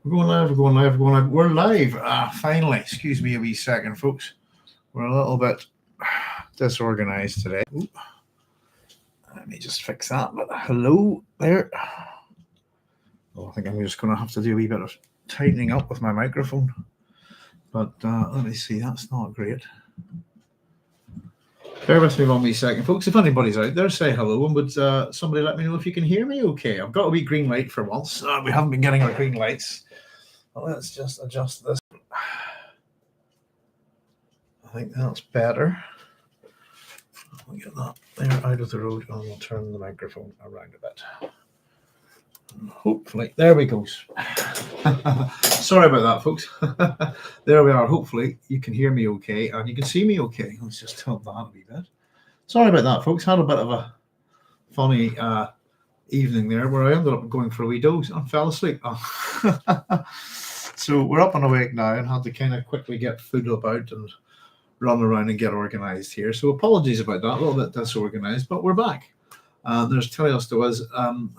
We're going live, we're going live, we're going live. We're live. Finally. Excuse me a wee second, folks. We're a little bit disorganized today. Ooh. Let me just fix that. But hello there. Oh, I think I'm just going to have to do a wee bit of tightening up with my microphone. But let me see. That's not great. Bear with me 1 wee second, folks. If anybody's out there, say hello, and would somebody let me know if you can hear me okay? I've got a wee green light for once. We haven't been getting our green lights. Well, let's just adjust this. I think that's better. We'll get that there out of the road, and we'll turn the microphone around a bit. Hopefully, there we go. Sorry about that, folks. There we are. Hopefully, you can hear me okay, and you can see me okay. Let's just tilt that a wee bit. Sorry about that, folks. Had a bit of a funny evening there where I ended up going for a wee doze and fell asleep. So we're up and awake now and had to kind of quickly get food about and run around and get organised here. So apologies about that, a little bit disorganised, but we're back. There's Teleos to us,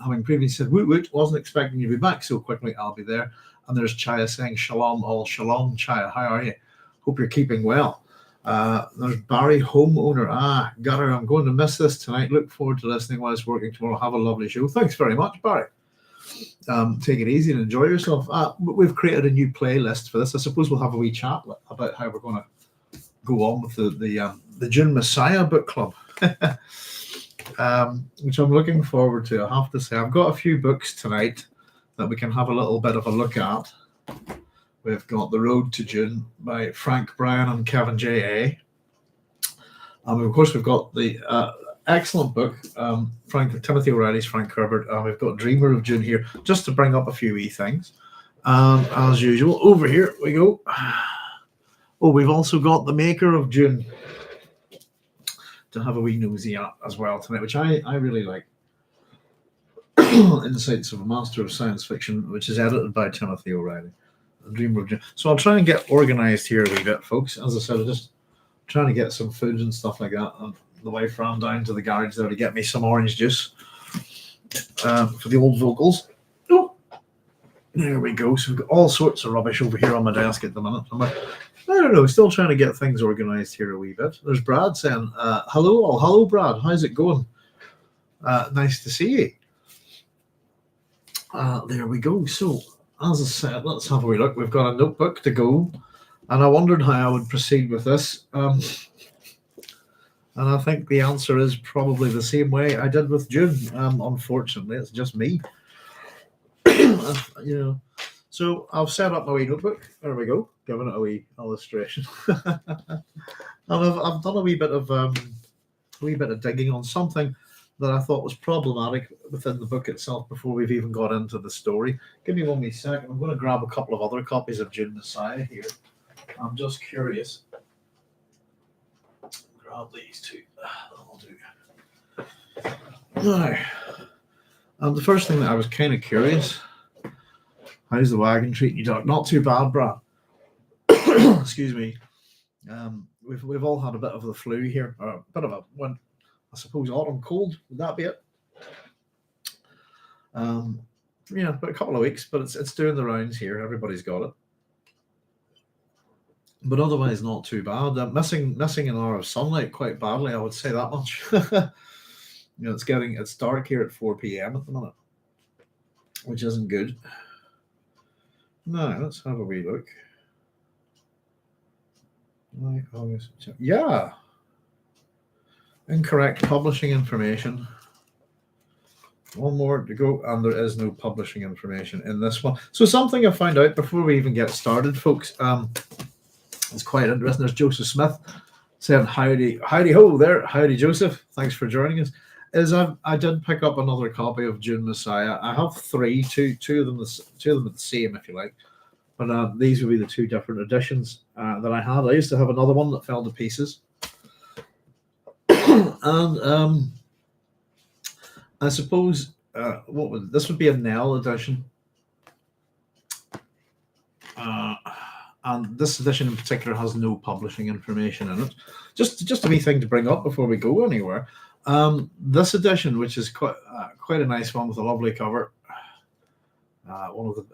having previously said, woot woot, wasn't expecting you to be back so quickly, I'll be there. And there's Chaya saying, shalom, all shalom, Chaya, how are you? Hope you're keeping well. There's Barry, homeowner. Gutter, I'm going to miss this tonight. Look forward to listening while it's working tomorrow. Have a lovely show. Thanks very much, Barry. Take it easy and enjoy yourself. We've created a new playlist for this. I suppose we'll have a wee chat about how we're going to go on with the Dune Messiah book club, which I'm looking forward to. I have to say, I've got a few books tonight that we can have a little bit of a look at. We've got The Road to Dune by Frank Bryan and Kevin J.A. Of course, we've got the excellent book, Timothy O'Reilly's Frank Herbert. We've got Dreamer of Dune here, just to bring up a few wee things. As usual, over here we go. Oh, we've also got The Maker of Dune to have a wee nosy at as well tonight, which I really like. Insights of a Master of Science Fiction, which is edited by Timothy O'Reilly. Dreamer of Dune. So I'll try and get organised here a wee bit, folks. As I said, I'm just trying to get some food and stuff like that. And the wife ran down to the garage there to get me some orange juice for the old vocals. Oh, there we go. So we've got all sorts of rubbish over here on my desk at the minute. I don't know, still trying to get things organised here a wee bit. There's Brad saying, hello all. Hello, Brad. How's it going? Nice to see you. There we go. So, as I said, let's have a wee look. We've got a notebook to go, and I wondered how I would proceed with this. And I think the answer is probably the same way I did with Dune. Unfortunately, it's just me. So I've set up my wee notebook. There we go, giving it a wee illustration. And I've done a wee bit of digging on something that I thought was problematic within the book itself before we've even got into the story. Give me 1 wee second. I'm going to grab a couple of other copies of Dune Messiah here. I'm just curious. Grab these two. That'll do. Now, the first thing that I was kind of curious, how's the wagon treating you, Doc? Not too bad, Brad. Excuse me. We've all had a bit of the flu here, or a bit of I suppose autumn cold. Would that be it? About a couple of weeks, but it's doing the rounds here. Everybody's got it. But otherwise, not too bad. Missing an hour of sunlight quite badly, I would say that much. It's dark here at 4 p.m. at the minute, which isn't good. Now, let's have a wee look. Yeah. Incorrect publishing information. One more to go, and there is no publishing information in this one. So something I found out before we even get started, folks. It's quite interesting. There's Joseph Smith saying howdy ho there. Howdy, Joseph. Thanks for joining us. I did pick up another copy of Dune Messiah. I have three, two of them are the same, if you like. But these would be the two different editions that I had. I used to have another one that fell to pieces. And I suppose this would be a Nell edition. And this edition in particular has no publishing information in it. Just a wee thing to bring up before we go anywhere. This edition, which is quite a nice one with a lovely cover, one of the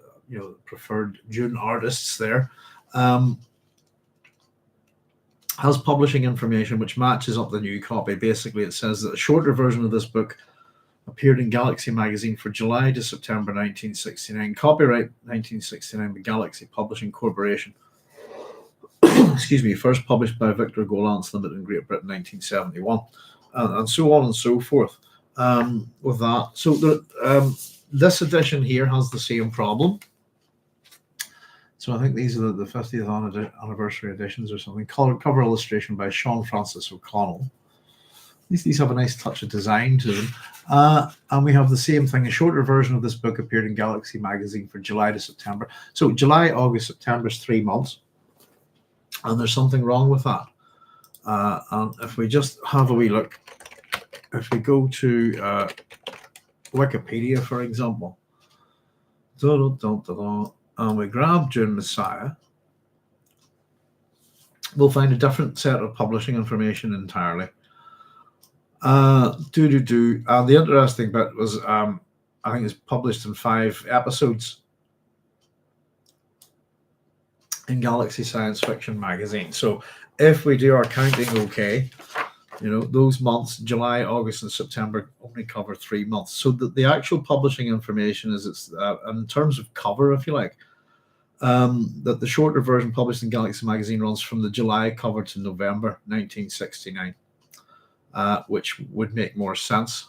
preferred Dune artists there, has publishing information which matches up the new copy. Basically, it says that a shorter version of this book appeared in Galaxy magazine for July to September 1969. Copyright 1969 by Galaxy Publishing Corporation. Excuse me, first published by Victor Gollancz Limited in Great Britain 1971, and so on and so forth with that. So this edition here has the same problem. So I think these are the 50th anniversary editions or something. Cover illustration by Sean Francis O'Connell. At least these have a nice touch of design to them. And we have the same thing. A shorter version of this book appeared in Galaxy magazine for July to September. So July, August, September is 3 months. And there's something wrong with that. And if we just have a wee look, if we go to Wikipedia, for example, and we grab Dune Messiah, we'll find a different set of publishing information entirely. And the interesting bit was, I think it's published in 5 episodes in Galaxy Science Fiction magazine. So if we do our counting okay, those months, July, August, and September, only cover 3 months. So the actual publishing information is, it's in terms of cover, if you like, that the shorter version published in Galaxy magazine runs from the July cover to November 1969, which would make more sense.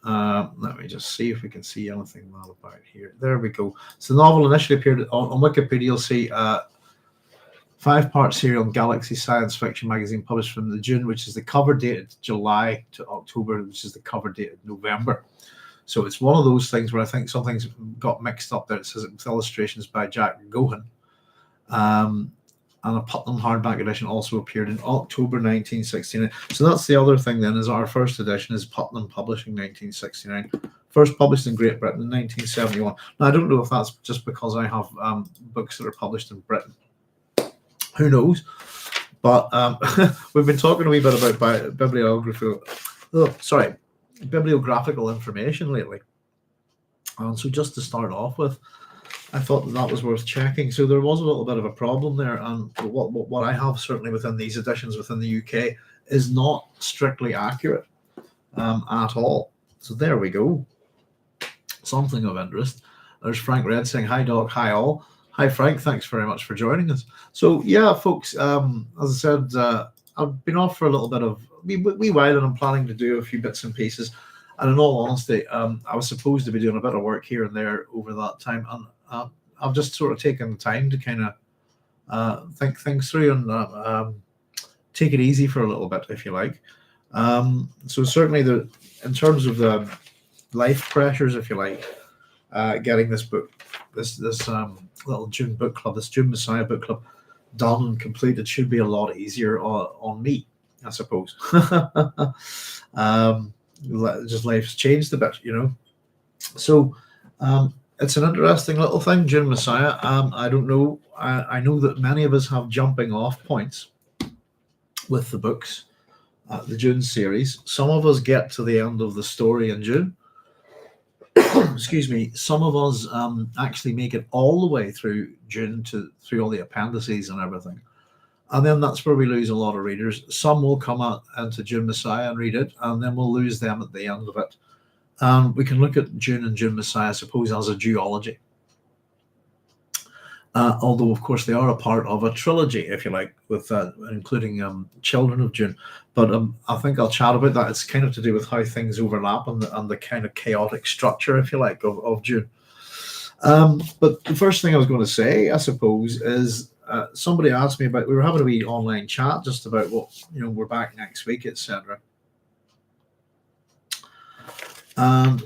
Let me just see if we can see anything well about here. There we go. So the novel initially appeared on Wikipedia. You'll see 5-part serial in Galaxy Science Fiction magazine, published from the June, which is the cover dated July, to October, which is the cover dated November. So it's one of those things where I think something's got mixed up there. It says it's illustrations by Jack Gohan. And a Putnam hardback edition also appeared in October 1969. So that's the other thing then, is our first edition is Putnam Publishing 1969. First published in Great Britain in 1971. Now, I don't know if that's just because I have books that are published in Britain. Who knows? But we've been talking a wee bit about bibliographical information lately. And so just to start off with, I thought that was worth checking. So there was a little bit of a problem there, and what I have certainly within these editions within the UK is not strictly accurate at all. So there we go. Something of interest. There's Frank Red saying, "Hi Doc, hi all." Hi Frank, thanks very much for joining us. So yeah, folks, as I said, I've been off for a little bit of wee while, and I'm planning to do a few bits and pieces. And in all honesty, I was supposed to be doing a bit of work here and there over that time, and I've just sort of taken the time to kind of think things through and take it easy for a little bit, if you like. So certainly, in terms of the life pressures, if you like, getting this book, this little Dune book club, this Dune Messiah book club, done and completed should be a lot easier on me, I suppose. Just life's changed a bit, So it's an interesting little thing, Dune Messiah. I don't know. I know that many of us have jumping off points with the books, the Dune series. Some of us get to the end of the story in Dune. Excuse me. Some of us actually make it all the way through Dune, through all the appendices and everything. And then that's where we lose a lot of readers. Some will come out into Dune Messiah and read it, and then we'll lose them at the end of it. We can look at Dune and Dune Messiah, I suppose, as a duology. Although, of course, they are a part of a trilogy, if you like, with including Children of Dune. But I think I'll chat about that. It's kind of to do with how things overlap and the kind of chaotic structure, if you like, of Dune. But the first thing I was going to say, I suppose, is somebody asked me about, we were having a wee online chat just about what, we're back next week, etc. And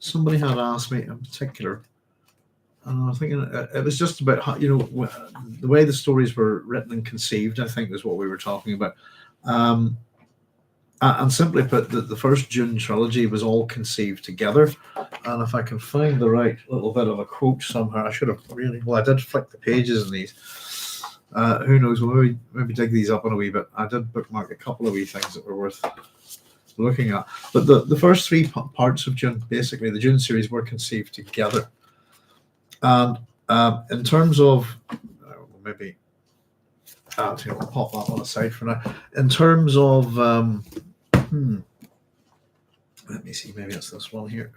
somebody had asked me in particular, and I was thinking it was just about how, the way the stories were written and conceived, I think is what we were talking about. And simply put, the first Dune trilogy was all conceived together. And if I can find the right little bit of a quote somewhere, I should have I did flick the pages in these. Who knows, we'll maybe dig these up in a wee bit. I did bookmark a couple of wee things that were worth looking at. But the first 3 parts of Dune, basically the Dune series, were conceived together. And in terms of maybe I'll pop that one aside for now. In terms of let me see, maybe it's this one here.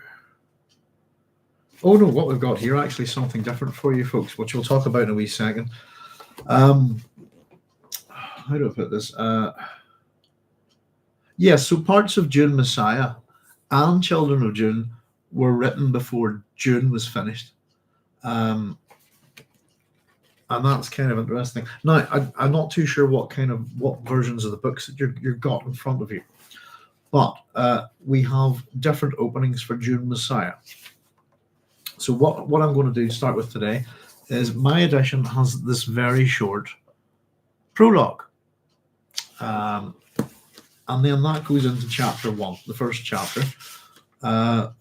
Oh no, what we've got here actually is something different for you folks, which we'll talk about in a wee second. How do I put this? Yes, so parts of Dune Messiah and Children of Dune were written before Dune was finished. And that's kind of interesting. Now, I'm not too sure what versions of the books that you've got in front of you, but we have different openings for Dune Messiah. So what I'm going to do to start with today is my edition has this very short prologue. And then that goes into chapter 1, the first chapter,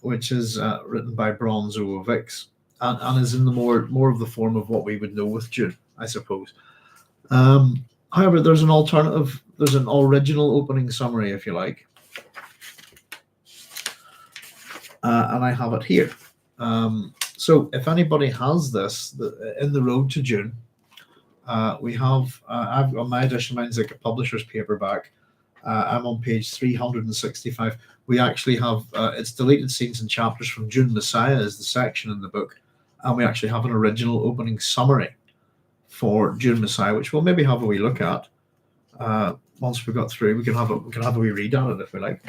which is written by Bronso of IX. And is in the more of the form of what we would know with Dune, I suppose. However, there's an original opening summary, if you like, and I have it here. So if anybody has this in the road to Dune, we have. I've on my edition, mine's like a publisher's paperback. I'm on page 365. We actually have it's deleted scenes and chapters from Dune Messiah is the section in the book. And we actually have an original opening summary for Dune Messiah, which we'll maybe have a wee look at. Once we've got through, we can have a wee read at it if we like.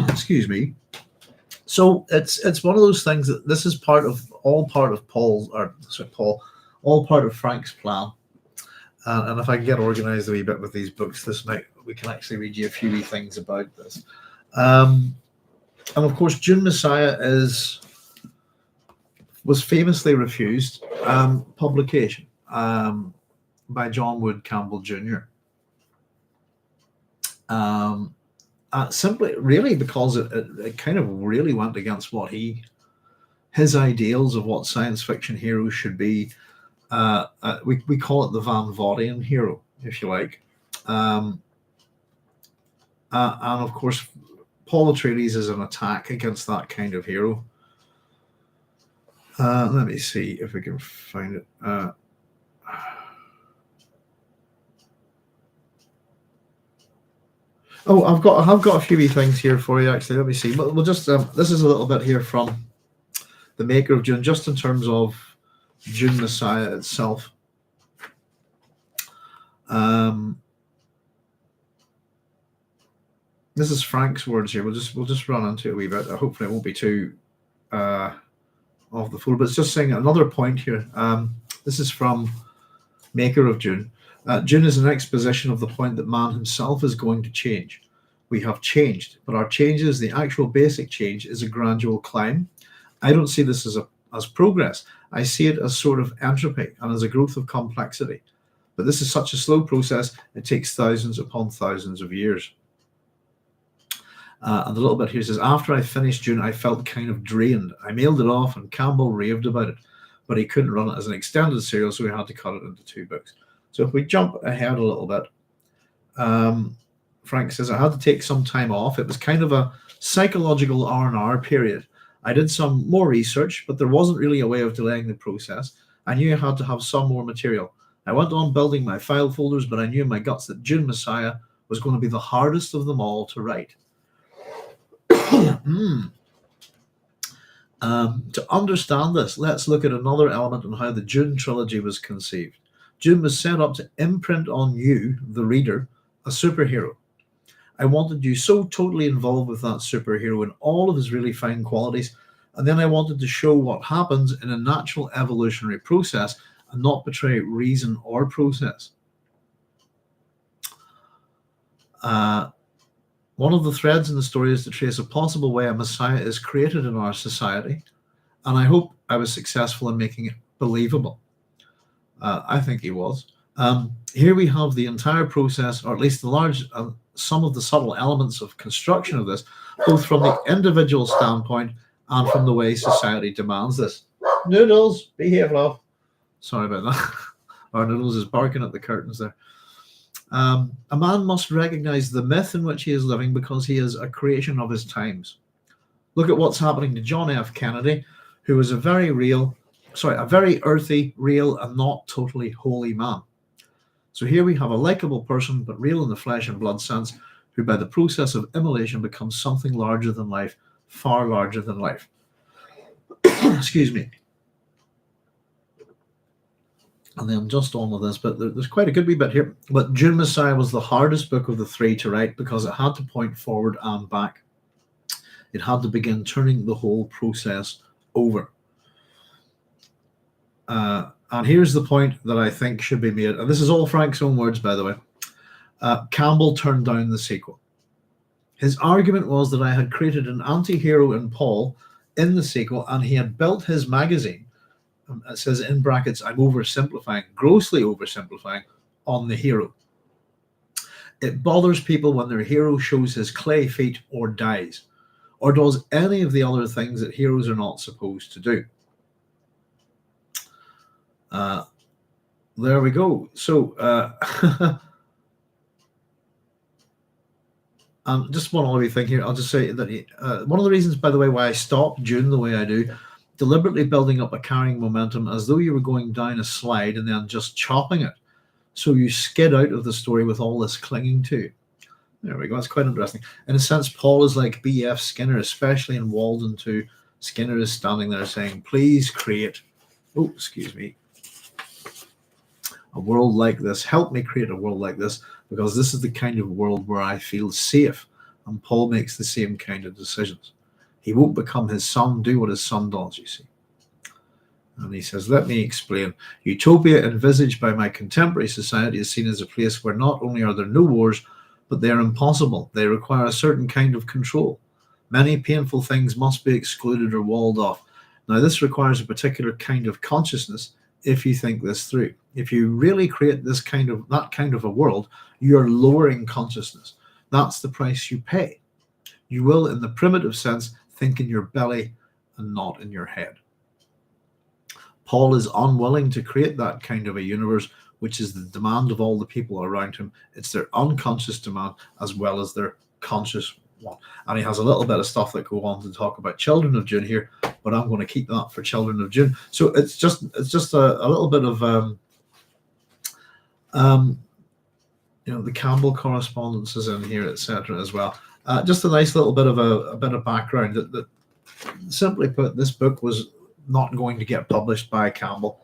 Excuse me. So it's one of those things that this is all part of Frank's plan. And if I can get organised a wee bit with these books this night, we can actually read you a few wee things about this. And of course, Dune Messiah was famously refused publication by John Wood Campbell Jr. Simply, really, because it kind of really went against what his ideals of what science fiction heroes should be. We call it the Van Vogtian hero, if you like. And of course, Paul Atreides is an attack against that kind of hero. Let me see if we can find it. I've got a few wee things here for you. Actually, let me see. We'll just this is a little bit here from the maker of Dune, just in terms of Dune Messiah itself. This is Frank's words here. We'll just run into it a wee bit. Hopefully, it won't be too off the floor, but it's just saying another point here. This is from maker of Dune. Dune is an exposition of the point that man himself is going to change. We have changed, but our changes, the actual basic change, is a gradual climb. I don't see this as progress. I see it as sort of entropy and as a growth of complexity. But this is such a slow process, it takes thousands upon thousands of years. And the little bit here says, after I finished Dune, I felt kind of drained. I mailed it off and Campbell raved about it, but he couldn't run it as an extended serial, so we had to cut it into 2 books. So if we jump ahead a little bit, Frank says, I had to take some time off. It was kind of a psychological R&R period. I did some more research, but there wasn't really a way of delaying the process. I knew I had to have some more material. I went on building my file folders, but I knew in my guts that Dune Messiah was going to be the hardest of them all to write. To understand this, let's look at another element on how the Dune trilogy was conceived. Dune was set up to imprint on you, the reader, a superhero. I wanted you so totally involved with that superhero in all of his really fine qualities, and then I wanted to show what happens in a natural evolutionary process and not betray reason or process. One of the threads in the story is to trace a possible way a Messiah is created in our society, and I hope I was successful in making it believable. I think he was. Here we have the entire process, or at least some of the subtle elements of construction of this, both from the individual standpoint and from the way society demands this. Noodles, behave, love. Sorry about that. Our Noodles is barking at the curtains there. A man must recognize the myth in which he is living because he is a creation of his times. Look at what's happening to John F. Kennedy, who was a very earthy, real, and not totally holy man. So here we have a likable person, but real in the flesh and blood sense, who by the process of immolation becomes something larger than life, far larger than life. Excuse me. And then just on with this, but there's quite a good wee bit here. But Dune Messiah was the hardest book of the three to write because it had to point forward and back. It had to begin turning the whole process over. And here's the point that I think should be made. And this is all Frank's own words, by the way. Campbell turned down the sequel. His argument was that I had created an anti-hero in Paul in the sequel, and he had built his magazine, it says in brackets, I'm oversimplifying, grossly oversimplifying, on the hero. It bothers people when their hero shows his clay feet or dies, or does any of the other things that heroes are not supposed to do. There we go. So, just one other thing here. I'll just say that one of the reasons, by the way, why I stopped Dune the way I do, deliberately building up a carrying momentum as though you were going down a slide and then just chopping it. So you skid out of the story with all this clinging to. There we go. That's quite interesting. In a sense, Paul is like B.F. Skinner, especially in Walden 2. Skinner is standing there saying, please create, a world like this. Help me create a world like this, because this is the kind of world where I feel safe. And Paul makes the same kind of decisions. He won't become his son, do what his son does, you see. And he says, let me explain. Utopia envisaged by my contemporary society is seen as a place where not only are there no wars, but they are impossible. They require a certain kind of control. Many painful things must be excluded or walled off. Now, this requires a particular kind of consciousness if you think this through. If you really create that kind of a world, you're lowering consciousness. That's the price you pay. You will, in the primitive sense, think in your belly and not in your head. Paul is unwilling to create that kind of a universe, which is the demand of all the people around him. It's their unconscious demand as well as their conscious one. And he has a little bit of stuff that go on to talk about Children of Dune here, but I'm going to keep that for Children of Dune. So it's just a little bit of the Campbell correspondence is in here, etc. as well. Just a nice little bit of background that simply put, this book was not going to get published by Campbell.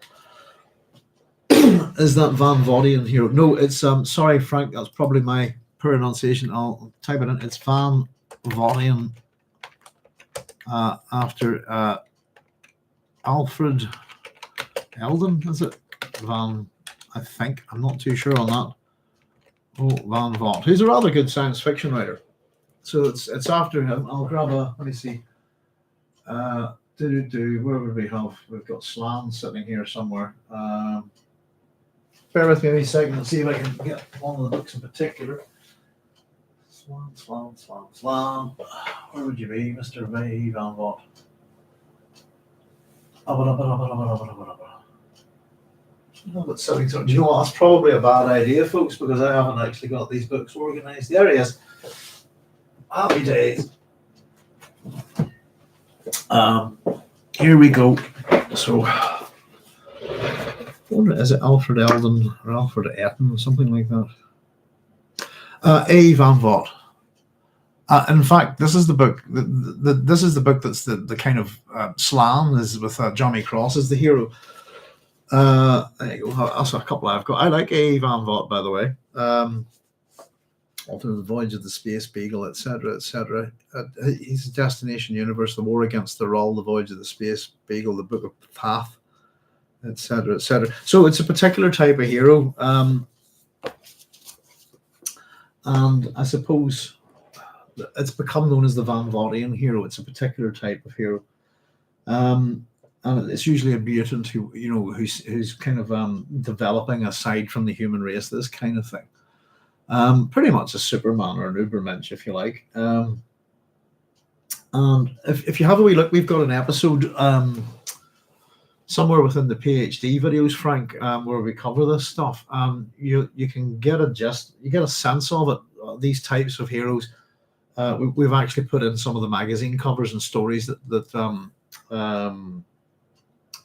Is that Van Vogtian hero? No, it's sorry, Frank, that's probably my pronunciation. I'll type it in. It's Van Vogtian after Alfred Eldon, is it? I think. I'm not too sure on that. Oh, Van Vogt, who's a rather good science fiction writer. So it's after him. I'll grab let me see. Where would we have? We've got Sloan sitting here somewhere. Bear with me a second and see if I can get one of the books in particular. Sloan. Where would you be, Mr. V. Van Vogt? Do you know what? That's probably a bad idea, folks, because I haven't actually got these books organized. There he is. Happy days. Here we go. So, is it Alfred Eldon or Alfred Etten, something like that? A. Van Vogt. In fact, this is the book. This is the book that's the kind of slam is with Johnny Cross as the hero. There you go. That's a couple I've got. I like A. Van Vogt, by the way. Alternate Voyage of the Space Beagle, etc., etc. He's Destination Universe, The War Against the Rull, The Voyage of the Space Beagle, The Book of Path, etc., etc. So it's a particular type of hero, and I suppose it's become known as the Van Vogtian hero. It's a particular type of hero, and it's usually a mutant who's kind of developing aside from the human race. This kind of thing. Pretty much a Superman or an Ubermensch, if you like. And if you have a wee look, we've got an episode somewhere within the PhD videos, Frank, where we cover this stuff. You can get a sense of it. These types of heroes. We've actually put in some of the magazine covers and stories that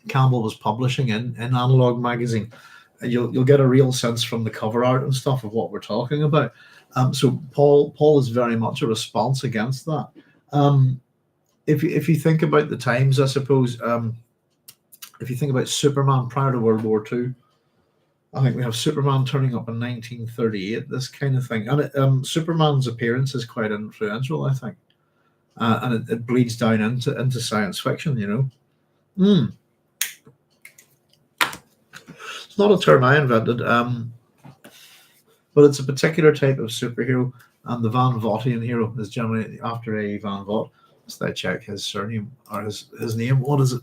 Campbell was publishing in Analog magazine. You'll get a real sense from the cover art and stuff of what we're talking about. So Paul is very much a response against that. If you think about the times, I suppose, if you think about Superman prior to World War II, I think we have Superman turning up in 1938, this kind of thing. And Superman's appearance is quite influential, I think. And it bleeds down into science fiction, It's not a term I invented, but it's a particular type of superhero, and the Van Vogtian hero is generally after A. Van Vogt. Must I check his surname or his name? What is it?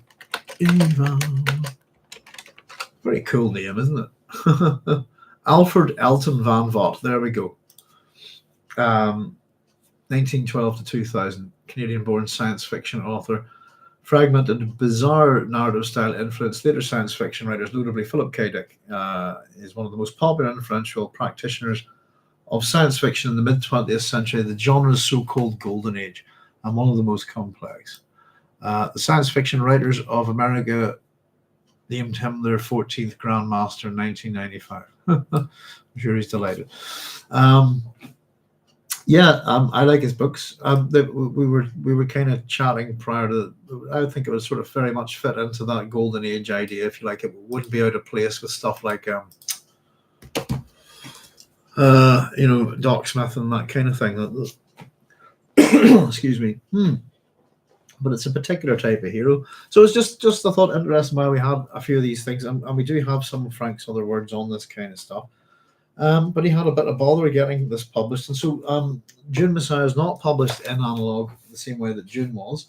Very cool name, isn't it? Alfred Elton Van Vogt. There we go. 1912 to 2000, Canadian-born science fiction author. Fragmented, bizarre narrative style influenced later science fiction writers, notably Philip K. Dick, is one of the most popular and influential practitioners of science fiction in the mid-20th century, the genre's so-called golden age, and one of the most complex. The science fiction writers of America named him their 14th Grand Master in 1995. I'm sure he's delighted. I like his books. We were kind of chatting prior to. I think it was sort of very much fit into that golden age idea, if you like. It wouldn't be out of place with stuff like, Doc Smith and that kind of thing. Excuse me. But it's a particular type of hero. So it's just I thought interesting why we had a few of these things, and we do have some of Frank's other words on this kind of stuff. But he had a bit of bother getting this published. And so Dune Messiah is not published in Analog the same way that Dune was.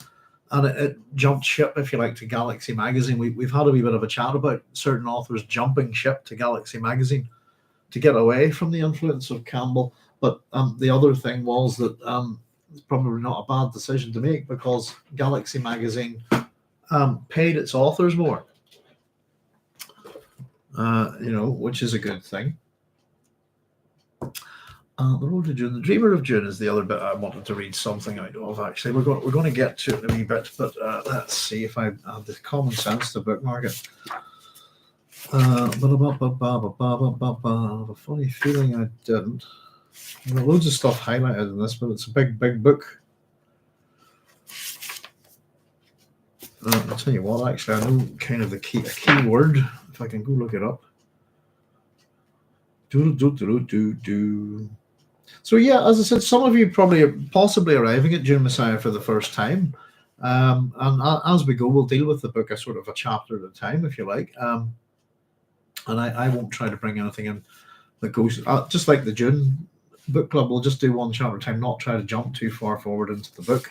And it jumped ship, if you like, to Galaxy Magazine. We've had a wee bit of a chat about certain authors jumping ship to Galaxy Magazine to get away from the influence of Campbell. But the other thing was that it's probably not a bad decision to make, because Galaxy Magazine paid its authors more, which is a good thing. The Road to Dune, The Dreamer of Dune is the other bit I wanted to read something out of. Actually, we're going to get to it in a wee bit, but let's see if I have the common sense to bookmark it. I have a funny feeling I didn't. There are loads of stuff highlighted in this, but it's a big book. I'll tell you what, actually, I know kind of a key word, if I can go look it up. So yeah, as I said, some of you possibly arriving at Dune Messiah for the first time. And as we go, we'll deal with the book a sort of a chapter at a time, if you like. And I won't try to bring anything in that goes, just like the Dune book club, we'll just do one chapter at a time, not try to jump too far forward into the book.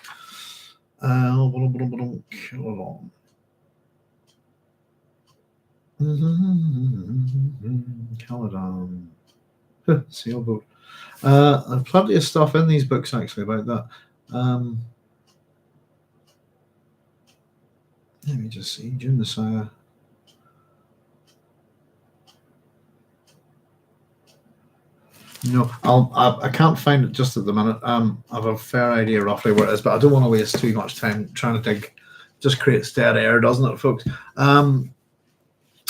Caledon. Sailboat. Plenty of stuff in these books actually about that. Let me just see. Dune Messiah. No, I can't find it just at the minute. I have a fair idea roughly where it is, but I don't want to waste too much time trying to dig. Just creates dead air, doesn't it, folks?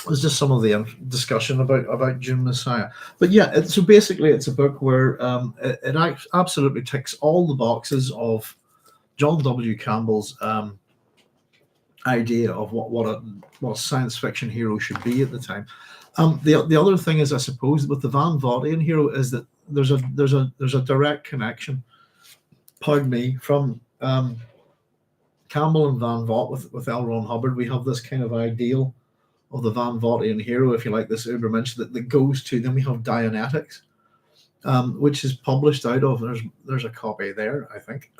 There's just some of the discussion about Dune Messiah. But yeah, so basically it's a book where it absolutely ticks all the boxes of John W. Campbell's idea of what a science fiction hero should be at the time. The other thing is, I suppose, with the Van Vogtian hero is that there's a direct connection, pardon me, from Campbell and Van Vogt with L. Ron Hubbard. We have this kind of ideal of the Van Vogtian hero, if you like, this Ubermensch that goes to. Then we have Dianetics, which is published out of, there's a copy there, I think,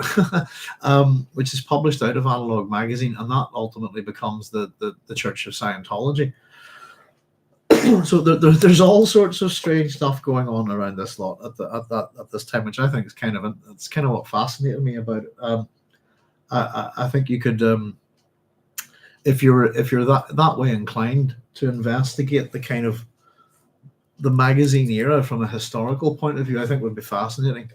which is published out of Analog Magazine, and that ultimately becomes the Church of Scientology. So there's all sorts of strange stuff going on around this lot at this time, which I think is kind of what fascinated me about it. I think you could, if you're that way inclined to investigate the kind of the magazine era from a historical point of view, I think would be fascinating.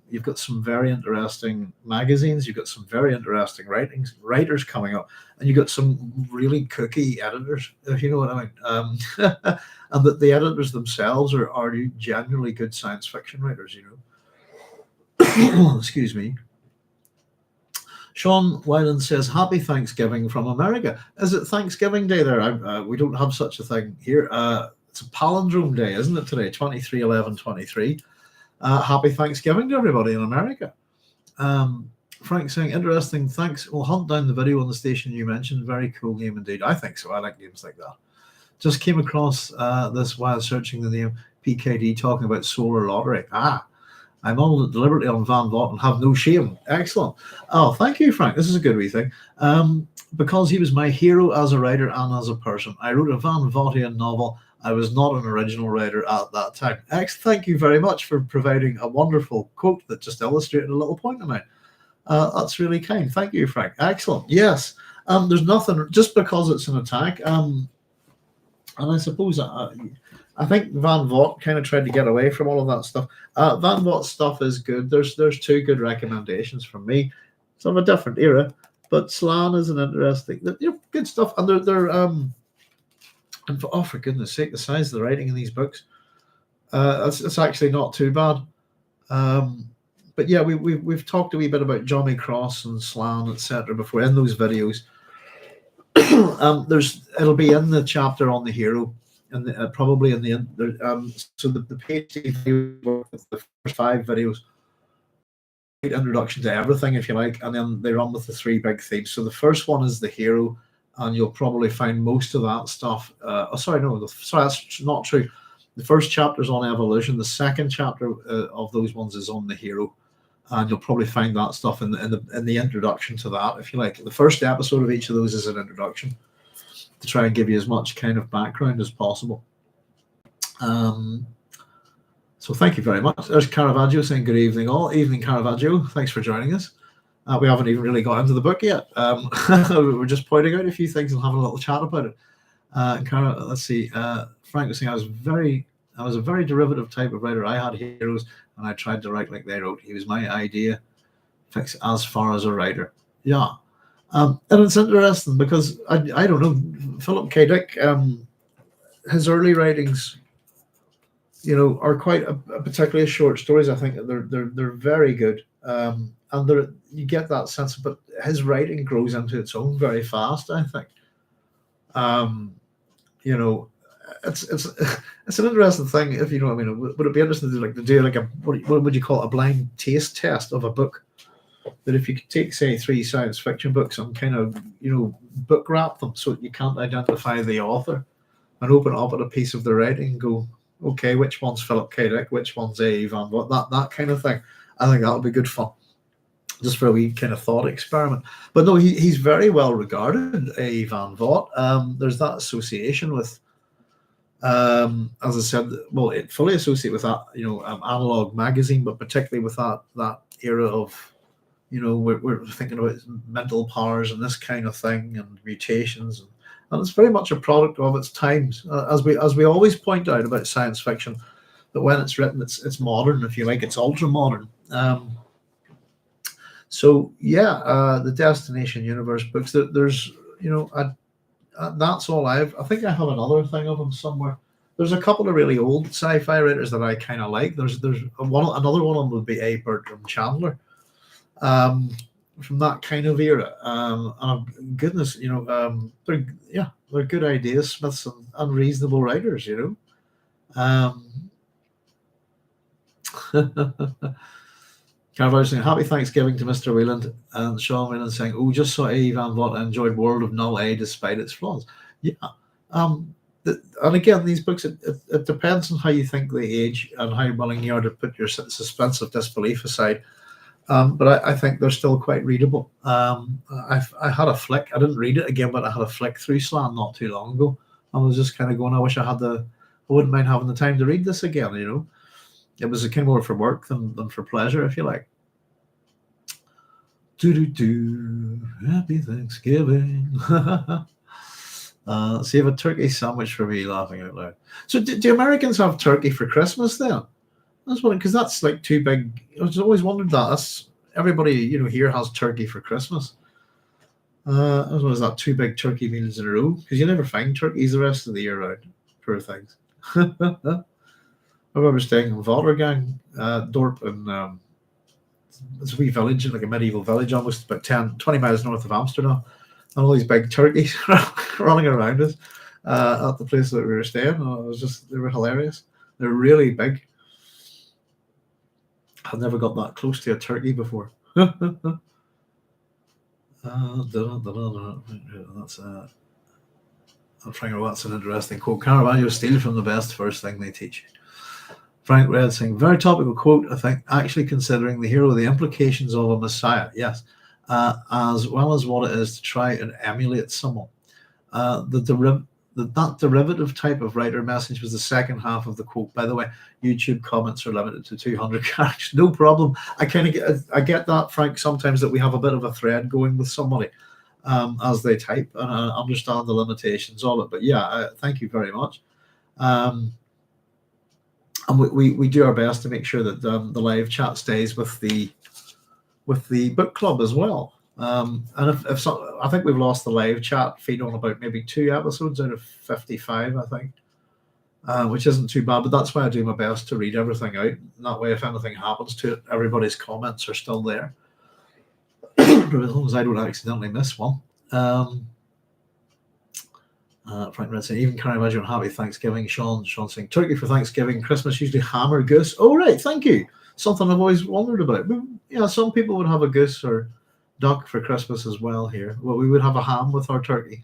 You've got some very interesting magazines. You've got some very interesting writers coming up, and you've got some really kooky editors, if you know what I mean. And that the editors themselves are genuinely good science fiction writers, you know. Excuse me. Sean Wyland says, "Happy Thanksgiving from America." Is it Thanksgiving Day there? We don't have such a thing here. It's a palindrome day, isn't it, today? 23/11/23. Happy Thanksgiving to everybody in America. Frank saying, "Interesting, thanks. We'll hunt down the video on the station you mentioned. Very cool game indeed." I think so. I like games like that. Just came across this while searching the name PKD, talking about solar lottery. I'm on deliberately on Van Vogt and have no shame. Excellent. Oh, thank you, Frank. This is a good wee thing. Because he was my hero as a writer and as a person. I wrote a Van Vogtian novel. I was not an original writer at that time. Thank you very much for providing a wonderful quote that just illustrated a little point of mine. That's really kind. Thank you, Frank. Excellent. Yes. There's nothing, just because it's an attack. And I suppose I think Van Vogt kind of tried to get away from all of that stuff. Van Vogt's stuff is good. There's two good recommendations from me. It's of a different era, but Sloan is an interesting, good stuff. And they're and for goodness sake, the size of the writing in these books, it's actually not too bad. But yeah, we've talked a wee bit about Johnny Cross and Sloan, etc. before in those videos. It'll be in the chapter on the hero, and probably in the so the PhD video, the first 5 videos, introduction to everything, if you like, and then they run with the 3 big themes. So the first one is the hero, and you'll probably find most of that stuff. Sorry, that's not true. The first chapter is on evolution. The second chapter of those ones is on the hero, and you'll probably find that stuff in the introduction to that, if you like. The first episode of each of those is an introduction to try and give you as much kind of background as possible. So thank you very much. There's Caravaggio saying good evening all. Evening, Caravaggio. Thanks for joining us. We haven't even really got into the book yet. We're just pointing out a few things and having a little chat about it. Let's see. Frank was saying I was a very derivative type of writer. I had heroes and I tried to write like they wrote. He was my idea fix as far as a writer. Yeah. And it's interesting because I don't know, Philip K. Dick, his early writings, are quite particularly short stories. I think they're very good. And you get that sense, but his writing grows into its own very fast, I think. It's an interesting thing, if you know what I mean. Would it be interesting to do like what would you call it, a blind taste test of a book? That if you could take, say, 3 science fiction books and kind of, book wrap them so that you can't identify the author, and open up at a piece of the writing and go, okay, which one's Philip K. Dick, which one's Van Vogt, that kind of thing. I think that would be good fun, just for a wee kind of thought experiment. But no, he's very well regarded, Van Vogt. There's that association with, as I said, well, it fully associate with that, analog magazine, but particularly with that era of, we're thinking about mental powers and this kind of thing and mutations, and it's very much a product of its times. As we always point out about science fiction, that when it's written, it's modern, if you like, it's ultra modern. So yeah, the Destination Universe books. There's that's all I think I have another thing of them somewhere. There's a couple of really old sci-fi writers that I kind of like. There's another one of them would be A. Bertram Chandler, from that kind of era. And goodness, they're good ideas, Smiths, and unreasonable writers. Carvalho saying happy Thanksgiving to Mr. Wheeland, and Sean Wheeland saying, "Oh, just saw A. Van Vogt. I enjoyed World of Null A despite its flaws." Yeah. And again, these books, it depends on how you think they age and how willing you are to put your suspense of disbelief aside. But I think they're still quite readable. I had a flick. I didn't read it again, but I had a flick through Sloan not too long ago. I was just kind of going, I wish I wouldn't mind having the time to read this again. It was a kind of more for work than for pleasure, if you like. Happy Thanksgiving. See, have a turkey sandwich for me, laughing out loud. So do Americans have turkey for Christmas then? That's what, because that's like too big. I was always wondered that. That's everybody, here has turkey for Christmas. I was wondering, is that two big turkey meals in a row? Because you never find turkeys the rest of the year round. Poor things. I remember staying in Vogtian, Dorp, and it's a wee village, like a medieval village, almost about 20 miles north of Amsterdam, and all these big turkeys running around us at the place that we were staying. And they were hilarious. They're really big. I've never got that close to a turkey before. That's Frank, that's an interesting quote. Caravaggio steal from the best first thing they teach. Frank Red saying, very topical quote, I think, actually considering the hero, the implications of a Messiah, yes, as well as what it is to try and emulate someone. That derivative type of writer message was the second half of the quote. By the way, YouTube comments are limited to 200 characters. No problem. I get that, Frank, sometimes that we have a bit of a thread going with somebody as they type, and I understand the limitations of it. But yeah, thank you very much. And we do our best to make sure that the live chat stays with the book club as well. And if so, I think we've lost the live chat feed on about maybe 2 episodes out of 55, I think, which isn't too bad. But that's why I do my best to read everything out. And that way, if anything happens to it, everybody's comments are still there, as long as I don't accidentally miss one. Frank Red saying, even Caravaggio and Happy Thanksgiving. Sean saying, turkey for Thanksgiving, Christmas usually ham or goose. Oh, right, thank you. Something I've always wondered about. But, yeah, some people would have a goose or duck for Christmas as well here. Well, we would have a ham with our turkey.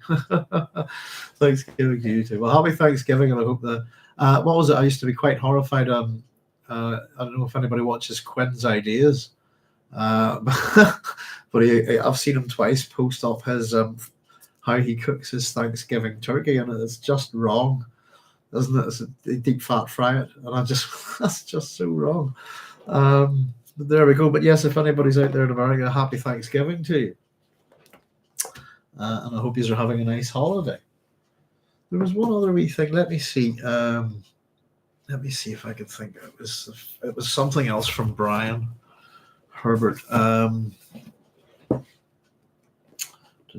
Thanksgiving to you too. Well, happy Thanksgiving, and I hope that what was it? I used to be quite horrified. I don't know if anybody watches Quinn's Ideas, but I've seen him twice post up his how he cooks his Thanksgiving turkey, and it's just wrong, isn't it? They deep fat fry it, and that's just so wrong. But there we go. But yes, if anybody's out there in America, happy Thanksgiving to you. And I hope you are having a nice holiday. There was one other wee thing. Let me see. Let me see if I can think. It was something else from Brian Herbert. To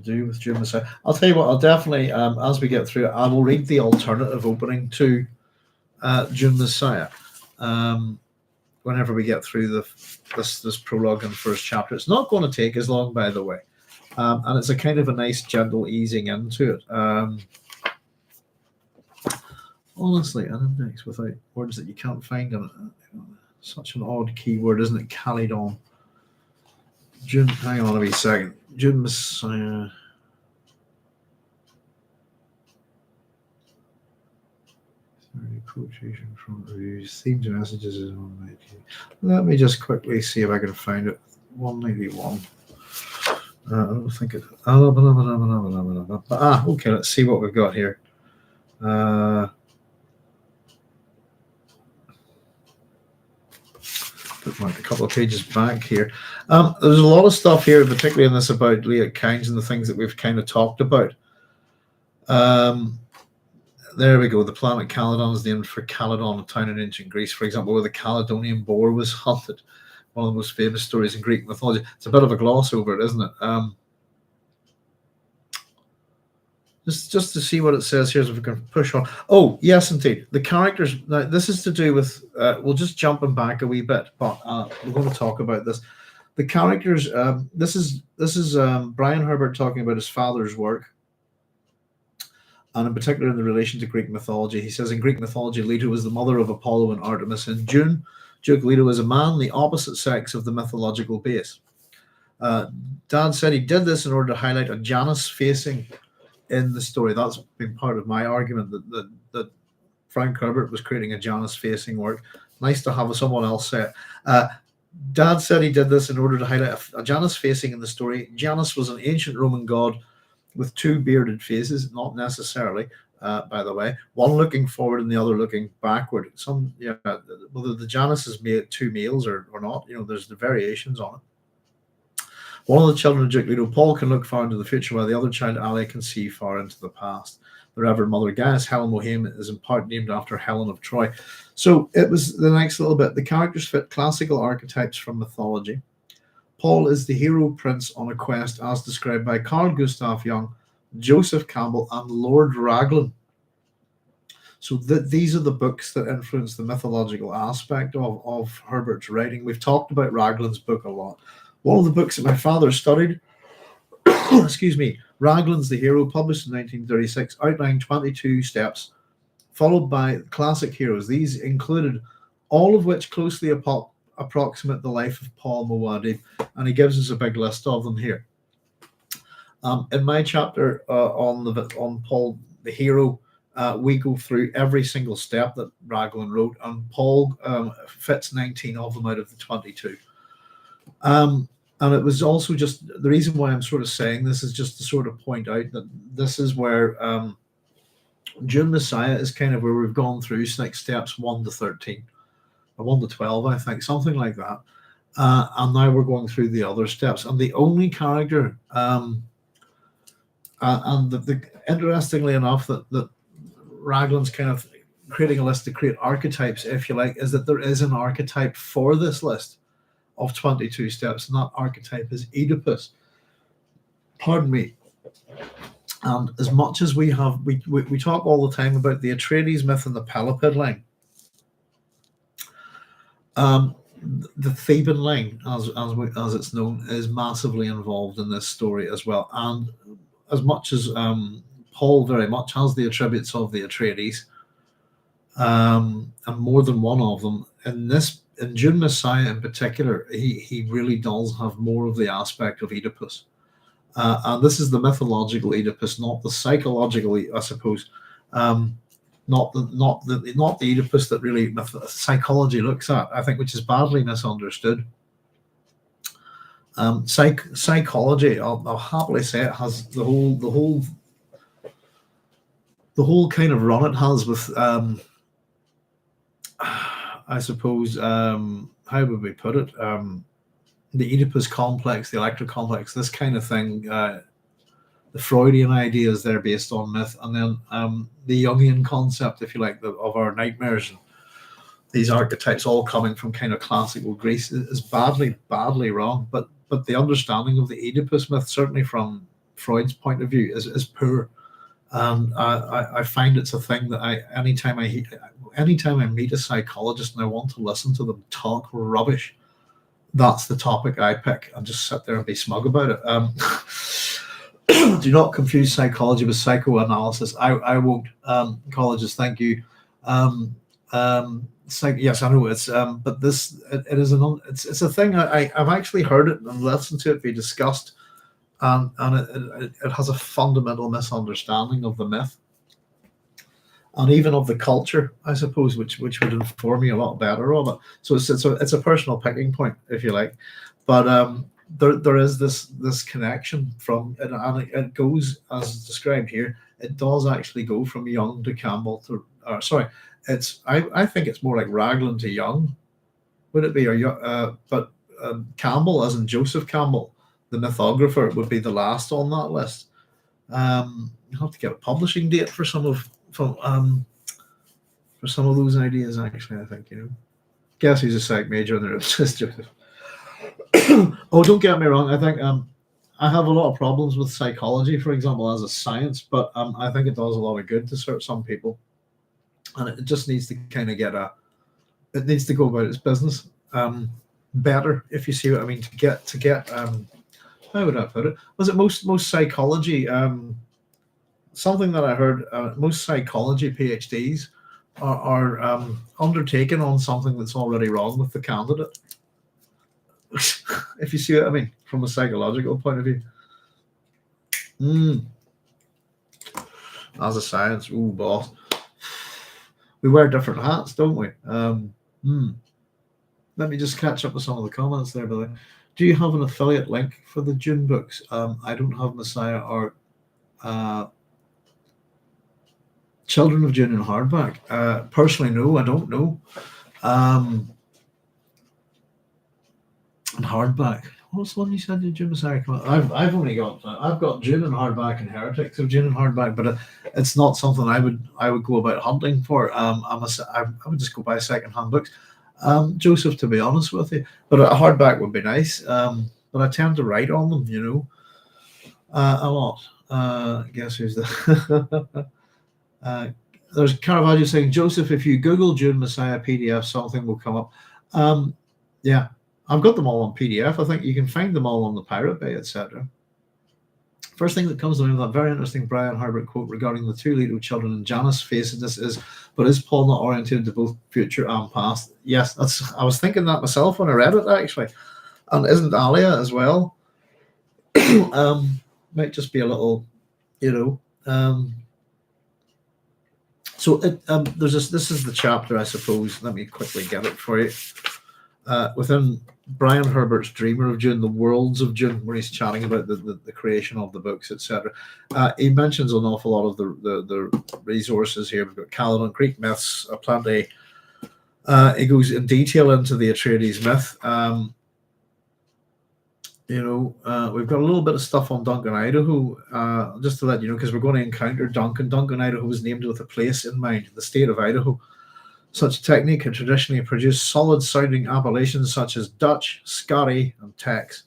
do with Dune Messiah. I'll tell you what, I'll definitely, as we get through it, I will read the alternative opening to Dune Messiah. Whenever we get through this prologue and first chapter. It's not going to take as long, by the way. And it's a kind of a nice, gentle easing into it. Honestly, an index without words that you can't find in it. Such an odd keyword, isn't it? Calydon. Dune, hang on a wee second. Dune Messiah. Quotation from reviews, themes and messages is 190. Let me just quickly see if I can find it. 191. I don't think it. Okay. Let's see what we've got here. Bookmark a couple of pages back here. There's a lot of stuff here, particularly in this about Leah Kynes and the things that we've kind of talked about. There we go. The planet Calydon is named for Calydon, a town in ancient Greece, for example, where the Caledonian boar was hunted. One of the most famous stories in Greek mythology. It's a bit of a gloss over it, isn't it? Just to see what it says here, so if we can push on. Oh, yes, indeed. The characters. Now, this is to do with. We'll just jump them back a wee bit, but we're going to talk about this. The characters. This is Brian Herbert talking about his father's work. And in particular, in the relation to Greek mythology, he says in Greek mythology, Leto was the mother of Apollo and Artemis. In Dune, Duke Leto is a man, the opposite sex of the mythological base. Dad said he did this in order to highlight a Janus facing in the story. That's been part of my argument that Frank Herbert was creating a Janus facing work. Nice to have someone else say it. Dad said he did this in order to highlight a Janus facing in the story. Janus was an ancient Roman god with two bearded faces, not necessarily, by the way, one looking forward and the other looking backward. Whether the Janus is made two males or not, there's the variations on it. One of the children of Duke Leto, Paul, can look far into the future, while the other child, Ali, can see far into the past. The Reverend Mother Gaius, Helen Mohame, is in part named after Helen of Troy. So it was the next little bit. The characters fit classical archetypes from mythology. Paul is the hero prince on a quest as described by Carl Gustav Jung, Joseph Campbell, and Lord Raglan. So these are the books that influence the mythological aspect of Herbert's writing. We've talked about Raglan's book a lot. One of the books that my father studied, excuse me, Raglan's The Hero, published in 1936, outlined 22 steps, followed by classic heroes. These included all of which closely approximate the life of Paul Muad'Dib, and he gives us a big list of them here. In my chapter on Paul the Hero, we go through every single step that Raglan wrote, and Paul fits 19 of them out of the 22. And it was also just the reason why I'm sort of saying this is just to sort of point out that this is where Dune Messiah is kind of where we've gone through like steps 1 to 13, or 1 to 12, I think, something like that. And now we're going through the other steps. And the only character, interestingly enough, that Raglan's kind of creating a list to create archetypes, if you like, is that there is an archetype for this list of 22 steps, and that archetype is Oedipus. Pardon me. And as much as we talk all the time about the Atreides myth and the Pelopid line, the Theban line, as it's known, is massively involved in this story as well. And as much as Paul very much has the attributes of the Atreides, and more than one of them, in Dune Messiah in particular, he really does have more of the aspect of Oedipus. And this is the mythological Oedipus, not the psychological, I suppose. Not the Oedipus that really psychology looks at, I think, which is badly misunderstood. Psychology, I'll happily say, it has the whole kind of run it has with I suppose, how would we put it? The Oedipus complex, the Electra complex, this kind of thing. The Freudian ideas they're based on myth, and then the Jungian concept, if you like, of our nightmares. And these archetypes all coming from kind of classical Greece is badly badly wrong. But the understanding of the Oedipus myth, certainly from Freud's point of view, is poor. And I find it's a thing that anytime I meet a psychologist and I want to listen to them talk rubbish, that's the topic I pick and just sit there and be smug about it. Do not confuse psychology with psychoanalysis. I won't. Colleges, thank you. Yes, I know it's. But this it is it's a thing. I've actually heard it and listened to it be discussed. And it has a fundamental misunderstanding of the myth and even of the culture, I suppose, which would inform me a lot better of it. So it's a personal picking point, if you like. But there is this connection from, and it goes as described here. It does actually go from Young to Campbell to, I think it's more like Raglan to Young, would it be? But Campbell, as in Joseph Campbell, the mythographer, would be the last on that list. You have to get a publishing date for some of those ideas. Actually, I think Guess he's a psych major, and it's just Joseph. Oh, don't get me wrong. I think I have a lot of problems with psychology, for example, as a science, but I think it does a lot of good to some people, and it just needs to kind of it needs to go about its business better, if you see what I mean. To get how would I put it? Was it most psychology? Something that I heard. Most psychology PhDs are undertaken on something that's already wrong with the candidate. If you see what I mean, from a psychological point of view. As a science, boss, we wear different hats, don't we? Let me just catch up with some of the comments there, Billy. Do you have an affiliate link for the Dune books? I don't have Messiah or Children of Dune in hardback. Personally, no, I don't know. In hardback, What's the one you said? Dune Messiah? I've only got Dune in hardback and Heretics of Dune in hardback, but it's not something I would go about hunting for. I would just go buy secondhand books. Joseph, to be honest with you, but a hardback would be nice. But I tend to write on them, a lot. Guess who's the there's Caravaggio saying, Joseph, if you Google Dune Messiah PDF, something will come up. Yeah, I've got them all on PDF. I think you can find them all on the Pirate Bay, etc. First thing that comes to me, that very interesting Brian Herbert quote regarding the two Leto children and Janus facing this is, but is Paul not oriented to both future and past? Yes, I was thinking that myself when I read it, actually. And isn't Alia as well? Might just be a little, so this is the chapter, I suppose. Let me quickly get it for you. Within Brian Herbert's Dreamer of Dune, the Worlds of Dune, where he's chatting about the creation of the books, etc. He mentions an awful lot of the resources here. We've got Caledon, Greek myths, plenty. He goes in detail into the Atreides myth. We've got a little bit of stuff on Duncan, Idaho, just to let you know, because we're going to encounter Duncan. Duncan, Idaho was named with a place in mind, the state of Idaho. Such a technique had traditionally produced solid-sounding appellations such as Dutch, Scotty, and Tex.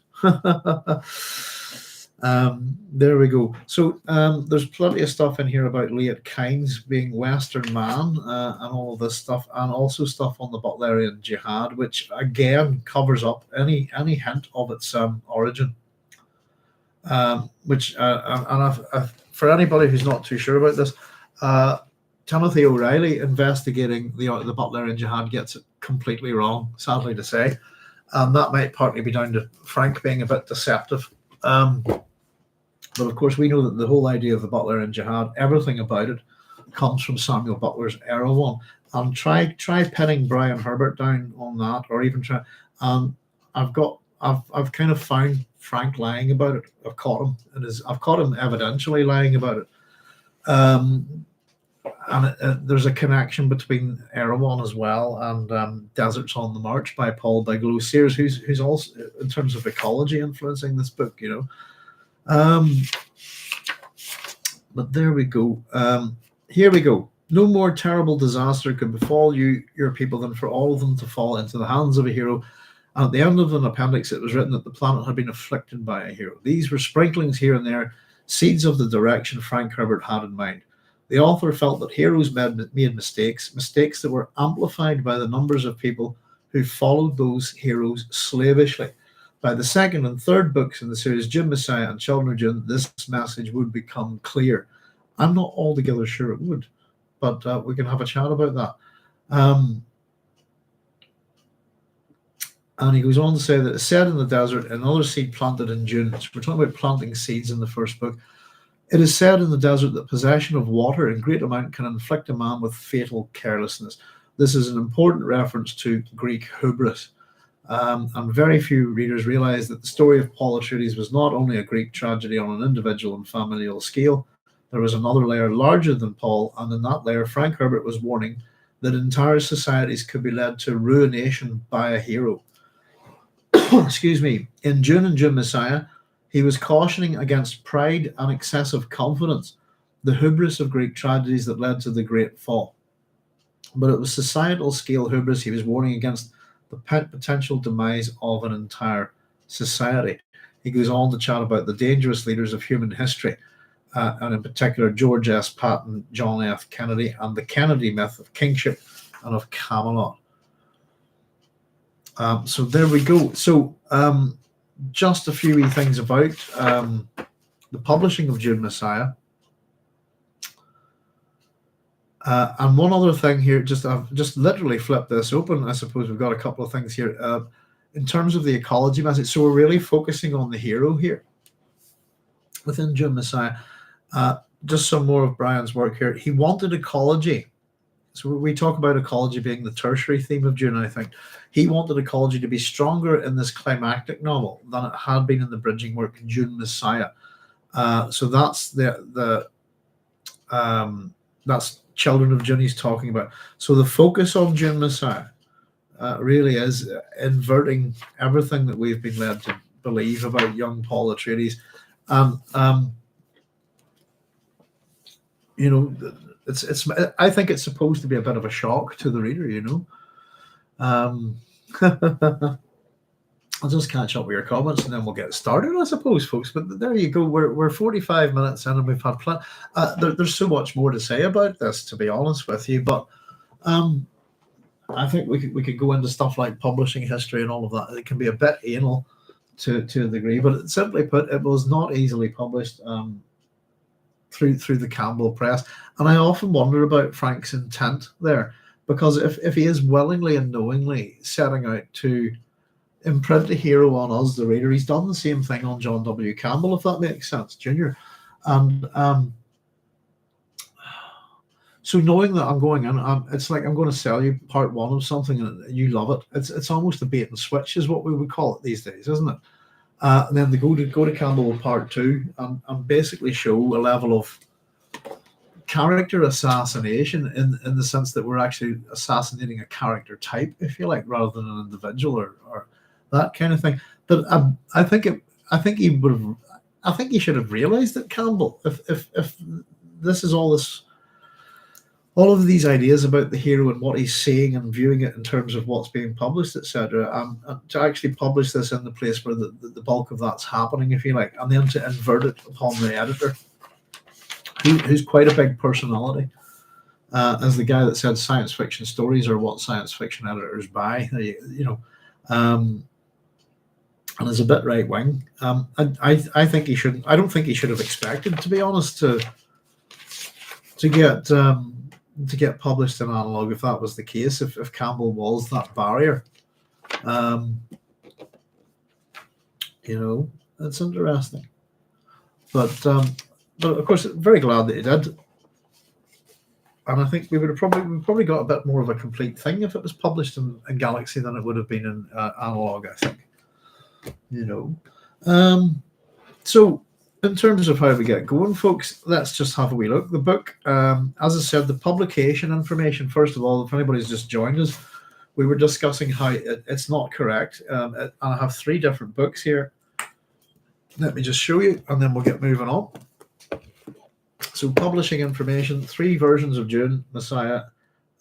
There we go. So there's plenty of stuff in here about Liet Kynes being Western man and all of this stuff, and also stuff on the Butlerian Jihad, which again covers up any hint of its origin. For anybody who's not too sure about this, Timothy O'Reilly investigating the Butlerian Jihad gets it completely wrong, sadly to say. That might partly be down to Frank being a bit deceptive. But of course, we know that the whole idea of the Butlerian Jihad, everything about it, comes from Samuel Butler's Erewhon. And try pinning Brian Herbert down on that, or even try. I've kind of found Frank lying about it. I've caught him, I've caught him evidentially lying about it. There's a connection between Erewhon as well and Deserts on the March by Paul Sears, who's also, in terms of ecology, influencing this book, But there we go. Here we go. No more terrible disaster could befall you, your people, than for all of them to fall into the hands of a hero. And at the end of an appendix, it was written that the planet had been afflicted by a hero. These were sprinklings here and there, seeds of the direction Frank Herbert had in mind. The author felt that heroes made mistakes that were amplified by the numbers of people who followed those heroes slavishly. By the second and third books in the series, Dune Messiah and Children of Dune, this message would become clear. I'm not altogether sure it would, but we can have a chat about that. And he goes on to say that it's said in the desert, another seed planted in Dune. So we're talking about planting seeds in the first book. It is said in the desert that possession of water in great amount can inflict a man with fatal carelessness. This is an important reference to Greek hubris. And very few readers realize that the story of Paul Atreides was not only a Greek tragedy on an individual and familial scale. There was another layer larger than Paul, and in that layer, Frank Herbert was warning that entire societies could be led to ruination by a hero. Excuse me. In Dune and Dune Messiah, he was cautioning against pride and excessive confidence, the hubris of Greek tragedies that led to the Great Fall. But it was societal scale hubris he was warning against, the potential demise of an entire society. He goes on to chat about the dangerous leaders of human history, and in particular George S. Patton, John F. Kennedy, and the Kennedy myth of kingship and of Camelot. So there we go. So just a few wee things about the publishing of Dune Messiah. And one other thing here, I've just literally flipped this open. I suppose we've got a couple of things here. In terms of the ecology message, so we're really focusing on the hero here within Dune Messiah. Just some more of Brian's work here. He wanted ecology. So we talk about ecology being the tertiary theme of Dune, I think. He wanted ecology to be stronger in this climactic novel than it had been in the bridging work Dune Messiah. So that's that's Children of Dune he's talking about. So the focus on Dune Messiah really is inverting everything that we've been led to believe about young Paul Atreides. You know, it's. I think it's supposed to be a bit of a shock to the reader. You know. I'll just catch up with your comments and then we'll get started, I suppose, folks. But there you go. We're 45 minutes in and we've had plenty. There's so much more to say about this, to be honest with you. But I think we could go into stuff like publishing history and all of that. It can be a bit anal to a degree, but simply put, it was not easily published through the Campbell press. And I often wonder about Frank's intent there, because if he is willingly and knowingly setting out to imprint a hero on us, the reader, he's done the same thing on John W. Campbell, if that makes sense, Junior. And so knowing that I'm going in, it's like I'm going to sell you part one of something and you love it. It's almost a bait and switch is what we would call it these days, isn't it? And then they go to Campbell with part two and basically show a level of character assassination in the sense that we're actually assassinating a character type, if you like, rather than an individual or that kind of thing. But I think he should have realized that Campbell, if this is all of these ideas about the hero and what he's seeing and viewing it in terms of what's being published, etc., to actually publish this in the place where the bulk of that's happening, if you like, and then to invert it upon the editor, who's quite a big personality, as the guy that said science fiction stories are what science fiction editors buy, you know, and is a bit right wing. I think he shouldn't. I don't think he should have expected, to be honest, to get published in analog if that was the case. If Campbell was that barrier, you know, it's interesting. But of course, very glad that he did. And I think we probably got a bit more of a complete thing if it was published in Galaxy than it would have been in analog, I think. You know. So in terms of how we get going, folks, let's just have a wee look. The book, as I said, the publication information, first of all, if anybody's just joined us, we were discussing how it's not correct. And I have 3 different books here. Let me just show you, and then we'll get moving on. So publishing information, 3 versions of Dune Messiah.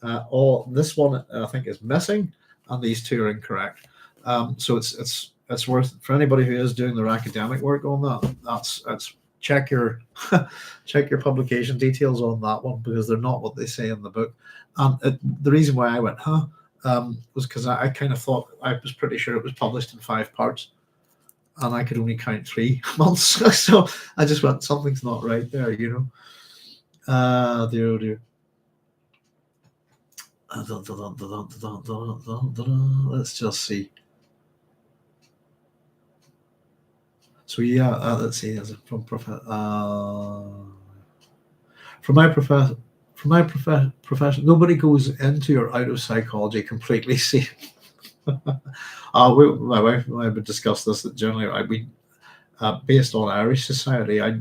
This one I think is missing, and these 2 are incorrect. So it's worth, for anybody who is doing their academic work on that, that's check your publication details on that one, because they're not what they say in the book. And the reason why I went was because I kind of thought, I was pretty sure it was published in 5 parts, and I could only count 3 months. So I just went, something's not right there, you know. Dear. Let's just see. So yeah, let's see. From my profession, nobody goes into or out of psychology completely safe. My wife and I would discuss this. That generally, based on Irish society, I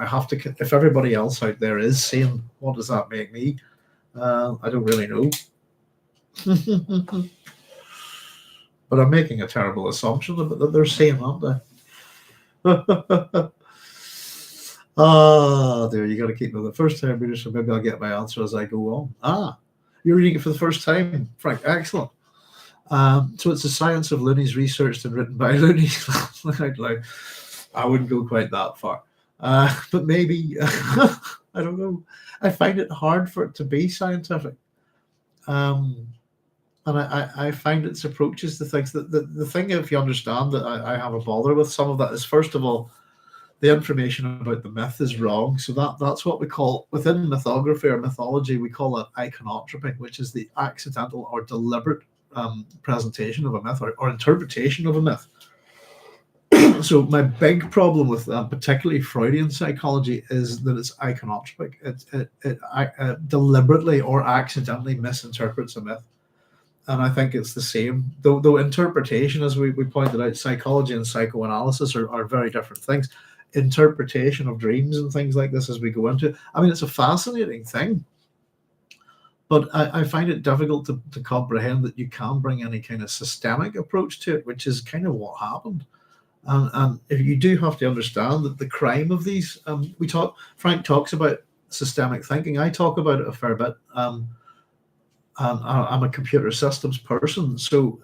have to. If everybody else out there is sane, what does that make me? I don't really know. But I'm making a terrible assumption that they're sane, aren't they? There, you got to keep me the first time reader, so maybe I'll get my answer as I go on. You're reading it for the first time, Frank. Excellent. So it's the science of loonies researched and written by loonies. I wouldn't go quite that far, but maybe. I don't know. I find it hard for it to be scientific. And I find its approaches to things. The thing, if you understand, that I have a bother with some of that is, first of all, the information about the myth is wrong. So that's what we call, within mythography or mythology, we call it iconotropy, which is the accidental or deliberate presentation of a myth or interpretation of a myth. So my big problem with particularly Freudian psychology is that it's iconotropic. It deliberately or accidentally misinterprets a myth. And I think it's the same, though interpretation, as we pointed out, psychology and psychoanalysis are very different things. Interpretation of dreams and things like this, as we go into, I mean, it's a fascinating thing, but I find it difficult to comprehend that you can bring any kind of systemic approach to it, which is kind of what happened. And if you do have to understand that the crime of these, Frank talks about systemic thinking. I talk about it a fair bit. And I'm a computer systems person, so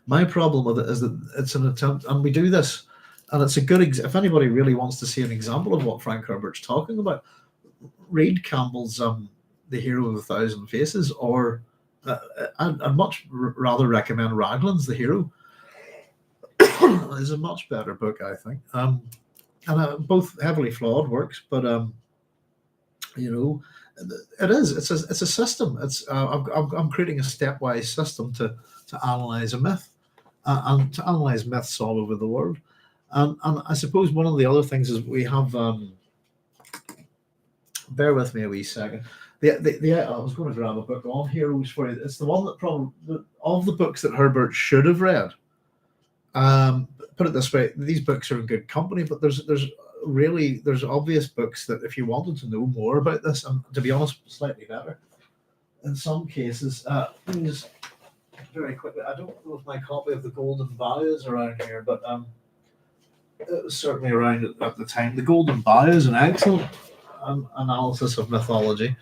my problem with it is that it's an attempt, and we do this, and it's a good. If anybody really wants to see an example of what Frank Herbert's talking about, read Campbell's "The Hero of a Thousand Faces," or I'd much rather recommend Raglan's "The Hero." It's a much better book, I think, and both heavily flawed works, but you know, it is. It's a system. I'm creating a stepwise system to analyze a myth, and to analyze myths all over the world. And I suppose one of the other things is we have. Bear with me a wee second. I was going to grab a book on heroes for you. It's the one that probably of the books that Herbert should have read. Put it this way: these books are in good company, but there's obvious books that if you wanted to know more about this, and to be honest, slightly better in some cases. Let me just very quickly. I don't know if my copy of the Golden Bough is around here, but it was certainly around at the time. The Golden Bough is an excellent analysis of mythology,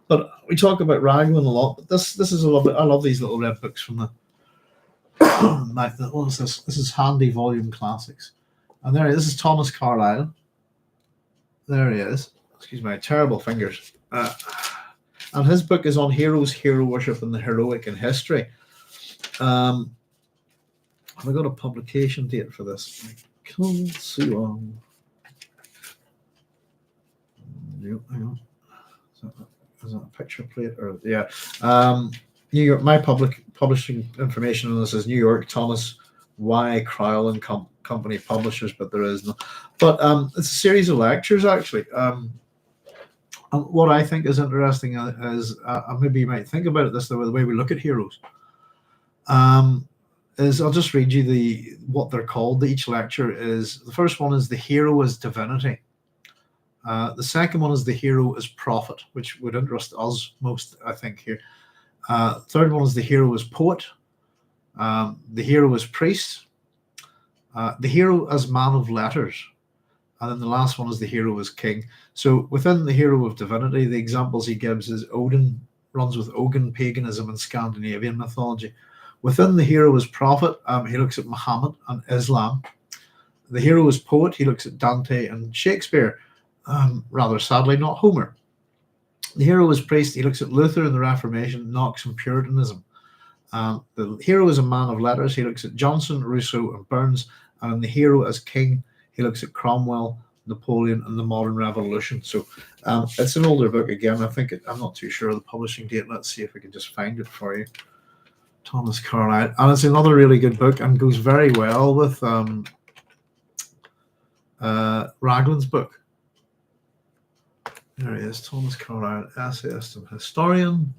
but we talk about Raglan a lot. But this is a little bit. I love these little red books from the. What is this? This is Handy Volume Classics, and this is Thomas Carlyle. There he is. Excuse my terrible fingers. And his book is on heroes, hero worship, and the heroic in history. Have I got a publication date for this? Can't see one. Hang on. Is that a picture plate or yeah? New York. My publishing information on this is New York, Thomas Y. Cryle and Company Publishers, but there is no. But it's a series of lectures actually. What I think is interesting is maybe you might think about it this way: the way we look at heroes. Is I'll just read you what they're called. Each lecture is the first one is the hero as divinity. The second one is the hero as prophet, which would interest us most, I think, here. Third one is the hero as poet. The hero as priest. The hero as man of letters. And then the last one is the hero as king. So within the hero of divinity, the examples he gives is Odin, runs with Ogun paganism and Scandinavian mythology. Within the hero as prophet, he looks at Muhammad and Islam. The hero as poet, he looks at Dante and Shakespeare. Rather sadly, not Homer. The hero as priest, he looks at Luther and the Reformation, Knox and Puritanism. The hero as a man of letters, he looks at Johnson, Rousseau and Burns. And the hero as king, he looks at Cromwell, Napoleon and the modern revolution. So it's an older book again. I'm not too sure of the publishing date. Let's see if we can just find it for you. Thomas Carlyle. And it's another really good book and goes very well with Raglan's book. There he is, Thomas Carlyle, essayist and historian.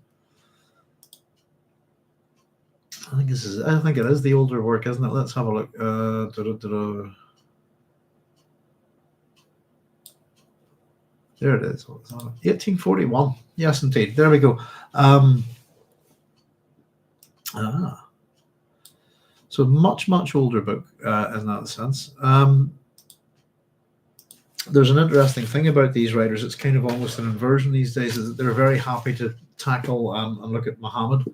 I think it is the older work, isn't it? Let's have a look. There it is. 1841. Yes, indeed. There we go. So much older book in that sense. There's an interesting thing about these writers. It's kind of almost an inversion these days, is that they're very happy to tackle and look at Muhammad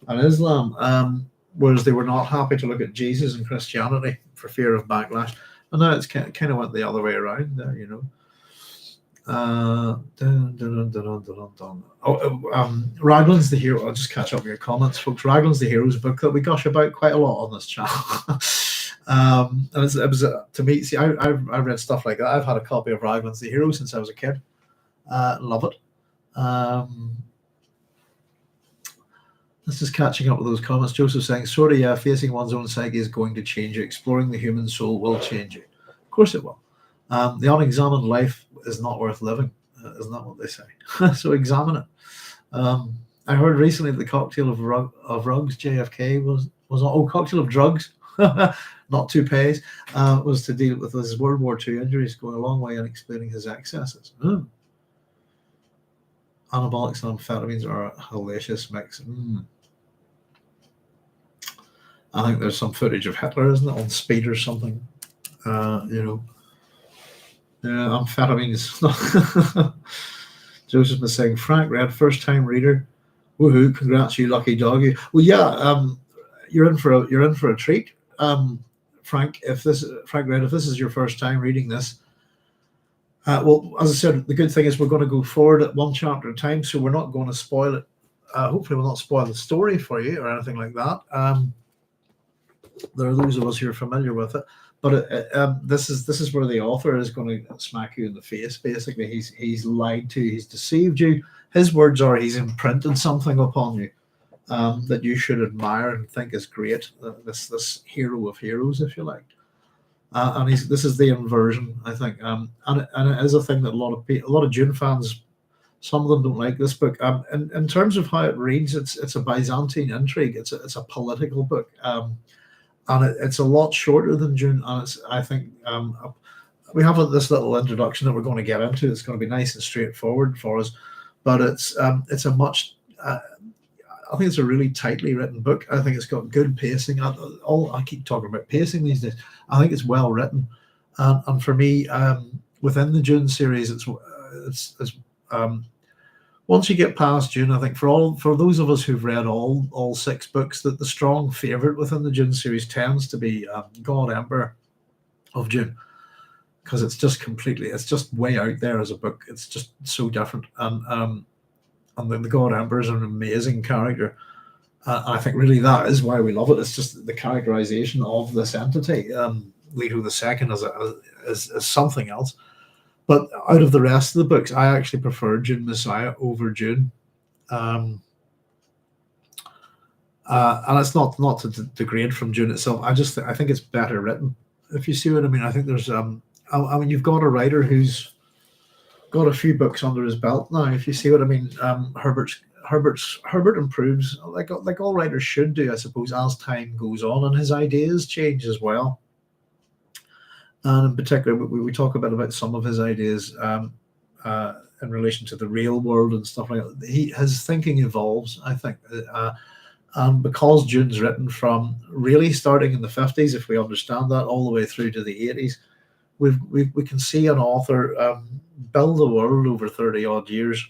and Islam, whereas they were not happy to look at Jesus and Christianity for fear of backlash. And now it's kind of went the other way around there, you know. Raglan's the Hero. I'll just catch up with your comments, folks. Raglan's the Hero's book that we gush about quite a lot on this channel. And it was to me. See, I've read stuff like that. I've had a copy of Raglan's the Hero since I was a kid. Love it. This is catching up with those comments. Joseph saying, "Sort of, yeah. Facing one's own psyche is going to change you. Exploring the human soul will change you. Of course, it will. The unexamined life is not worth living. Isn't that what they say? So examine it. I heard recently that the cocktail of rugs, JFK was cocktail of drugs, not toupees, was to deal with his World War II injuries, going a long way in explaining his excesses. Anabolics and amphetamines are a hellacious mix. I think there's some footage of Hitler, isn't it, on speed or something? Amphetamines. Joseph was saying, Frank read, first time reader. Woohoo! Congrats, you lucky dog. Well, yeah, you're in for a treat, Frank. If this is your first time reading this, well, as I said, the good thing is we're going to go forward at one chapter at a time, so we're not going to spoil it. Hopefully, we'll not spoil the story for you or anything like that. There are those of us who are familiar with it, but this is where the author is going to smack you in the face. Basically, he's lied to you, he's deceived you. His words are he's imprinted something upon you that you should admire and think is great. This hero of heroes, if you like, and this is the inversion, I think, and it is a thing that a lot of Dune fans. Some of them don't like this book. In terms of how it reads, it's a Byzantine intrigue. It's a political book. And it's a lot shorter than Dune, and I think we have this little introduction that we're going to get into. It's going to be nice and straightforward for us, but it's a much I think it's a really tightly written book. I think it's got good pacing. I keep talking about pacing these days. I think it's well written, and for me, within the Dune series, it's once you get past Dune, I think for those of us who've read all 6 books, that the strong favorite within the Dune series tends to be God Emperor of Dune, because it's just way out there as a book. It's just so different, and then the God Emperor is an amazing character. I think really that is why we love it. It's just the characterization of this entity, Leto II, as something else. But out of the rest of the books, I actually prefer Dune Messiah over Dune. And it's not to degrade from Dune itself. I think it's better written, if you see what I mean. I think there's you've got a writer who's got a few books under his belt now, if you see what I mean. Herbert improves like all writers should do, I suppose, as time goes on, and his ideas change as well. And in particular, we talk a bit about some of his ideas in relation to the real world and stuff like that. His thinking evolves, I think. And because Dune's written from really starting in the 50s, if we understand that, all the way through to the 80s, we can see an author build a world over 30 odd years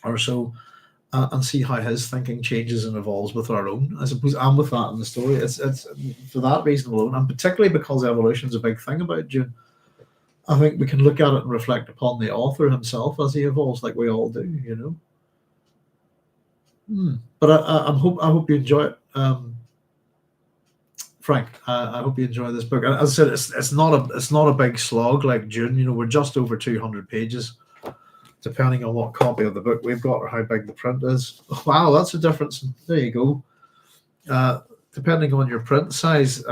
or so, and see how his thinking changes and evolves with our own, I suppose, and with that in the story. It's for that reason alone, and particularly because evolution is a big thing about Dune, I think we can look at it and reflect upon the author himself as he evolves, like we all do, But I hope you enjoy it, Frank. I hope you enjoy this book. As I said, it's not a big slog like Dune. We're just over 200 pages. Depending on what copy of the book we've got or how big the print is. Wow, that's a difference. There you go. Depending on your print size,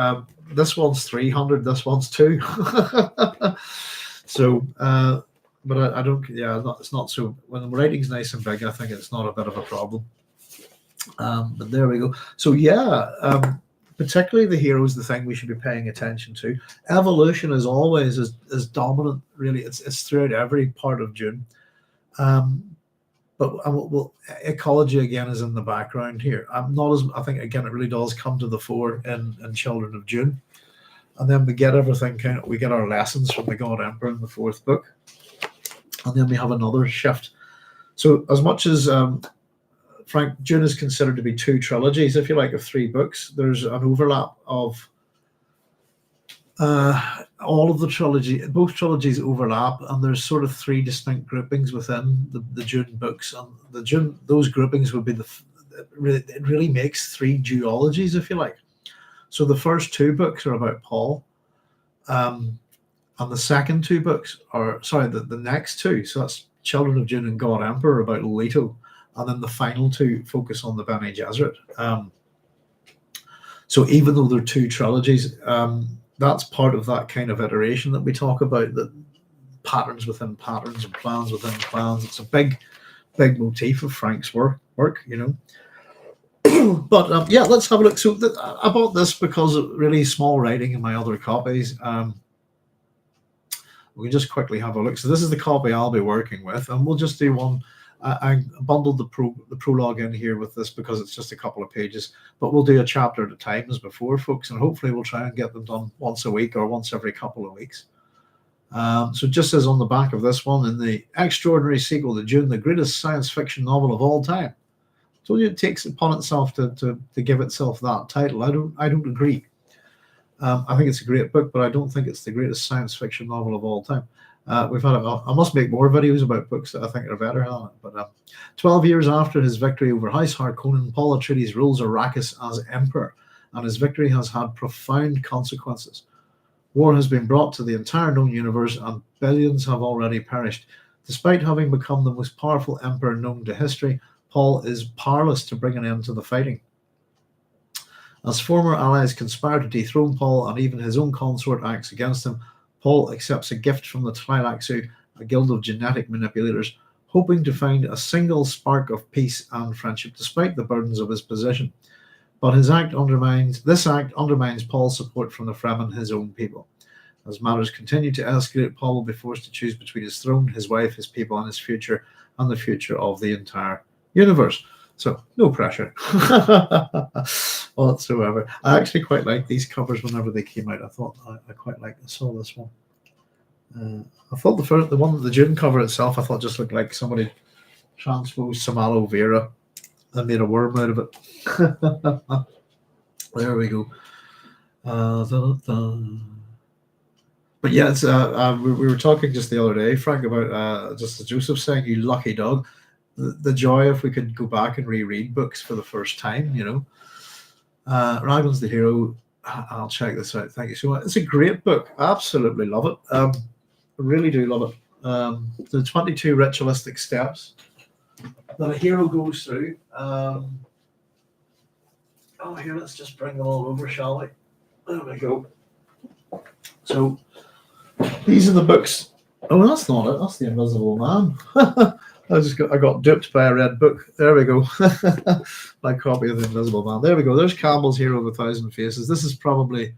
this one's 300, this one's 2. So, but I don't. Yeah, it's not so. When the writing's nice and big, I think it's not a bit of a problem. But there we go. So yeah, particularly the hero is the thing we should be paying attention to. Evolution is always is dominant. Really, it's throughout every part of Dune. But ecology again is in the background here. I think again it really does come to the fore in Children of Dune, and then we get everything we get our lessons from the God Emperor in the 4th book, and then we have another shift. So as much as Frank, Dune is considered to be 2 trilogies, if you like, of 3 books, there's an overlap of all of the trilogy. Both trilogies overlap, and there's sort of 3 distinct groupings within the Dune books, and those groupings would be it really makes 3 duologies, if you like. So the first 2 books are about Paul, and the second 2 books are the next 2. So that's Children of Dune and God Emperor about Leto, and then the final 2 focus on the Bene Gesserit. So even though they're 2 trilogies, that's part of that kind of iteration that we talk about, that patterns within patterns and plans within plans. It's a big motif of Frank's work. But yeah, let's have a look. So I bought this because of really small writing in my other copies. We can just quickly have a look. So this is the copy I'll be working with, and we'll just do one. I bundled the prologue in here with this because it's just a couple of pages, but we'll do a chapter at a time as before, folks, and hopefully we'll try and get them done once a week or once every couple of weeks. So just as on the back of this one, in the extraordinary sequel to Dune, the greatest science fiction novel of all time. I told you it takes it upon itself to give itself that title. I don't agree. I think it's a great book, but I don't think it's the greatest science fiction novel of all time. We've had I must make more videos about books that I think are better than it. But 12 years after his victory over House Harkonnen, Paul Atreides rules Arrakis as emperor, and his victory has had profound consequences. War has been brought to the entire known universe, and billions have already perished. Despite having become the most powerful emperor known to history, Paul is powerless to bring an end to the fighting. As former allies conspire to dethrone Paul and even his own consort acts against him, Paul accepts a gift from the Tleilaxu, a guild of genetic manipulators, hoping to find a single spark of peace and friendship despite the burdens of his position. But this act undermines Paul's support from the Fremen, his own people. As matters continue to escalate, Paul will be forced to choose between his throne, his wife, his people, and his future, and the future of the entire universe. So, no pressure whatsoever. I actually quite liked these covers whenever they came out. I thought I quite liked. I saw this one. I thought the one with the Dune cover itself, I thought just looked like somebody transposed some aloe vera and made a worm out of it. There we go. But yeah, it's, we were talking just the other day, Frank, about just as Joseph saying, "You lucky dog." The joy if we could go back and reread books for the first time, you know. Raglan's the Hero. I'll check this out. Thank you so much. It's a great book. I absolutely love it. I really do love it. The 22 ritualistic steps that a hero goes through. Here, let's just bring them all over, shall we? There we go. So, these are the books. Oh, that's not it. That's the Invisible Man. I got duped by a red book. There we go. My copy of the Invisible Man. There we go. There's Campbell's Hero of a Thousand Faces. This is probably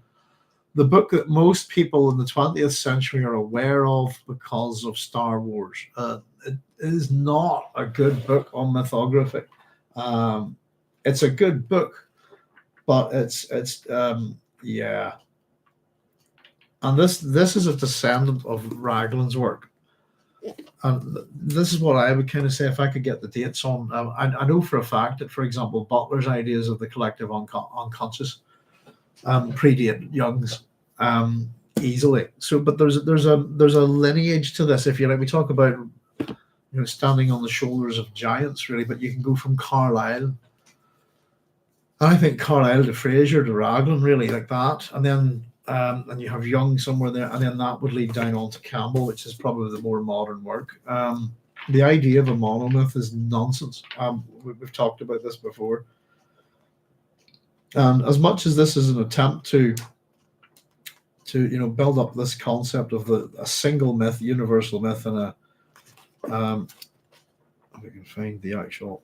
the book that most people in the 20th century are aware of because of Star Wars. It is not a good book on mythography. It's a good book, but it's yeah. And this is a descendant of Raglan's work. And this is what I would kind of say if I could get the dates on. I know for a fact that, for example, Butler's ideas of the collective unconscious predate Jung's easily. So, but there's a lineage to this. If you like, we talk about standing on the shoulders of giants, really. But you can go from Carlyle. I think Carlyle to Fraser to Raglan, really, like that, and then. And you have Jung somewhere there, and then that would lead down on to Campbell, which is probably the more modern work. The idea of a monomyth is nonsense. We've talked about this before. And as much as this is an attempt to build up this concept of a single myth, universal myth, and if I can find the actual,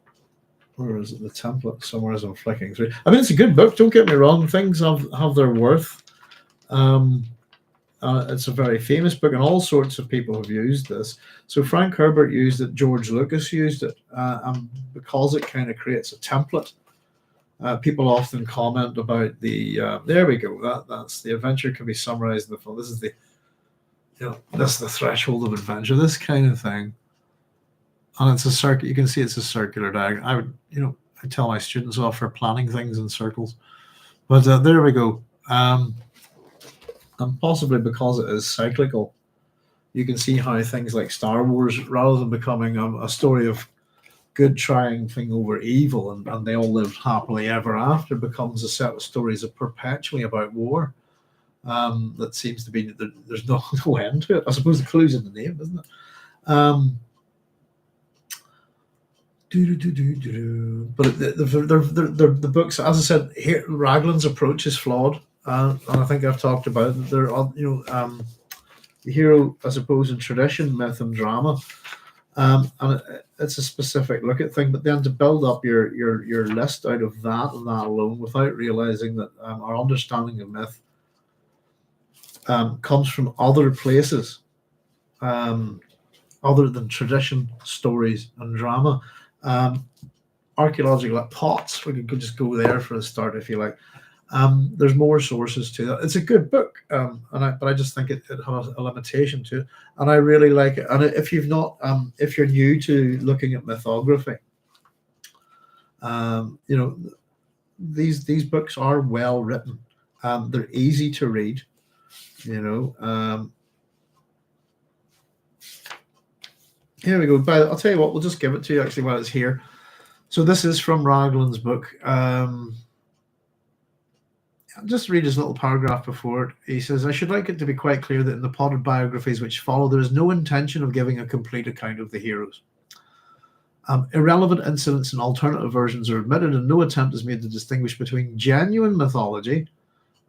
where is it, the template somewhere as I'm flicking through. I mean, it's a good book. Don't get me wrong. Things have their worth. It's a very famous book, and all sorts of people have used this. So Frank Herbert used it, George Lucas used it, and because it kind of creates a template, people often comment about the. There we go. That's the adventure can be summarized in the film. This is this is the threshold of adventure. This kind of thing, and it's a circle. You can see it's a circular diagram. I would, I tell my students off for planning things in circles, but there we go. And possibly because it is cyclical, you can see how things like Star Wars, rather than becoming a story of good triumphing over evil and they all lived happily ever after, becomes a set of stories of perpetually about war. That seems to be there's no end to it. I suppose the clue's in the name, isn't it? But the books, as I said, here Raglan's approach is flawed. And I think I've talked about it. There are, the hero, I suppose, in tradition, myth and drama, and it's a specific look at thing. But then to build up your list out of that and that alone, without realizing that our understanding of myth comes from other places, other than tradition, stories, and drama. Archaeological at Potts, we could just go there for a start if you like. There's more sources to that. It's a good book, but I just think it has a limitation to it, and I really like it. And if you've not, if you're new to looking at mythography, you know, these books are well written. They're easy to read. You know, here we go. But I'll tell you what, we'll just give it to you actually while it's here. So this is from Raglan's book. Just read his little paragraph before it. He says, I should like it to be quite clear that in the potted biographies which follow, there is no intention of giving a complete account of the heroes. Irrelevant incidents and alternative versions are admitted, and no attempt is made to distinguish between genuine mythology,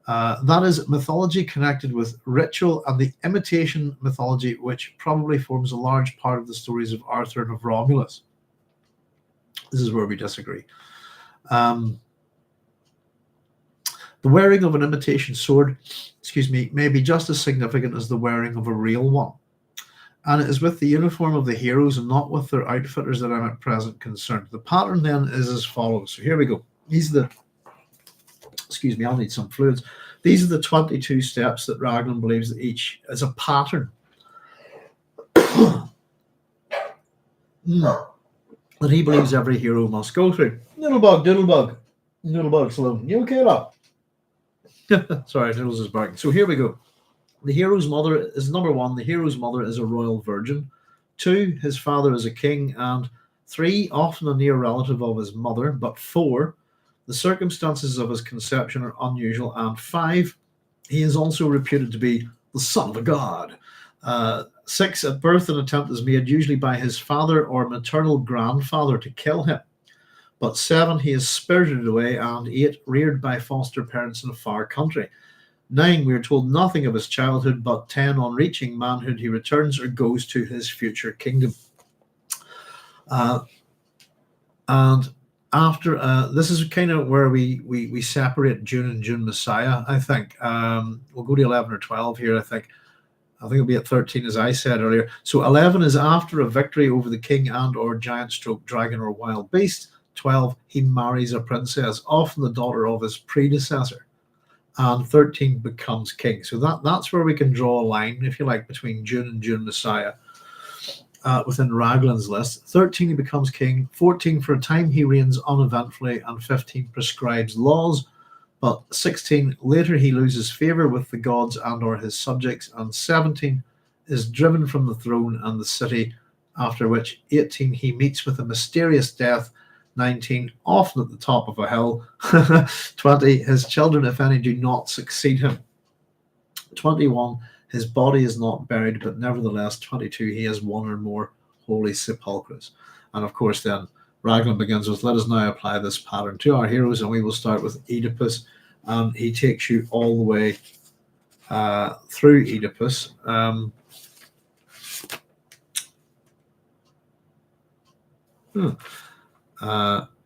that is, mythology connected with ritual, and the imitation mythology, which probably forms a large part of the stories of Arthur and of Romulus. This is where we disagree. The wearing of an imitation sword, may be just as significant as the wearing of a real one. And it is with the uniform of the heroes and not with their outfitters that I'm at present concerned. The pattern then is as follows. So here we go. These are the, I'll need some fluids. These are the 22 steps that Raglan believes that each is a pattern that he believes every hero must go through. Doodlebug, Sloan. You okay, love? Sorry, Noodles is barking. So here we go. The hero's mother is number 1. The hero's mother is a royal virgin. 2, his father is a king. And 3, often a near relative of his mother. But 4, the circumstances of his conception are unusual. And 5, he is also reputed to be the son of a god. 6, at birth an attempt is made, usually by his father or maternal grandfather, to kill him. But 7, he is spirited away, and 8, reared by foster parents in a far country. 9, we are told nothing of his childhood, but 10, on reaching manhood, he returns or goes to his future kingdom. And after this is kind of where we separate Dune and Dune Messiah, I think. We'll go to 11 or 12 here, I think. It'll be at 13, as I said earlier. So 11 is after a victory over the king and or giant stroke dragon or wild beast. 12, he marries a princess, often the daughter of his predecessor. And 13, becomes king. So that's where we can draw a line, if you like, between Dune and Dune Messiah within Raglan's list. 13, he becomes king. 14, for a time he reigns uneventfully. And 15, prescribes laws. But 16, later he loses favor with the gods and or his subjects. And 17, is driven from the throne and the city, after which 18, he meets with a mysterious death. 19, often at the top of a hill. 20, his children, if any, do not succeed him. 21, his body is not buried, but nevertheless, 22, he has one or more holy sepulchres. And of course, then Raglan begins with, let us now apply this pattern to our heroes, and we will start with Oedipus. And he takes you all the way through Oedipus.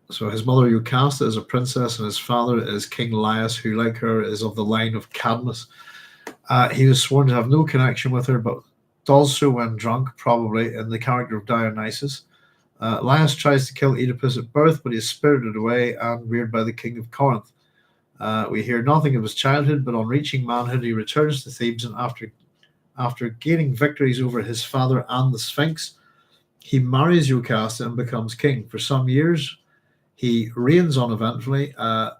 So his mother Jocasta is a princess, and his father is King Laius, who, like her, is of the line of Cadmus. He was sworn to have no connection with her, but does so when drunk, probably in the character of Dionysus. Laius tries to kill Oedipus at birth, but he is spirited away and reared by the king of Corinth. We hear nothing of his childhood, but on reaching manhood, he returns to Thebes, and after gaining victories over his father and the Sphinx, he marries Jocasta and becomes king. For some years, he reigns uneventfully, but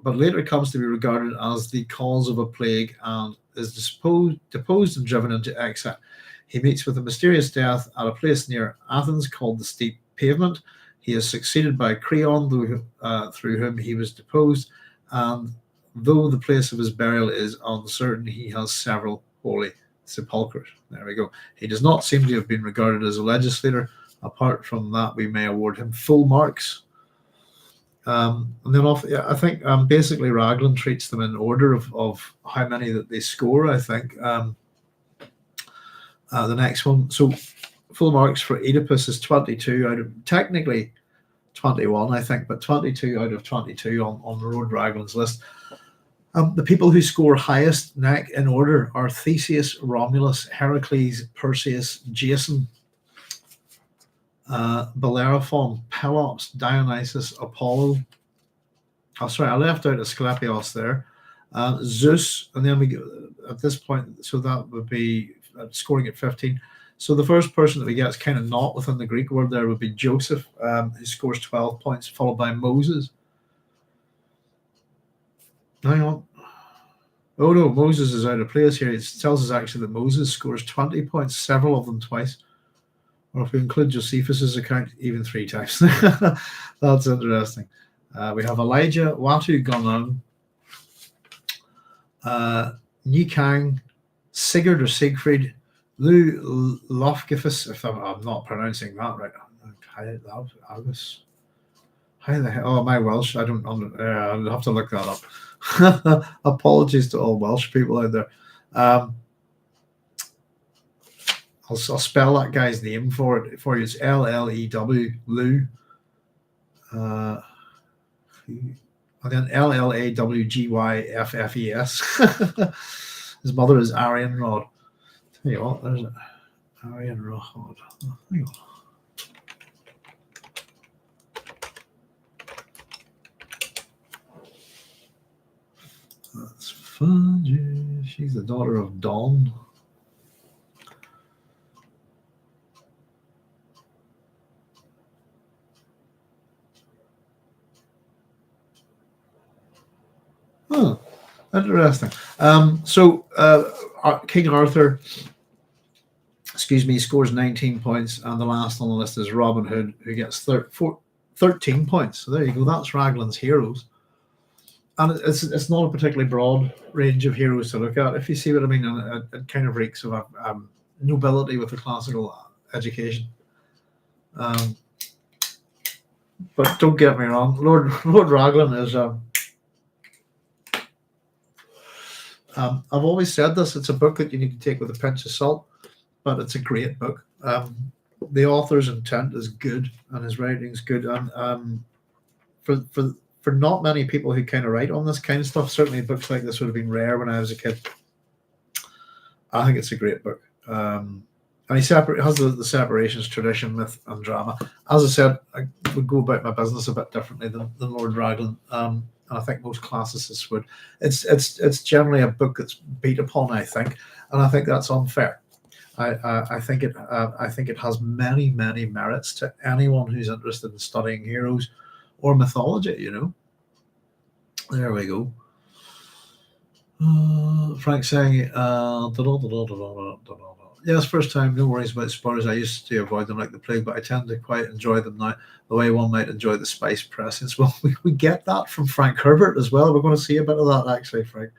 later comes to be regarded as the cause of a plague and is deposed and driven into exile. He meets with a mysterious death at a place near Athens called the Steep Pavement. He is succeeded by Creon, through whom he was deposed, and though the place of his burial is uncertain, he has several holy sepulchres. There we go. He does not seem to have been regarded as a legislator. Apart from that, we may award him full marks. And then I think basically Raglan treats them in order of how many that they score, I think. The next one. So full marks for Oedipus is 22 out of, technically 21, I think, but 22 out of 22 on the Road Raglan's list. The people who score highest in order are Theseus, Romulus, Heracles, Perseus, Jason, Bellerophon, Pelops, Dionysus, Apollo. Oh, sorry, I left out Asclepios there. Zeus, and then we go at this point, so that would be scoring at 15. So the first person that we get is kind of not within the Greek word there would be Joseph, who scores 12 points, followed by Moses. Hang on. Oh no, Moses is out of place here. It tells us actually that Moses scores 20 points, several of them twice. Or if we include Josephus's account, even 3 times. That's interesting. We have Elijah, Watu Gunung, Nikang, Sigurd or Siegfried, Lou Lofgifus, if I'm not pronouncing that right. How the hell? Oh, my Welsh. I don't. I'll have to look that up. Apologies to all Welsh people out there. I'll spell that guy's name for you. It's L-L-E-W, Lou. And then L-L-A-W-G-Y-F-F-E-S. His mother is Arian Rod. Tell you what, there's Arian Rod. Oh, hang on. That's fun. She's the daughter of Dawn. Oh, interesting. So King Arthur, scores 19 points, and the last on the list is Robin Hood, who gets 13 points. So there you go. That's Raglan's heroes. And it's not a particularly broad range of heroes to look at, if you see what I mean. And it kind of reeks of nobility with a classical education. But don't get me wrong, Lord Raglan is. I've always said this: it's a book that you need to take with a pinch of salt, but it's a great book. The author's intent is good, and his writing is good, and for not many people who kind of write on this kind of stuff, certainly books like this would have been rare when I was a kid. I think it's a great book. And he has the separations, tradition, myth, and drama. As I said, I would go about my business a bit differently than Lord Raglan. And I think most classicists would. It's generally a book that's beat upon, I think, and I think that's unfair. I think it has many merits to anyone who's interested in studying heroes or mythology. You know. There we go. Frank saying, yes, first time, no worries about spoilers. I used to avoid them like the plague, but I tend to quite enjoy them now, the way one might enjoy the spice presence. Well, we get that from Frank Herbert as well. We're going to see a bit of that, actually, Frank.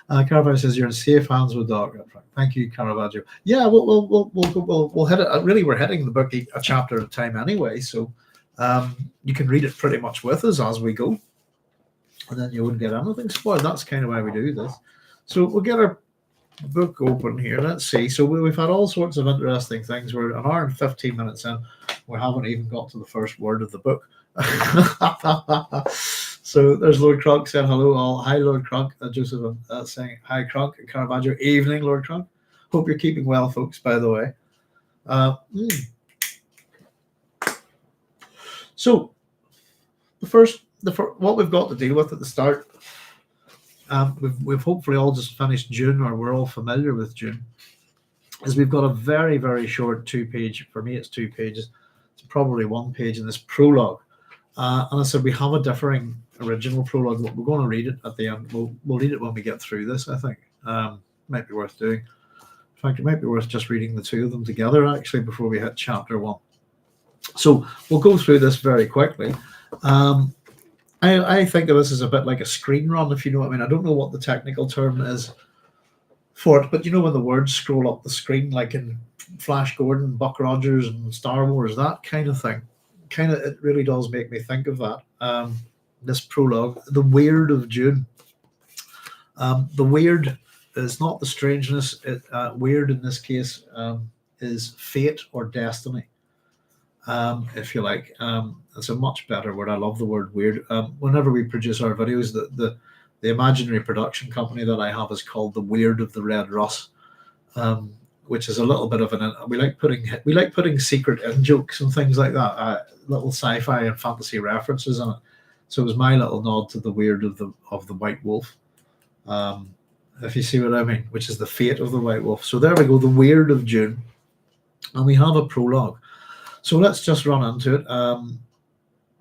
Caravaggio says you're in safe hands with Doc. Frank. Thank you, Caravaggio. Yeah, we'll hit it. Really, we're hitting the book a chapter at a time anyway, so you can read it pretty much with us as we go, and then you wouldn't get anything spoiled. That's kind of why we do this. So we'll get our book open here. Let's see. So we've had all sorts of interesting things. We're an hour and 15 minutes in. We haven't even got to the first word of the book. So there's Lord Crunk saying hello all. Hi, Lord Crunk. Joseph saying hi, Crunk. And Caravaggio. Evening, Lord Crunk. Hope you're keeping well, folks, by the way. So what we've got to deal with at the start, we've hopefully all just finished Dune, or we're all familiar with Dune, is we've got a very short 2-page, for me it's 2 pages, it's probably 1 page in this prologue. And I said we have a differing original prologue. We're going to read it at the end. We'll read it when we get through this, I think. Might be worth doing. In fact, it might be worth just reading the two of them together, actually, before we hit chapter 1. So we'll go through this very quickly. I think of this as a bit like a screen run, if you know what I mean. I don't know what the technical term is for it, but you know when the words scroll up the screen, like in Flash Gordon, Buck Rogers, and Star Wars, that kind of thing. It really does make me think of that. This prologue, the weird of Dune. The weird is not the strangeness. Weird in this case is fate or destiny, if you like. It's a much better word. I love the word weird. Whenever we produce our videos, the imaginary production company that I have is called the Weird of the Red Russ. which is a little bit of we like putting secret in jokes and things like that, little sci-fi and fantasy references in it. So it was my little nod to the weird of the White Wolf, if you see what I mean, which is the fate of the White Wolf. So there we go, the weird of Dune, and we have a prologue. So let's just run into it.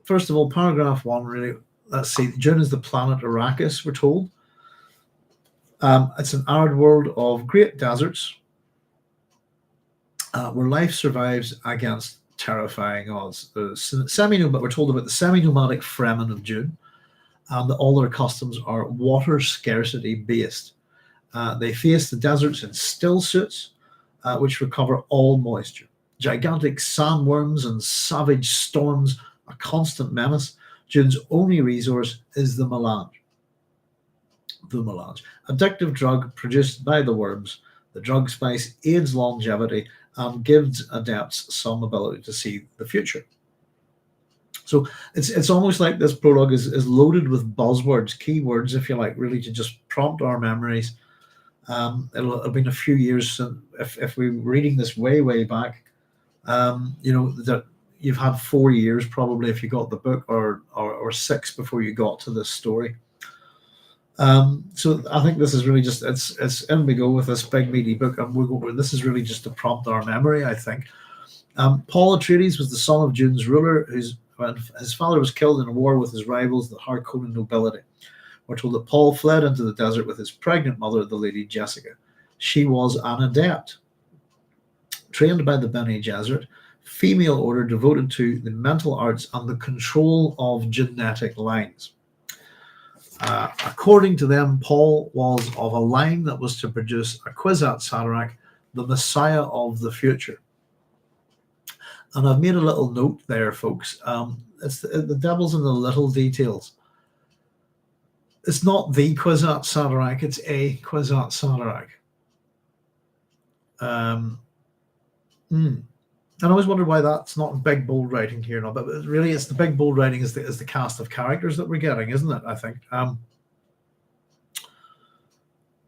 First of all, paragraph 1, really. Let's see. Dune is the planet Arrakis, we're told. It's an arid world of great deserts where life survives against terrifying odds. We're told about the semi-nomadic Fremen of Dune, and all their customs are water scarcity based. They face the deserts in still suits, which recover all moisture. Gigantic sandworms and savage storms, a constant menace. Dune's only resource is the melange. The melange, addictive drug produced by the worms. The drug spice aids longevity and gives adepts some ability to see the future. So it's almost like this prologue is loaded with buzzwords, keywords, if you like, really to just prompt our memories. It'll have been a few years since, if we were reading this way back, that you've had 4 years probably if you got the book, or 6 before you got to this story. So I think this is really just it's in we go with this big meaty book, and this is really just to prompt our memory, I think. Paul Atreides was the son of Dune's ruler, his father was killed in a war with his rivals, the Harkonnen nobility. We're told that Paul fled into the desert with his pregnant mother, the Lady Jessica. She was an adept, trained by the Bene Gesserit, female order devoted to the mental arts and the control of genetic lines. According to them, Paul was of a line that was to produce a Kwisatz Haderach, the Messiah of the future. And I've made a little note there, folks. It's the devil's in the little details. It's not the Kwisatz Haderach, it's a Kwisatz Haderach. And I always wondered why that's not in big bold writing here now, but really it's the big bold writing is the cast of characters that we're getting, isn't it? I think.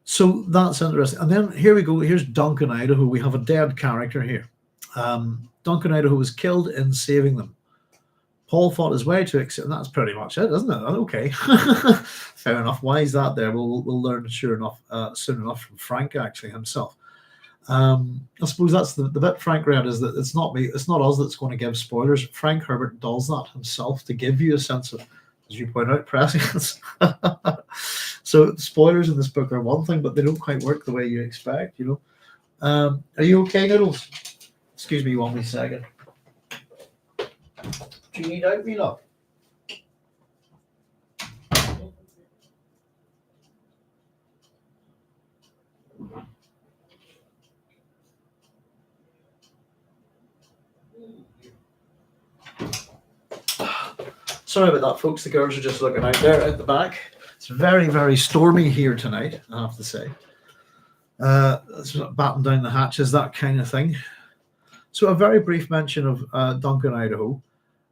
So that's interesting. And then here we go. Here's Duncan, Idaho. We have a dead character here. Duncan, Idaho was killed in saving them. Paul fought his way to accept, and that's pretty much it, isn't it? Okay, fair enough. Why is that there? We'll learn soon enough from Frank actually himself. I suppose that's the bit Frank read is that it's not us that's going to give spoilers. Frank Herbert does that himself to give you a sense of, as you point out, prescience. So spoilers in this book are one thing, but they don't quite work the way you expect, Are you okay, Noodles? Excuse me 1 wee second. Do you need out, me love? Sorry about that, folks. The girls are just looking out there at the back. It's very, very stormy here tonight, I have to say. It's batten down the hatches, that kind of thing. So a very brief mention of Duncan, Idaho.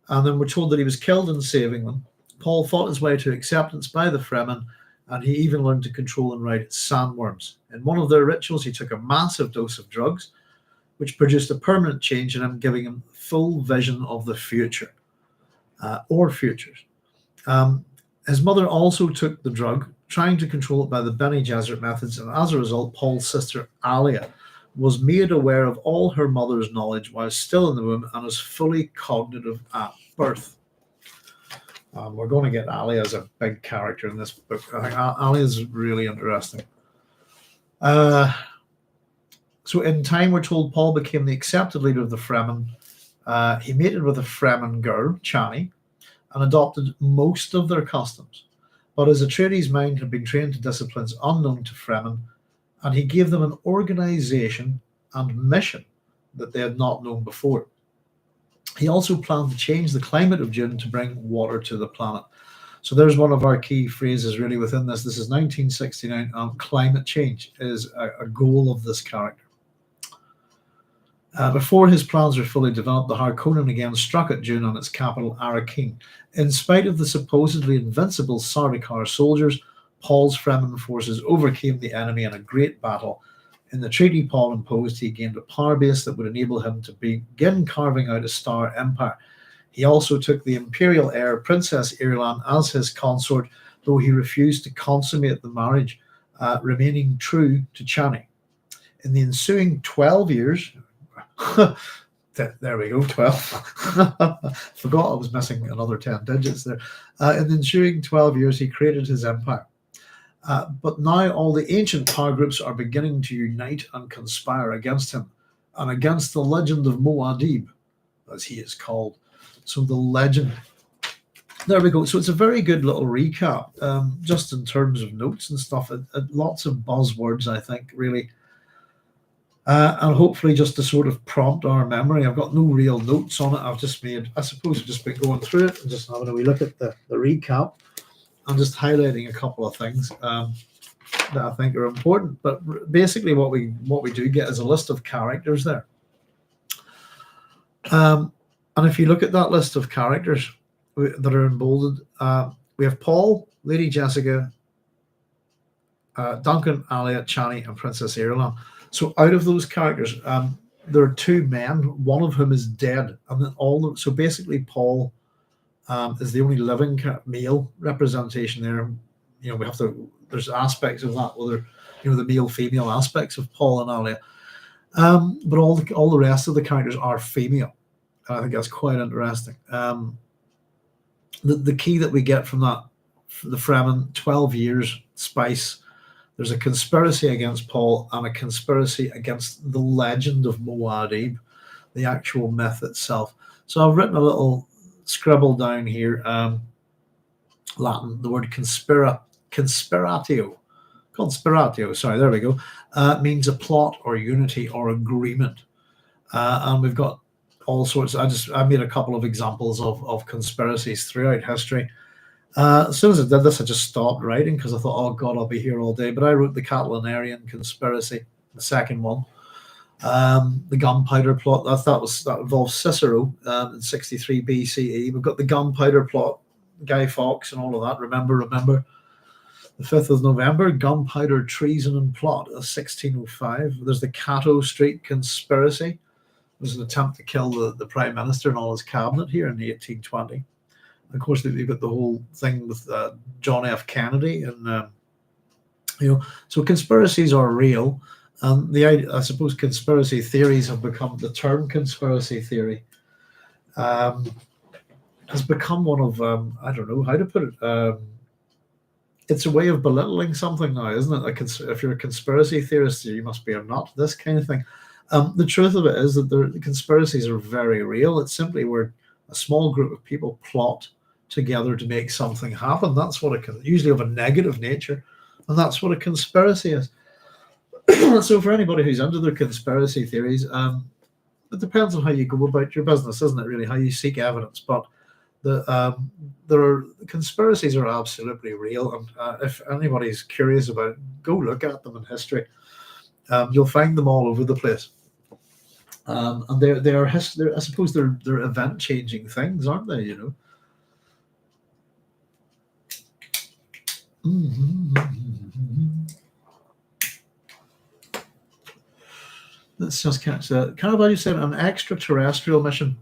And then we're told that he was killed in saving them. Paul fought his way to acceptance by the Fremen, and he even learned to control and ride sandworms. In one of their rituals, he took a massive dose of drugs, which produced a permanent change in him, giving him full vision of the future. Or futures. His mother also took the drug, trying to control it by the Bene Gesserit methods, and as a result, Paul's sister Alia was made aware of all her mother's knowledge while still in the womb and is fully cognitive at birth. We're going to get Alia as a big character in this book. I think Alia is really interesting. So in time, we're told Paul became the accepted leader of the Fremen. He mated with a Fremen girl, Chani, and adopted most of their customs. But his Atreides mind had been trained to disciplines unknown to Fremen, and he gave them an organization and mission that they had not known before. He also planned to change the climate of Dune to bring water to the planet. So there's one of our key phrases really within this. This is 1969, and climate change is a goal of this character. Before his plans were fully developed, the Harkonnen again struck at Dune and its capital, Arrakeen. In spite of the supposedly invincible Sardaukar soldiers, Paul's Fremen forces overcame the enemy in a great battle In the treaty Paul imposed, he gained a power base that would enable him to begin carving out a star empire. He also took the imperial heir, Princess Irulan, as his consort, though he refused to consummate the marriage, remaining true to Chani. In the ensuing 12 years, there we go, 12. Forgot I was missing another 10 digits there. In the ensuing 12 years, he created his empire. But now all the ancient power groups are beginning to unite and conspire against him and against the legend of Muad'Dib, as he is called. So the legend. There we go. So it's a very good little recap, just in terms of notes and stuff. Lots of buzzwords, I think, really. And hopefully just to sort of prompt our memory. I've got no real notes on it. I've just been going through it and just having a wee look at the recap. I'm just highlighting a couple of things that I think are important. But basically what we do get is a list of characters there. And if you look at that list of characters that are emboldened, we have Paul, Lady Jessica, Duncan, Alia, Chani, and Princess Irulan. So out of those characters, there are two men, one of whom is dead. And then so basically Paul is the only living male representation there. You know, there's aspects of that, whether, you know, the male-female aspects of Paul and Alia. But all the rest of the characters are female. I think that's quite interesting. The key that we get from that, the Fremen, 12 years, spice. There's a conspiracy against Paul and a conspiracy against the legend of Muad'Dib, the actual myth itself. So I've written a little scribble down here, Latin, the word conspiratio, sorry, there we go, means a plot or unity or agreement. And we've got all sorts. I made a couple of examples of conspiracies throughout history. As soon as I did this, I just stopped writing because I thought, oh God, I'll be here all day. But I wrote the Catalanarian conspiracy, the second one. The gunpowder plot, that involves Cicero in 63 BCE. We've got the gunpowder plot, Guy Fawkes and all of that. Remember. The 5th of November, gunpowder treason and plot, 1605. There's the Cato Street conspiracy. It was an attempt to kill the Prime Minister and all his cabinet here in 1820. Of course, you've got the whole thing with John F. Kennedy, and so conspiracies are real. And I suppose conspiracy theories have become, the term conspiracy theory has become one of I don't know how to put it. It's a way of belittling something now, isn't it? If you're a conspiracy theorist, you must be a nut. This kind of thing. The truth of it is that the conspiracies are very real. It's simply where a small group of people plot together to make something happen. That's what usually of a negative nature, and that's what a conspiracy is. So for anybody who's into their conspiracy theories, it depends on how you go about your business, isn't it? Really, how you seek evidence. But conspiracies are absolutely real, and if anybody's curious about it, go look at them in history. You'll find them all over the place. And they're I suppose they're event-changing things, aren't they? You know. Let's just catch that. Kind of how you said, an extraterrestrial mission,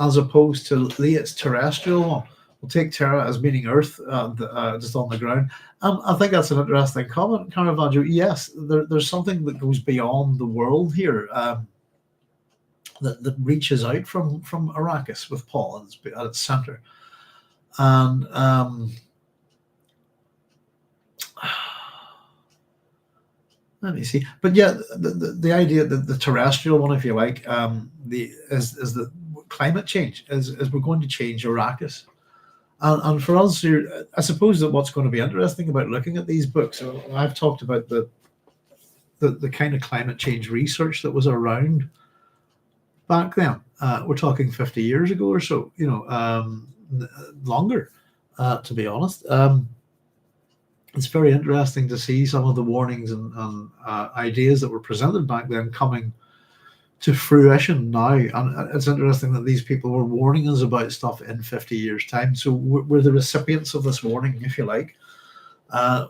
as opposed to Leah's terrestrial one. We'll take Terra as meaning Earth, just on the ground. I think that's an interesting comment, Caravaggio. Yes, there's something that goes beyond the world here, that reaches out from Arrakis with Paul at its center. And let me see. But yeah, the idea that the terrestrial one, if you like, is the climate change, is we're going to change Arrakis. And for us here, I suppose that what's going to be interesting about looking at these books, I've talked about the kind of climate change research that was around back then. We're talking 50 years ago or so, longer, to be honest. It's very interesting to see some of the warnings and ideas that were presented back then coming to fruition now. And it's interesting that these people were warning us about stuff in 50 years' time. So we're the recipients of this warning, if you like.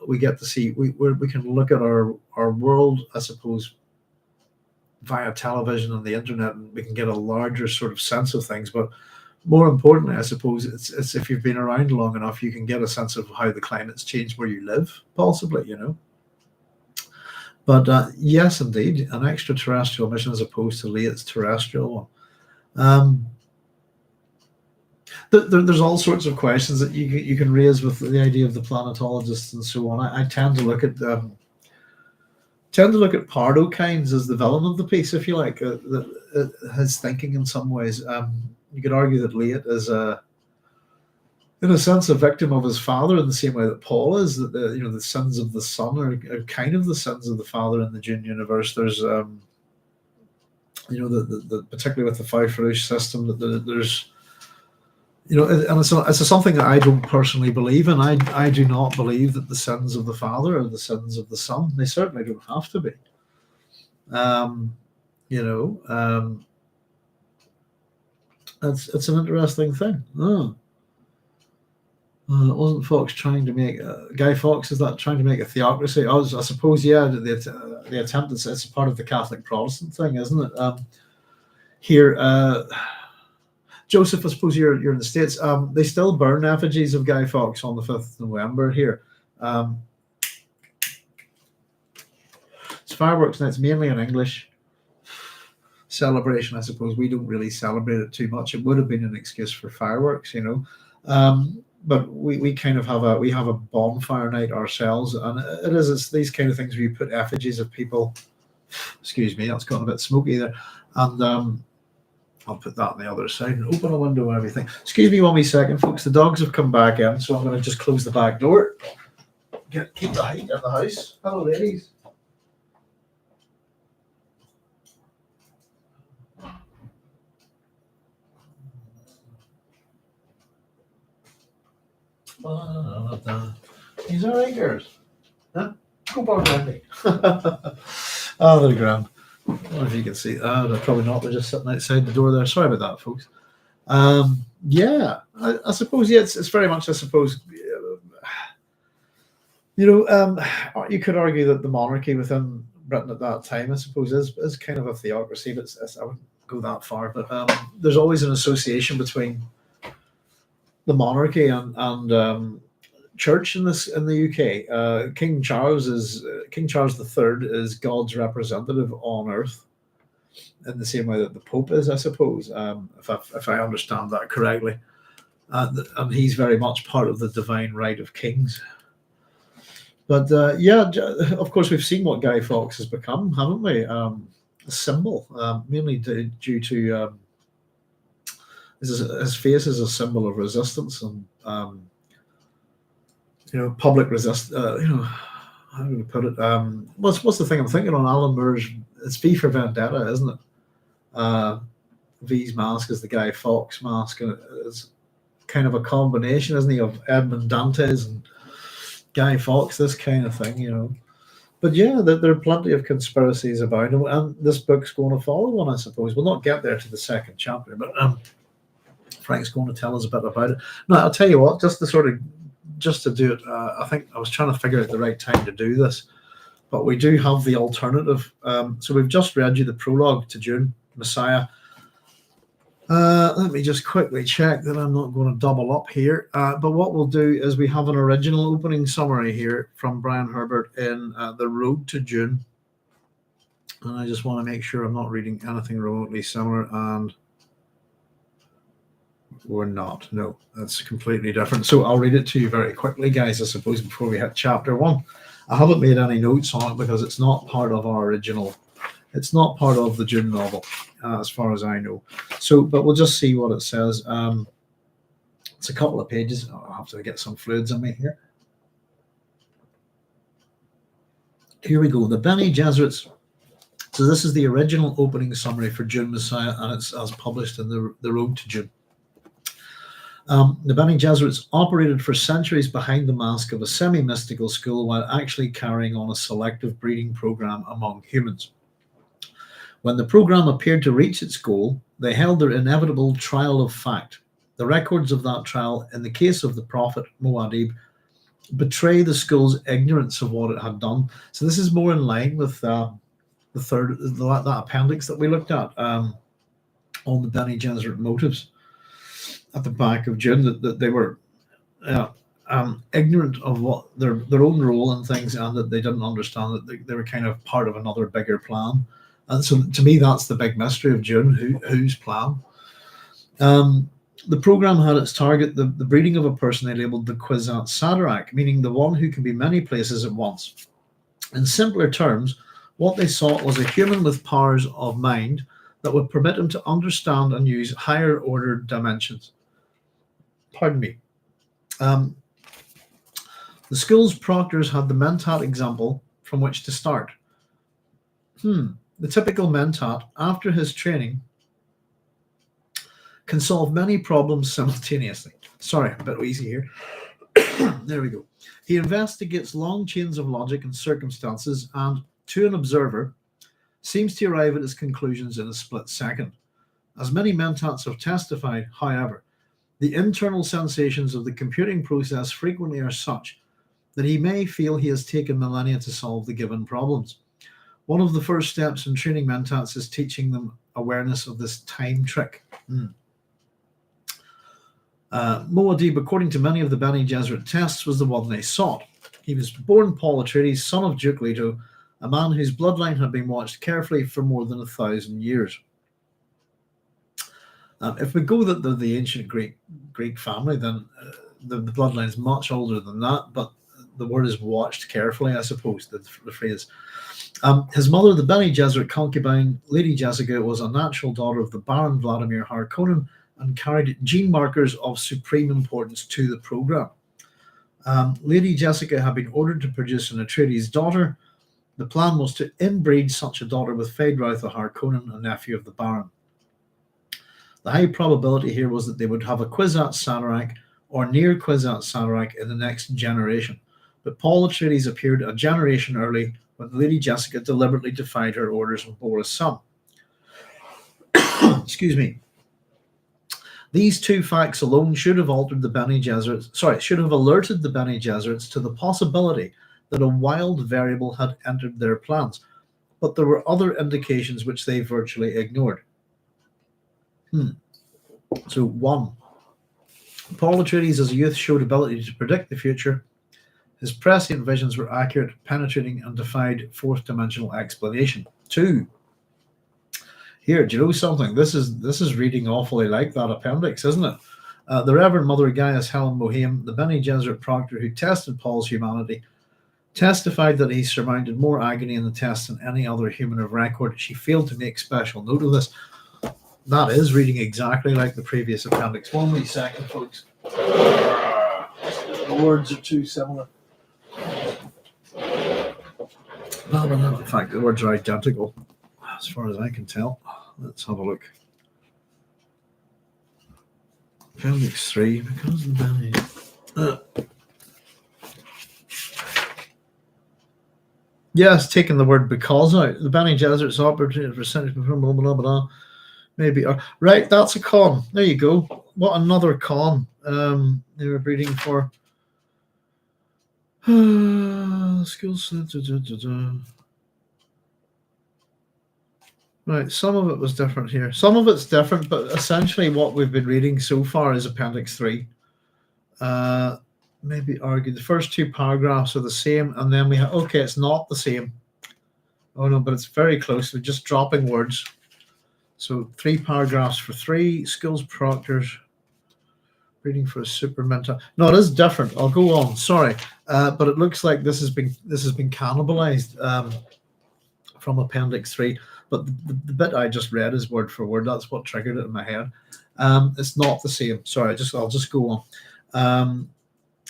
we get to see, we can look at our world, I suppose, via television and the internet, and we can get a larger sort of sense of things. But more importantly, I suppose, it's if you've been around long enough, you can get a sense of how the climate's changed where you live, possibly, But yes, indeed, an extraterrestrial mission as opposed to Lea's terrestrial one. There's all sorts of questions that you can raise with the idea of the planetologists and so on. I tend to look at Pardo Kynes as the villain of the piece, if you like, his thinking in some ways. You could argue that Leah is in a sense, a victim of his father in the same way that Paul is. That the sins of the son are kind of the sins of the father in the Dune universe. There's the particularly with the Five Farouche system, that there's and it's something that I don't personally believe in. I do not believe that the sins of the father are the sins of the son. They certainly don't have to be. It's an interesting thing. Wasn't Fox trying to make Guy Fawkes? Is that trying to make a theocracy? I suppose, yeah. The attempt is it's part of the Catholic Protestant thing, isn't it? Here, Joseph, I suppose you're in the States. They still burn effigies of Guy Fawkes on the 5th of November here. It's fireworks, and it's mainly an English celebration, I suppose. We don't really celebrate it too much. It would have been an excuse for fireworks, but we kind of have a bonfire night ourselves, and it's these kind of things where you put effigies of people. Excuse me, that's gotten a bit smoky there, and I'll put that on the other side and open a window and everything. Excuse me 1 wee second, folks. The dogs have come back in, so I'm going to just close the back door. Keep the heat in the house. Hello, ladies. He's all right, girls. Huh? Go back with me. Oh, they're grand. I don't know if you can see. They're probably not. They're just sitting outside the door there. Sorry about that, folks. Yeah, I suppose. Yeah, it's very much. I suppose. You could argue that the monarchy within Britain at that time, I suppose, is kind of a theocracy. But I wouldn't go that far. But there's always an association between the monarchy and church in the UK. King Charles III is God's representative on earth, in the same way that the Pope is, I suppose, if I understand that correctly. And he's very much part of the divine right of kings. But of course, we've seen what Guy Fawkes has become, haven't we? A symbol, mainly due to his face is a symbol of resistance and public resist. How do we put it? What's the thing I'm thinking on? Alan Moore's, it's V for Vendetta, isn't it? V's mask is the Guy Fawkes mask, and it's kind of a combination, isn't he, of Edmund Dantes and Guy Fawkes, this kind of thing, But yeah, there are plenty of conspiracies about it, and this book's going to follow one, I suppose. We'll not get there to the second chapter, but Frank's going to tell us a bit about it. Now, I'll tell you what, just to do it, I think I was trying to figure out the right time to do this, but we do have the alternative. So we've just read you the prologue to Dune Messiah. Let me just quickly check that I'm not going to double up here. But what we'll do is we have an original opening summary here from Brian Herbert in The Road to Dune. And I just want to make sure I'm not reading anything remotely similar, and we're not. No, that's completely different. So I'll read it to you very quickly, guys, I suppose, before we hit chapter 1. I haven't made any notes on it because it's not part of our original. It's not part of the Dune novel, as far as I know. So, but we'll just see what it says. It's a couple of pages. I'll have to get some fluids in me here. Here we go. The Bene Gesserits. So this is the original opening summary for Dune Messiah, and it's as published in the Road to Dune. The Bene Gesserits operated for centuries behind the mask of a semi-mystical school while actually carrying on a selective breeding program among humans. When the program appeared to reach its goal, they held their inevitable trial of fact. The records of that trial, in the case of the prophet Muad'Dib, betray the school's ignorance of what it had done. So this is more in line with that appendix that we looked at on the Bene Gesserit motives at the back of Dune, that they were ignorant of what their own role in things, and that they didn't understand that they were kind of part of another bigger plan. And so to me, that's the big mystery of Dune, whose plan. The program had its target, the breeding of a person they labeled the Kwisatz Haderach, meaning the one who can be many places at once. In simpler terms, what they sought was a human with powers of mind that would permit him to understand and use higher order dimensions. Pardon me. The school's proctors had the Mentat example from which to start. The typical Mentat, after his training, can solve many problems simultaneously. Sorry, a bit easy here. There we go. He investigates long chains of logic and circumstances, and to an observer, seems to arrive at his conclusions in a split second. As many Mentats have testified, however, the internal sensations of the computing process frequently are such that he may feel he has taken millennia to solve the given problems. One of the first steps in training Mentats is teaching them awareness of this time trick. Muad'Dib, according to many of the Bene Gesserit tests, was the one they sought. He was born Paul Atreides, son of Duke Leto, a man whose bloodline had been watched carefully for more than 1,000 years. If we go the ancient Greek family, then the bloodline is much older than that, but the word is watched carefully, I suppose, the phrase. His mother, the Bene Gesserit concubine, Lady Jessica, was a natural daughter of the Baron Vladimir Harkonnen and carried gene markers of supreme importance to the program. Lady Jessica had been ordered to produce an Atreides daughter. The plan was to inbreed such a daughter with Phaedra the Harkonnen, a nephew of the Baron. The high probability here was that they would have a Kwisatz Haderach or near Kwisatz Haderach in the next generation. But Paul Atreides appeared a generation early when Lady Jessica deliberately defied her orders and bore a son. Excuse me. These two facts alone should have alerted the Bene Gesserits to the possibility that a wild variable had entered their plans, but there were other indications which they virtually ignored. So 1. Paul Atreides as a youth showed ability to predict the future. His prescient visions were accurate, penetrating, and defied fourth dimensional explanation. 2. Here, do you know something? This is reading awfully like that appendix, isn't it? The Reverend Mother Gaius Helen Mohiam, the Bene Gesserit proctor who tested Paul's humanity, testified that he surmounted more agony in the test than any other human of record. She failed to make special note of this. That is reading exactly like the previous appendix. 1 wee second, folks. The words are too similar. Well, in fact, the words are identical, as far as I can tell. Let's have a look. Appendix 3, because of the yes, taking the word because out. The Bene Gesserit's opportunity percentage blah blah blah blah. Maybe right, that's a con. There you go. What another con they were breeding for. Skills. Right, some of it was different here. Some of it's different, but essentially what we've been reading so far is Appendix 3. Maybe argue the first 2 paragraphs are the same, and then we have, okay, it's not the same. Oh no, but it's very close. We're just dropping words. So 3 paragraphs for 3, skills proctors, reading for a super mentor. No, it is different. I'll go on. Sorry, but it looks like this has been cannibalized from Appendix 3. But the bit I just read is word for word. That's what triggered it in my head. It's not the same. Sorry, I'll just go on.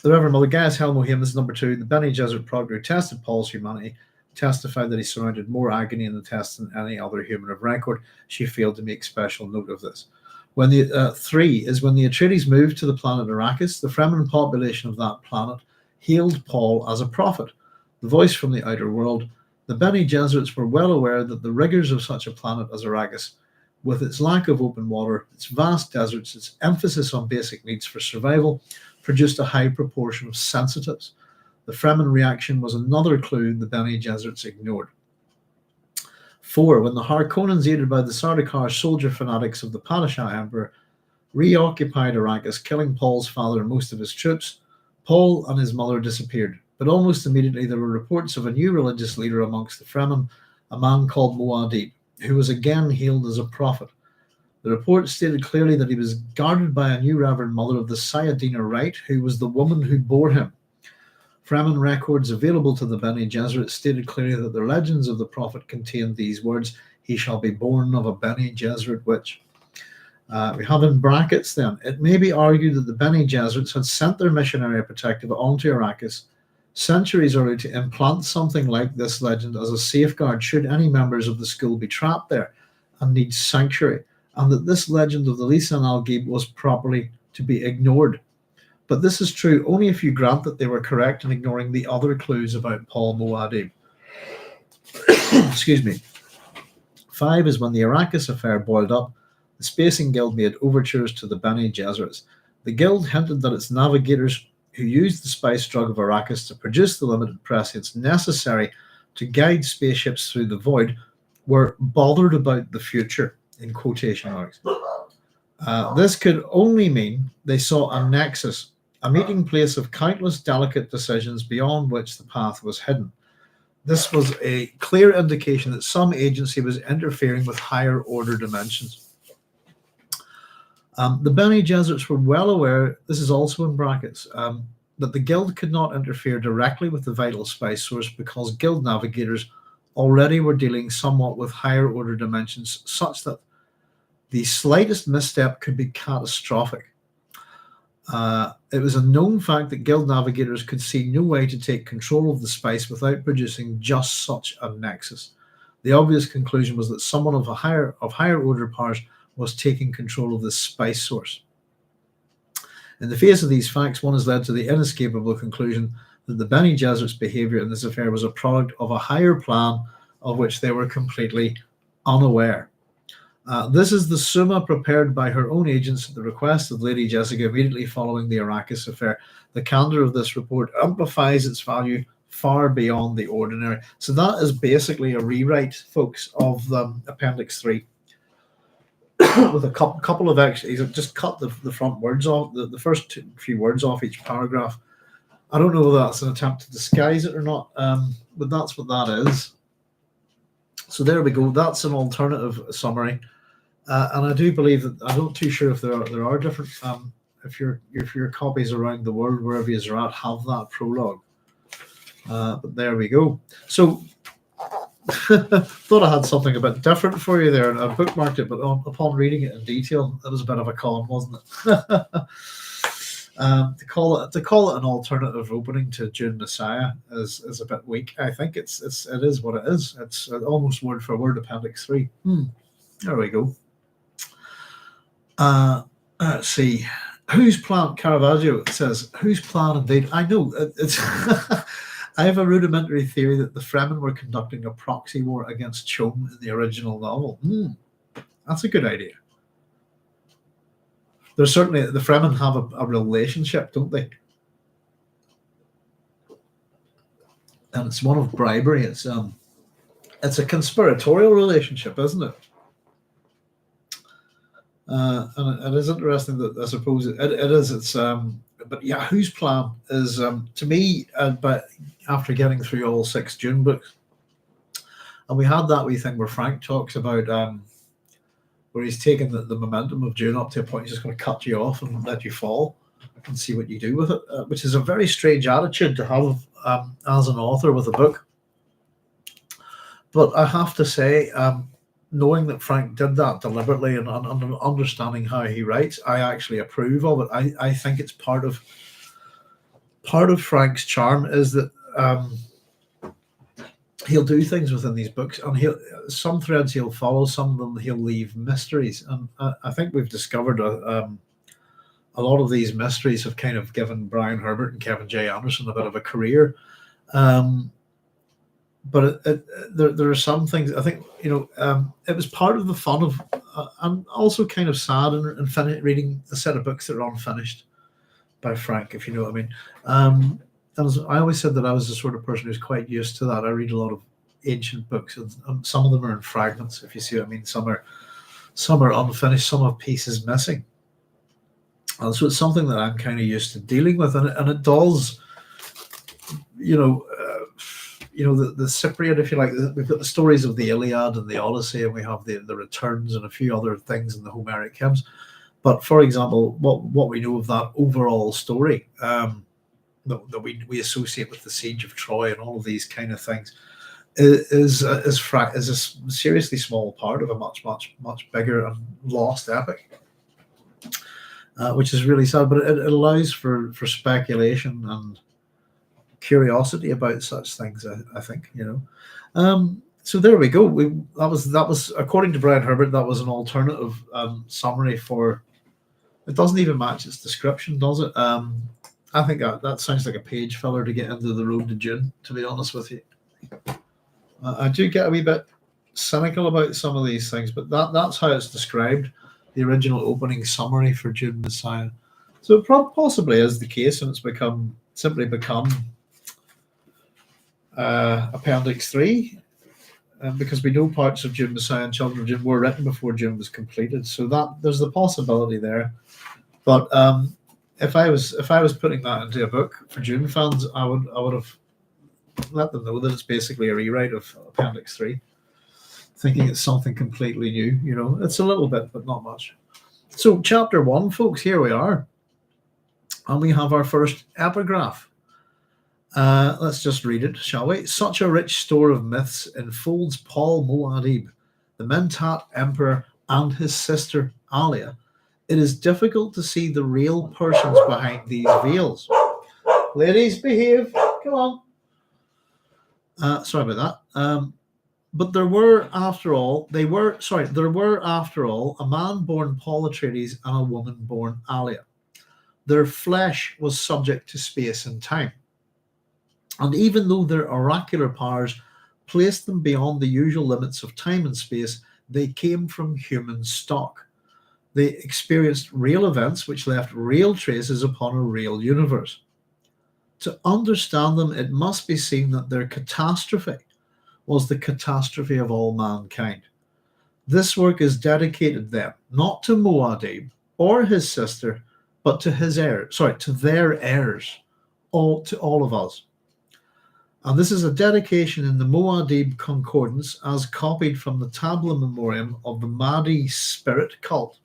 The Reverend Mother Gaius Helen Mohiam, this is number 2. The Bene Gesserit proctor who tested Paul's humanity testified that he surmounted more agony in the test than any other human of record. She failed to make special note of this. When the 3 is when the Atreides moved to the planet Arrakis, the Fremen population of that planet hailed Paul as a prophet, the voice from the outer world. The Bene Gesserits were well aware that the rigors of such a planet as Arrakis, with its lack of open water, its vast deserts, its emphasis on basic needs for survival, produced a high proportion of sensitives. The Fremen reaction was another clue the Bene Gesserits ignored. 4. When the Harkonnens, aided by the Sardaukar soldier fanatics of the Padishah Emperor, reoccupied Arrakis, killing Paul's father and most of his troops, Paul and his mother disappeared. But almost immediately there were reports of a new religious leader amongst the Fremen, a man called Muad'Dib, who was again hailed as a prophet. The report stated clearly that he was guarded by a new Reverend Mother of the Sayadina Rite, who was the woman who bore him. Fremen records available to the Bene Gesserit stated clearly that the legends of the prophet contained these words, "He shall be born of a Bene Gesserit witch." We have in brackets then, it may be argued that the Bene Gesserits had sent their missionary protective onto Arrakis centuries earlier to implant something like this legend as a safeguard should any members of the school be trapped there and need sanctuary, and that this legend of the Lisan al-Gaib was properly to be ignored. But this is true only if you grant that they were correct in ignoring the other clues about Paul Muad'Dib. Excuse me. 5 is when the Arrakis affair boiled up, the Spacing Guild made overtures to the Bene Gesserits. The Guild hinted that its navigators, who used the spice drug of Arrakis to produce the limited prescience necessary to guide spaceships through the void, were bothered about the future, in quotation marks. This could only mean they saw a nexus, a meeting place of countless delicate decisions beyond which the path was hidden. This was a clear indication that some agency was interfering with higher order dimensions. The Bene Gesserits were well aware, this is also in brackets, that the Guild could not interfere directly with the vital spice source because Guild navigators already were dealing somewhat with higher order dimensions, such that the slightest misstep could be catastrophic. It was a known fact that Guild navigators could see no way to take control of the spice without producing just such a nexus. The obvious conclusion was that someone of higher order powers was taking control of the spice source. In the face of these facts, one has led to the inescapable conclusion that the Bene Gesserit's behavior in this affair was a product of a higher plan of which they were completely unaware. This is the summa prepared by her own agents at the request of Lady Jessica immediately following the Arrakis affair. The candor of this report amplifies its value far beyond the ordinary. So that is basically a rewrite, folks, of Appendix 3. With a couple of extra, he's just cut the front words off, the first few words off each paragraph. I don't know whether that's an attempt to disguise it or not, but that's what that is. So there we go. That's an alternative summary, and I do believe that I'm not too sure if there are different. If your copies around the world, wherever you are at, have that prologue. But there we go. So. Thought I had something a bit different for you there, and I bookmarked it, but upon reading it in detail, it was a bit of a con, wasn't it? To call it an alternative opening to Dune Messiah is a bit weak. I think it is what it is. It's almost word for word Appendix 3. There we go. Let's see. Whose plan? Caravaggio says, whose plan indeed? I know it's. I have a rudimentary theory that the Fremen were conducting a proxy war against Chom in the original novel. That's a good idea. There's certainly, the Fremen have a relationship, don't they? And it's one of bribery. It's a conspiratorial relationship, isn't it? And it is interesting that I suppose it is. It's but yeah, whose plan is to me? But after getting through all 6 Dune books, and we had that wee thing where Frank talks about where he's taken the momentum of Dune up to a point he's just going to cut you off and let you fall and see what you do with it, which is a very strange attitude to have as an author with a book. But I have to say, knowing that Frank did that deliberately and understanding how he writes, I actually approve of it. I think it's part of Frank's charm is that he'll do things within these books, and some threads he'll follow, some of them he'll leave mysteries, and I think we've discovered a lot of these mysteries have kind of given Brian Herbert and Kevin J. Anderson a bit of a career. But there are some things I think it was part of the fun of. I'm also kind of sad in reading a set of books that are unfinished by Frank, if you know what I mean. I always said that I was the sort of person who's quite used to that. I read a lot of ancient books, and some of them are in fragments, if you see what I mean. Some are unfinished, some have pieces missing. And so it's something that I'm kind of used to dealing with, and it does, the Cypriot, if you like. We've got the stories of the Iliad and the Odyssey, and we have the returns and a few other things in the Homeric hymns. But for example, what we know of that overall story that we associate with the siege of Troy and all of these kind of things is a seriously small part of a much bigger and lost epic, which is really sad. But it allows for speculation and curiosity about such things. I think. So there we go. That was according to Frank Herbert. That was an alternative summary for. It doesn't even match its description, does it? I think that sounds like a page filler to get into the road to Dune, to be honest with you. I do get a wee bit cynical about some of these things, but that's how it's described, the original opening summary for Dune Messiah. So it possibly is the case, and it's simply become Appendix 3, because we know parts of Dune Messiah and Children of Dune were written before Dune was completed. So that there's the possibility there. But if I was putting that into a book for Dune fans, I would have let them know that it's basically a rewrite of Appendix 3, thinking it's something completely new. It's a little bit, but not much. So chapter 1, folks, here we are, and we have our first epigraph. Let's just read it, shall we? Such a rich store of myths enfolds Paul Muad'Dib, the Mentat emperor, and his sister Alia. It is difficult to see the real persons behind these veils. Ladies, behave. Come on. Sorry about that. But there were, after all, a man born Paul Atreides and a woman born Alia. Their flesh was subject to space and time. And even though their oracular powers placed them beyond the usual limits of time and space, they came from human stock. They experienced real events which left real traces upon a real universe. To understand them, it must be seen that their catastrophe was the catastrophe of all mankind. This work is dedicated then, not to Muad'Dib or his sister, but to their heirs, to all of us. And this is a dedication in the Muad'Dib Concordance as copied from the Tabula Memoriam of the Mahdi spirit cult.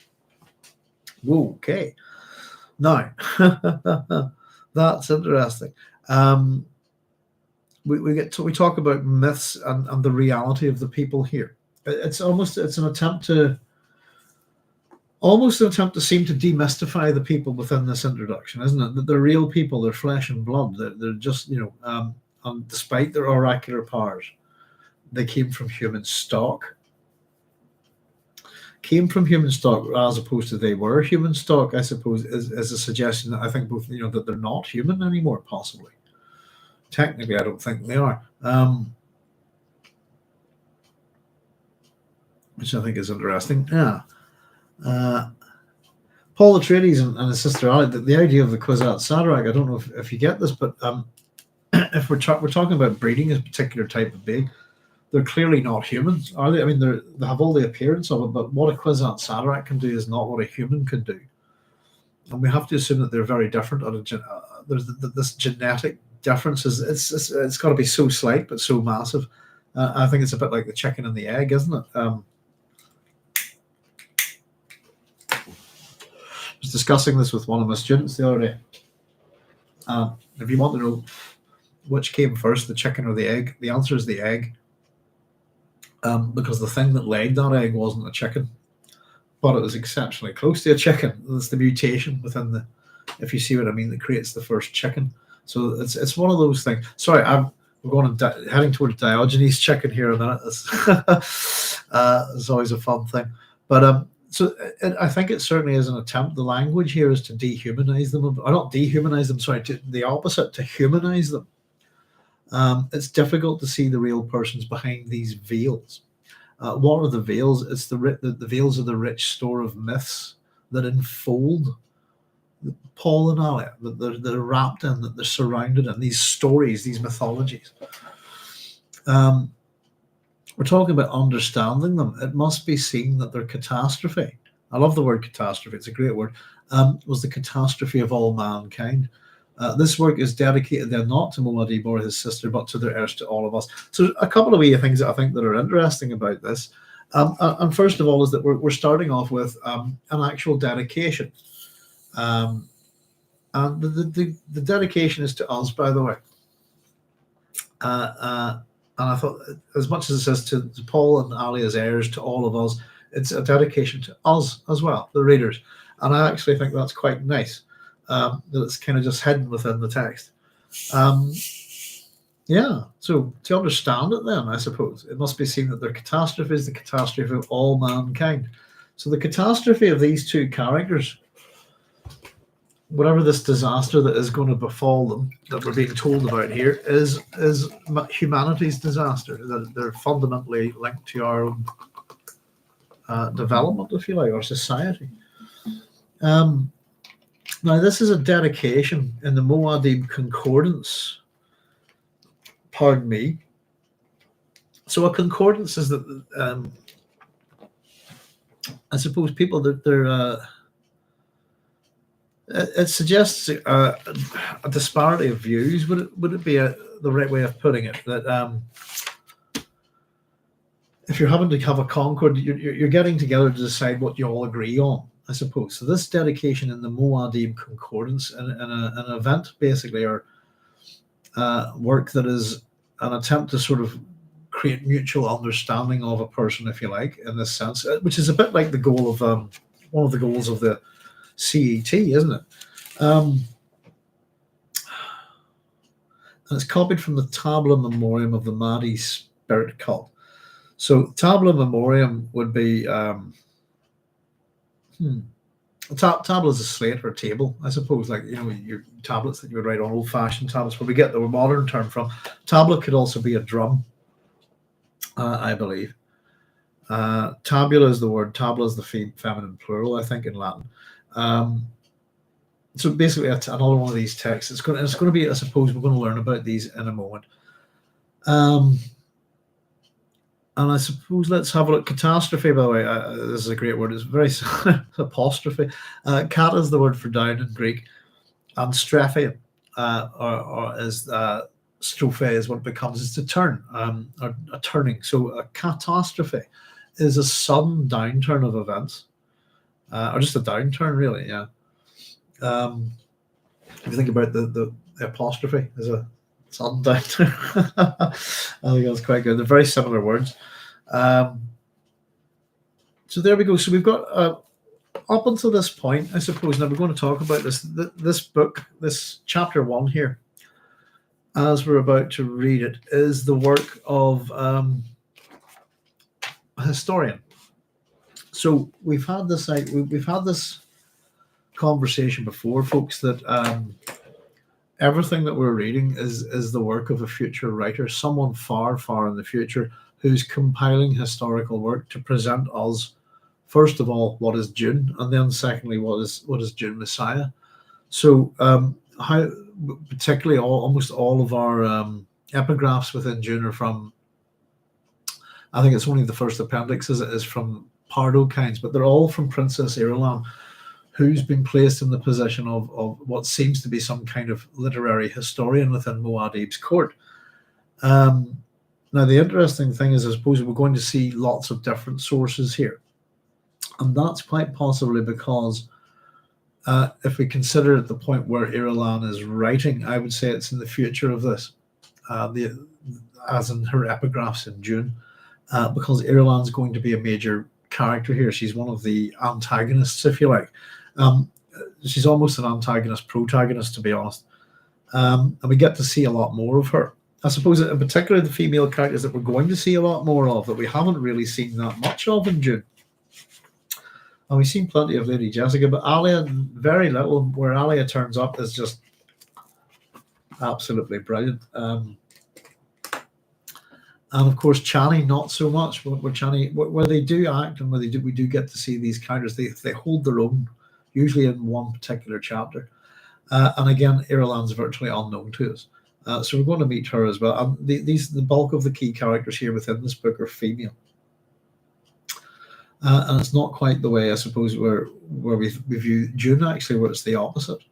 Whoa, okay. Now, that's interesting. We talk about myths and the reality of the people here. It's an attempt to seem to demystify the people within this introduction, isn't it? That they're real people, they're flesh and blood. They're just, and despite their oracular powers, they came from human stock. Came from human stock as opposed to they were human stock, I suppose, is a suggestion that I think both, that they're not human anymore, possibly. Technically, I don't think they are. Which I think is interesting. Yeah. Paul Atreides and his sister Ali, the idea of the Kwisatz Haderach, I don't know if you get this, but if we're talking about breeding a particular type of being, they're clearly not humans, are they? I mean, they have all the appearance of it, but what a Kwisatz Haderach can do is not what a human can do. And we have to assume that they're very different. There's this genetic difference. It's got to be so slight, but so massive. I think it's a bit like the chicken and the egg, isn't it? I was discussing this with one of my students the other day. If you want to know which came first, the chicken or the egg, the answer is the egg. Because the thing that laid that egg wasn't a chicken, but it was exceptionally close to a chicken. It's the mutation within if you see what I mean, that creates the first chicken. So it's one of those things. Sorry, we're going heading towards Diogenes chicken here in a minute. It's always a fun thing. But I think it certainly is an attempt. The language here is to dehumanize them, or not dehumanize them. Sorry, to the opposite, to humanize them. It's difficult to see the real persons behind these veils. What are the veils? It's the veils of the rich store of myths that enfold Paul and Alia, that they're wrapped in, that they're surrounded in these stories, these mythologies. We're talking about understanding them. It must be seen that their catastrophe, I love the word catastrophe, it's a great word, was the catastrophe of all mankind. This work is dedicated then not to Muad'Dib or his sister, but to their heirs, to all of us. So a couple of wee things that I think that are interesting about this. And first of all is that we're starting off with an actual dedication. And the dedication is to us, by the way. And I thought, as much as it says to Paul and Ali as heirs, to all of us, it's a dedication to us as well, the readers. And I actually think that's quite nice, that it's kind of just hidden within the text. Yeah, so to understand it then, I suppose, it must be seen that their catastrophe is the catastrophe of all mankind. So the catastrophe of these two characters, whatever this disaster that is going to befall them, that we're being told about here, is humanity's disaster. They're fundamentally linked to our own development, if you like, our society. Now, this is a dedication in the Muad'Dib Concordance. Pardon me. So a concordance is that, I suppose, people that they're... it suggests a disparity of views. Would it be the right way of putting it? That if you're having to have a concord, you're getting together to decide what you all agree on, I suppose. So this dedication in the Muad'Dib Concordance, an event basically, or work that is an attempt to sort of create mutual understanding of a person, if you like, in this sense, which is a bit like the goal of one of the goals of the CET, isn't it? And it's copied from the Tabula Memoriam of the Mahdi spirit cult. So Tabula Memoriam would be tabula is a slate or a table, I suppose, like, you know, your tablets that you would write on, old-fashioned tablets, where we get the modern term from. Tabula could also be a drum, I believe. Tabula is the word, tabula is the feminine plural, I think, in Latin. So basically, another one of these texts. It's going to be, I suppose, we're going to learn about these in a moment. And I suppose let's have a look. Catastrophe, by the way, this is a great word. It's very apostrophe. Kat is the word for down in Greek, and strophe, or is strophe is what it becomes. It's to turn, or a turning. So a catastrophe is a sudden downturn of events, or just a downturn, really. Yeah. If you think about the apostrophe as a sudden downturn, I think that's quite good. They're very similar words. So there we go. So we've got up until this point, I suppose. Now we're going to talk about this book, this chapter 1 here, as we're about to read it, is the work of a historian. So we've had this conversation before, folks, that everything that we're reading is the work of a future writer, someone far, far in the future, who's compiling historical work to present us, first of all, what is Dune, and then secondly, what is Dune Messiah. So how particularly almost all of our epigraphs within Dune are from, I think it's only the first appendix is from Pardo kinds, but they're all from Princess Irulan, who's been placed in the position of what seems to be some kind of literary historian within Muad'Dib's court. Now, the interesting thing is, I suppose, we're going to see lots of different sources here. And that's quite possibly because if we consider at the point where Irulan is writing, I would say it's in the future of this, as in her epigraphs in Dune, because Irulan's going to be a major character here. She's one of the antagonists, if you like. She's almost an antagonist protagonist, to be honest, and we get to see a lot more of her. I suppose in particular the female characters that we're going to see a lot more of, that we haven't really seen that much of in Dune. And we've seen plenty of Lady Jessica, but Alia, very little. Where Alia turns up is just absolutely brilliant. And of course, Chani, not so much. Where they do act and where we do get to see these characters, they hold their own usually in one particular chapter. And again, Irulan's virtually unknown to us. So we're going to meet her as well. And the bulk of the key characters here within this book are female. And it's not quite the way, I suppose, where we view Dune, actually, where it's the opposite.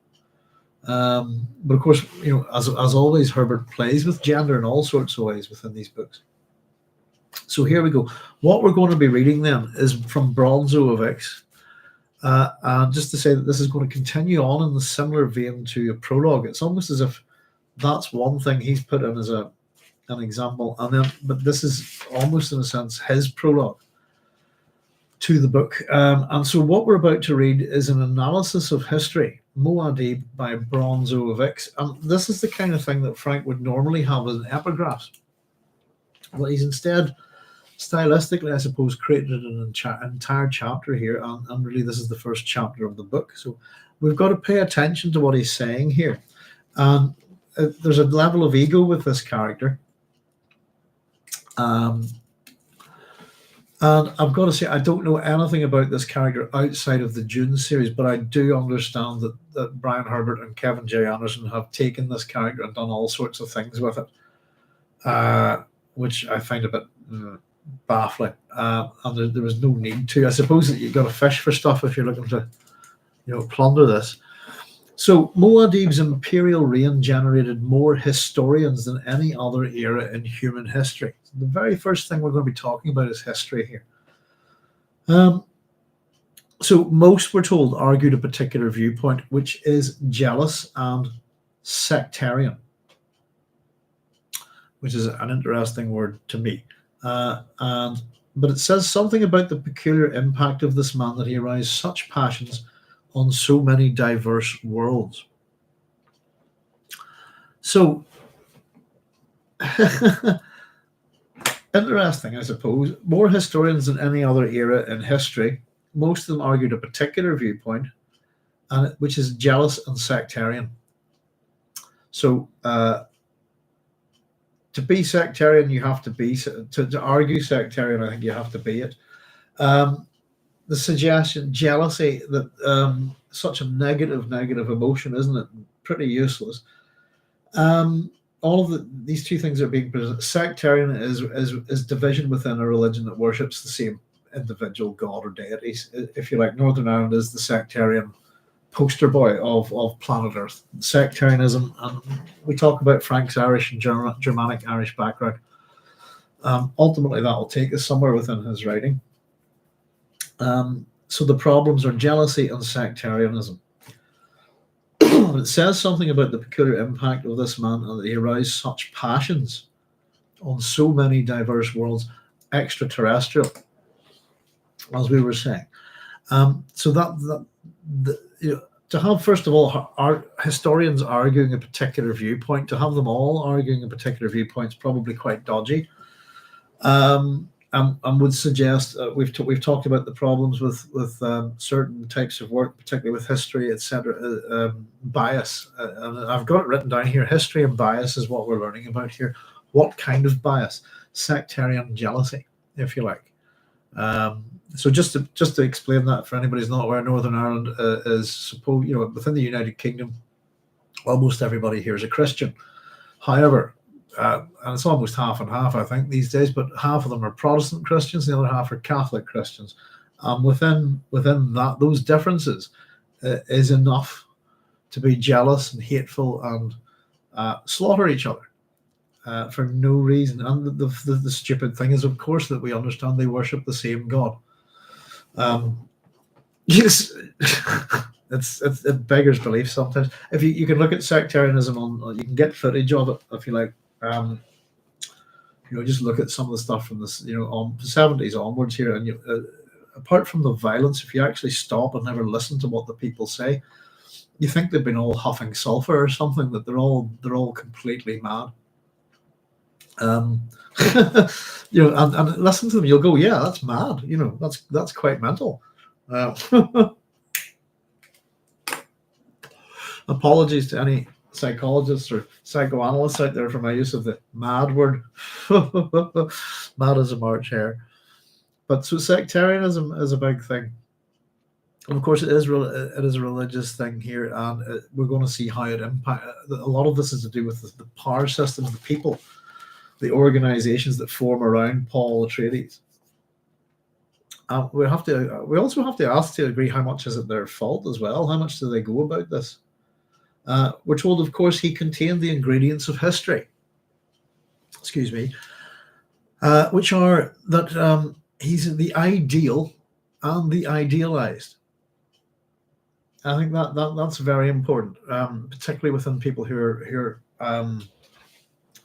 But of course, as always, Herbert plays with gender in all sorts of ways within these books. So here we go. What we're going to be reading then is from Bronso of IX. And just to say that this is going to continue on in the similar vein to a prologue. It's almost as if that's one thing he's put in as an example, but this is almost in a sense his prologue to the book. And so what we're about to read is an analysis of history, Muad'Dib by Bronso of IX. And this is the kind of thing that Frank would normally have as an epigraph. Well, he's instead, stylistically, I suppose, created an entire chapter here. And really, this is the first chapter of the book. So we've got to pay attention to what he's saying here. And there's a level of ego with this character. And I've got to say, I don't know anything about this character outside of the Dune series, but I do understand that Brian Herbert and Kevin J. Anderson have taken this character and done all sorts of things with it, which I find a bit baffling. And there was no need to. I suppose that you've got to fish for stuff if you're looking to, plunder this. So Muad'Dib's imperial reign generated more historians than any other era in human history. The very first thing we're going to be talking about is history here. So most, we're told, argued a particular viewpoint, which is jealous and sectarian, which is an interesting word to me. But it says something about the peculiar impact of this man that he aroused such passions on so many diverse worlds. So, interesting, I suppose. More historians than any other era in history. Most of them argued a particular viewpoint, which is jealous and sectarian. So, to be sectarian, you have to be. To argue sectarian, I think you have to be it. The suggestion, jealousy, that such a negative emotion, isn't it? Pretty useless. All of these two things are being presented. Sectarian is division within a religion that worships the same individual god or deities. If you like, Northern Ireland is the sectarian poster boy of planet Earth. Sectarianism, and we talk about Frank's Irish and Germanic Irish background. Ultimately, that will take us somewhere within his writing. So the problems are jealousy and sectarianism. It says something about the peculiar impact of this man and that he aroused such passions on so many diverse worlds, extraterrestrial, as we were saying. So to have, first of all, our historians arguing a particular viewpoint, to have them all arguing a particular viewpoint is probably quite dodgy. And would suggest we've talked about the problems with certain types of work, particularly with history, etc. Bias, and I've got it written down here. History and bias is what we're learning about here. What kind of bias? Sectarian jealousy, if you like. So just to explain that for anybody who's not aware, Northern Ireland is within the United Kingdom. Almost everybody here is a Christian. However, and it's almost half and half, I think, these days, but half of them are Protestant Christians, the other half are Catholic Christians. Within that, those differences is enough to be jealous and hateful and slaughter each other for no reason. And the stupid thing is, of course, that we understand they worship the same God. Yes, it beggars belief sometimes. If you can look at sectarianism you can get footage of it if you like. Just look at some of the stuff from this, on the 70s onwards here, and apart from the violence, if you actually stop and never listen to what the people say, you think they've been all huffing sulfur or something, that they're all completely mad. And listen to them, you'll go, yeah, that's mad. That's quite mental. Apologies to any psychologists or psychoanalysts out there for my use of the mad word. Mad as a March hare. But so sectarianism is a big thing. And of course, it is a religious thing here, and we're going to see how it impact. A lot of this is to do with the power systems, the people, the organizations that form around Paul Atreides. We also have to ask to a degree, how much is it their fault as well? How much do they go about this? We're told, of course, he contained the ingredients of history. Excuse me, which are that he's the ideal and the idealized. I think that's very important, particularly within people who are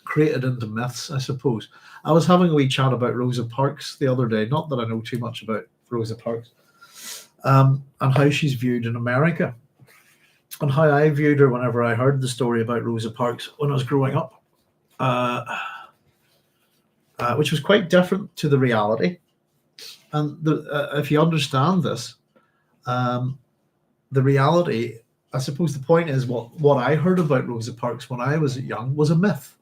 created into myths, I suppose. I was having a wee chat about Rosa Parks the other day, not that I know too much about Rosa Parks, and how she's viewed in America, and how I viewed her whenever I heard the story about Rosa Parks when I was growing up, which was quite different to the reality. And if you understand this, the reality, I suppose the point is what I heard about Rosa Parks when I was young was a myth.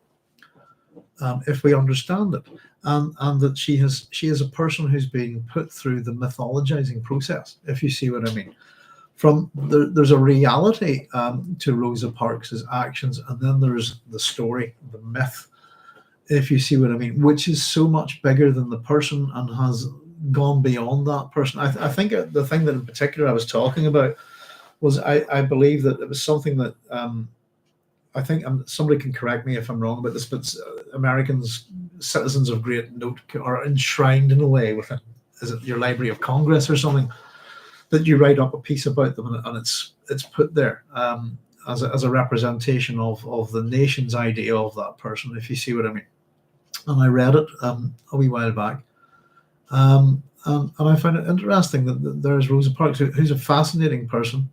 If we understand it, and that she is a person who's been put through the mythologizing process, if you see what I mean. There's a reality to Rosa Parks's actions, and then there's the story, the myth, if you see what I mean, which is so much bigger than the person and has gone beyond that person. I think the thing that in particular I was talking about was I believe that it was something that I think somebody can correct me if I'm wrong about this, but Americans, citizens of great note, are enshrined in a way within, is it your Library of Congress or something, that you write up a piece about them, and it's put there as a representation of the nation's idea of that person, if you see what I mean. And I read it a wee while back, and I find it interesting that there's Rosa Parks, who's a fascinating person.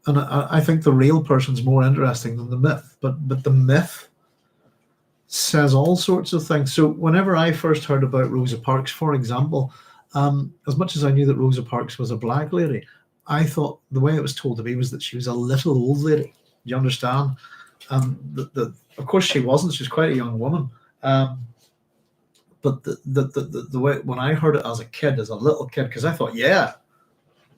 And I think the real person's more interesting than the myth, but the myth says all sorts of things. So whenever I first heard about Rosa Parks, for example, as much as I knew that Rosa Parks was a black lady, I thought the way it was told to me was that she was a little old lady. Do you understand? Of course she wasn't. She was quite a young woman. But the way when I heard it as a kid, as a little kid, because I thought, yeah,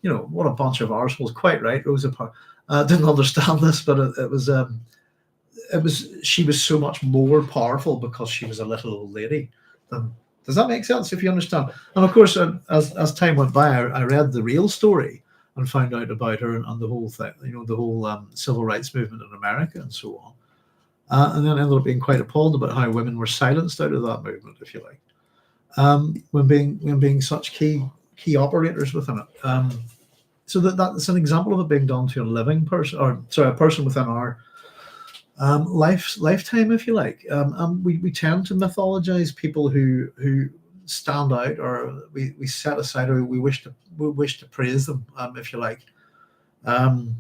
you know, what a bunch of arseholes. Quite right, Rosa Parks. Didn't understand this, but it was she was so much more powerful because she was a little old lady. Does that make sense? If you understand? And of course, as time went by, I read the real story and found out about her and the whole thing. You know, the whole civil rights movement in America and so on. And then I ended up being quite appalled about how women were silenced out of that movement, if you like, when being such key operators within it. So that's an example of it being done to a living person, or sorry, a person within our lifetime, if you like. We tend to mythologize people who stand out, or we set aside, or we wish to praise them, if you like. And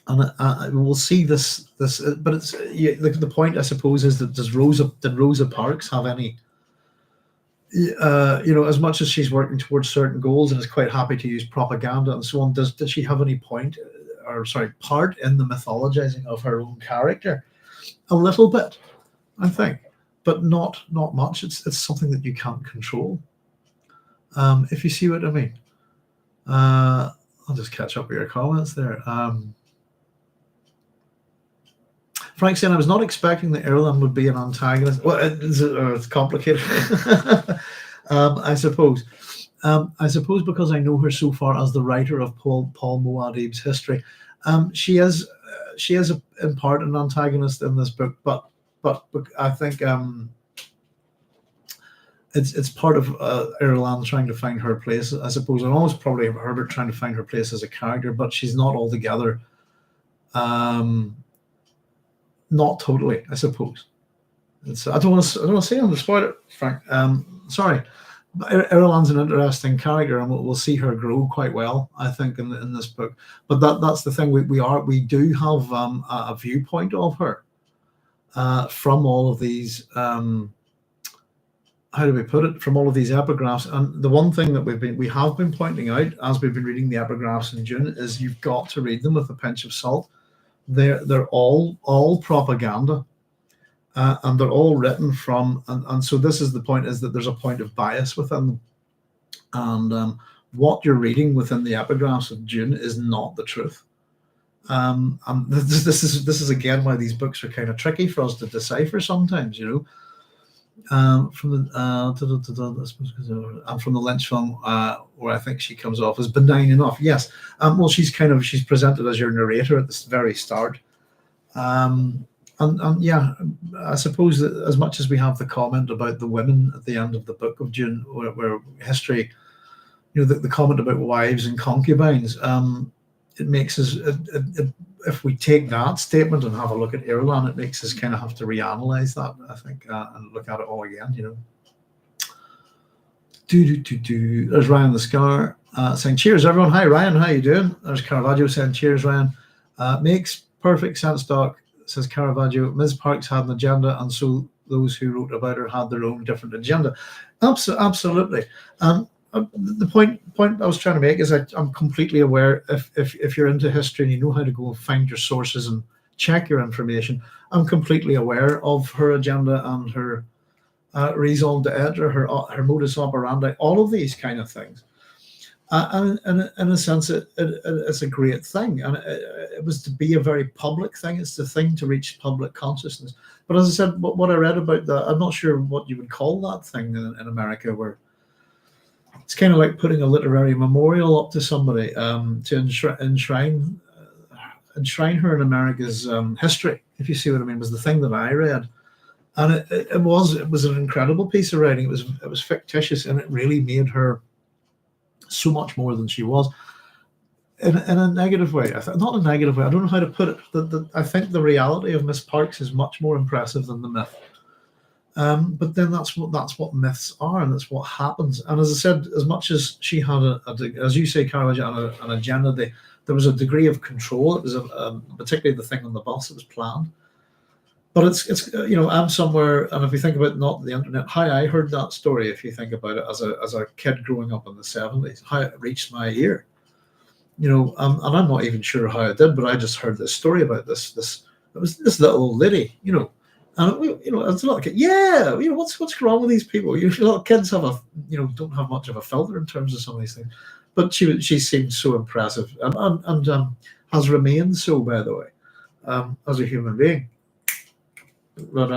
we'll see this, but it's the point, I suppose, is that did Rosa Parks have any? As much as she's working towards certain goals and is quite happy to use propaganda and so on, did she have any part in the mythologizing of her own character? A little bit, I think, but not much. It's something that you can't control. If you see what I mean. I'll just catch up with your comments there. Frank saying, I was not expecting that Ireland would be an antagonist. Well, it's complicated. I suppose. Because I know her so far as the writer of Paul Muad'Dib's history. She is in part an antagonist in this book, but I think it's part of Ireland trying to find her place, I suppose, and almost probably Herbert trying to find her place as a character, but she's not altogether. Not totally, I suppose. I don't want to say I'm going to spoil it, Frank. Sorry. Ireland's an interesting character, and we'll see her grow quite well, I think, in this book. But that's the thing. We do have a viewpoint of her from all of these. How do we put it? From all of these epigraphs, and the one thing that we have been pointing out as we've been reading the epigraphs in Dune is you've got to read them with a pinch of salt. They're all propaganda, and they're all written from, and so this is the point, is that there's a point of bias within them, and what you're reading within the epigraphs of Dune is not the truth. And this is again why these books are kind of tricky for us to decipher sometimes, from the Lynch film, where I think she comes off as benign enough. Yes, well, she's presented as your narrator at the very start, and yeah, I suppose that as much as we have the comment about the women at the end of the book of Dune, where history, the comment about wives and concubines, it makes us, if we take that statement and have a look at Irulan, it makes us kind of have to reanalyze that, I think, and look at it all again, There's Ryan the Scar saying, cheers, everyone. Hi, Ryan. How you doing? There's Caravaggio saying, cheers, Ryan. Makes perfect sense, Doc, says Caravaggio. Ms. Parks had an agenda, and so those who wrote about her had their own different agenda. Absolutely. The point I was trying to make is that I'm completely aware, if you're into history and you know how to go and find your sources and check your information, I'm completely aware of her agenda and her raison d'etre, her modus operandi, all of these kind of things. And in a sense, it's a great thing. And it was to be a very public thing. It's the thing to reach public consciousness. But as I said, what I read about that, I'm not sure what you would call that thing in America, where it's kind of like putting a literary memorial up to somebody to enshrine her in America's history, if you see what I mean, was the thing that I read. And it was an incredible piece of writing. It was fictitious, and it really made her so much more than she was. In a negative way, not a negative way, I don't know how to put it. I think the reality of Miss Parks is much more impressive than the myth. But then that's what myths are, and that's what happens. And as I said, as much as she had as you say, Caravaggio, an agenda, there was a degree of control. It was particularly the thing on the bus. It was planned. But it's I'm somewhere, and if you think about not the internet, how I heard that story, if you think about it as a kid growing up in the 70s, how it reached my ear, and I'm not even sure how it did, but I just heard this story about this. It was this little old lady, and as a little kid, what's wrong with these people? Little kids have don't have much of a filter in terms of some of these things, but she seemed so impressive and has remained so, by the way, as a human being. But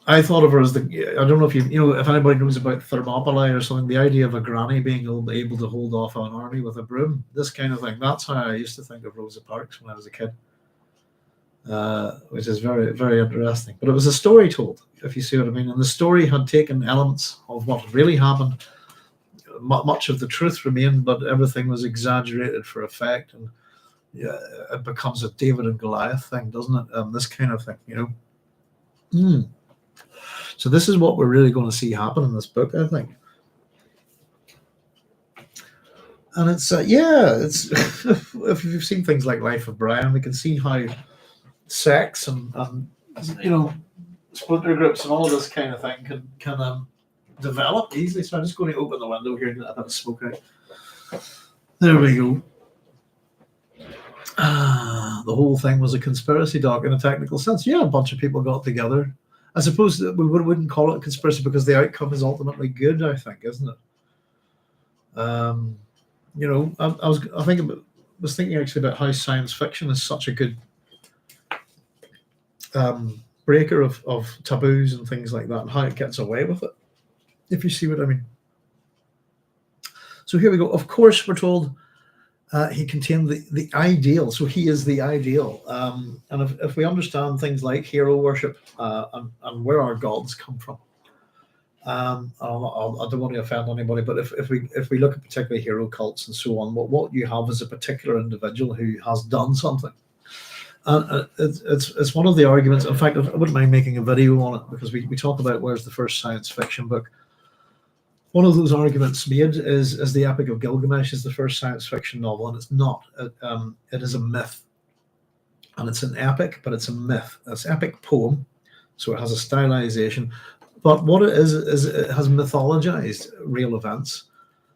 I thought of her as I don't know if if anybody knows about Thermopylae or something, the idea of a granny being able to hold off an army with a broom, this kind of thing. That's how I used to think of Rosa Parks when I was a kid, which is very, very interesting. But it was a story told, if you see what I mean. And the story had taken elements of what really happened. Much of the truth remained, but everything was exaggerated for effect. And yeah, it becomes a David and Goliath thing, doesn't it? This kind of thing, So this is what we're really going to see happen in this book, I think. And it's it's if you've seen things like Life of Brian, we can see how sex and splinter groups and all of this kind of thing can develop easily. So I'm just going to open the window here and let a bit of smoke out. There we go. The whole thing was a conspiracy, Doc, in a technical sense. Yeah, a bunch of people got together. I suppose that we wouldn't call it a conspiracy because the outcome is ultimately good, I think, isn't it? I was thinking actually about how science fiction is such a good breaker of taboos and things like that, and how it gets away with it, if you see what I mean. So here we go. Of course, we're told he contained the ideal, so he is the ideal. And if we understand things like hero worship and where our gods come from, I don't want to offend anybody, but if we look at particularly hero cults and so on, what you have is a particular individual who has done something. And it's one of the arguments. In fact, I wouldn't mind making a video on it, because we talk about where's the first science fiction book. One of those arguments made is the Epic of Gilgamesh is the first science fiction novel, and it's not. It is a myth, and it's an epic, but it's a myth. It's an epic poem, so it has a stylization. But what it is it has mythologized real events.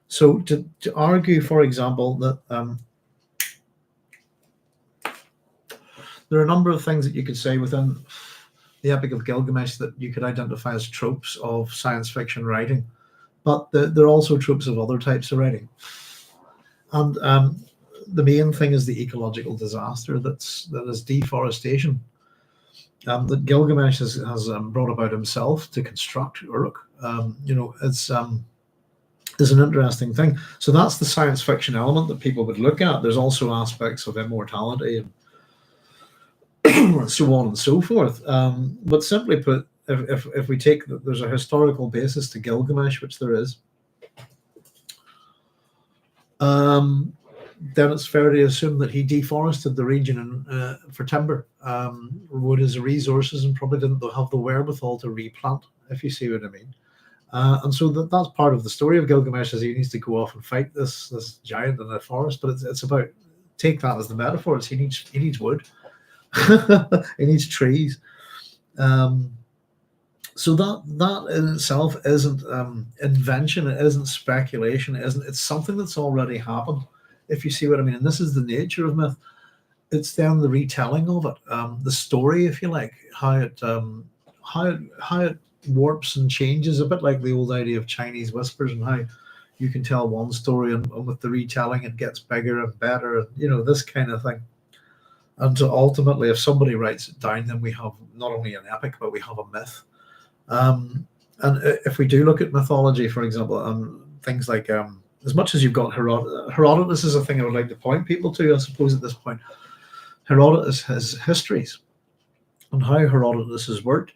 So to argue, for example, that there are a number of things that you could say within the Epic of Gilgamesh that you could identify as tropes of science fiction writing. but they're also tropes of other types of writing. And the main thing is the ecological disaster that is deforestation. That Gilgamesh has brought about himself to construct Uruk. It's an interesting thing. So that's the science fiction element that people would look at. There's also aspects of immortality and so on and so forth. But simply put, if we take that there's a historical basis to Gilgamesh, which there is, then it's fair to assume that he deforested the region for timber, wood as resources, and probably didn't have the wherewithal to replant, if you see what I mean. And so that's part of the story of Gilgamesh, is he needs to go off and fight this giant in the forest. But it's about, take that as the metaphor. He needs wood, he needs trees. So that in itself isn't invention. It isn't speculation. It's something that's already happened, if you see what I mean. And this is the nature of myth. It's then the retelling of it, the story, if you like, how it warps and changes, a bit like the old idea of Chinese whispers, and how you can tell one story and with the retelling it gets bigger and better, and this kind of thing. And so ultimately, if somebody writes it down, then we have not only an epic, but we have a myth. And if we do look at mythology, for example, things like as much as you've got Herodotus is a thing I would like to point people to, I suppose, at this point. Herodotus has histories on how Herodotus has worked.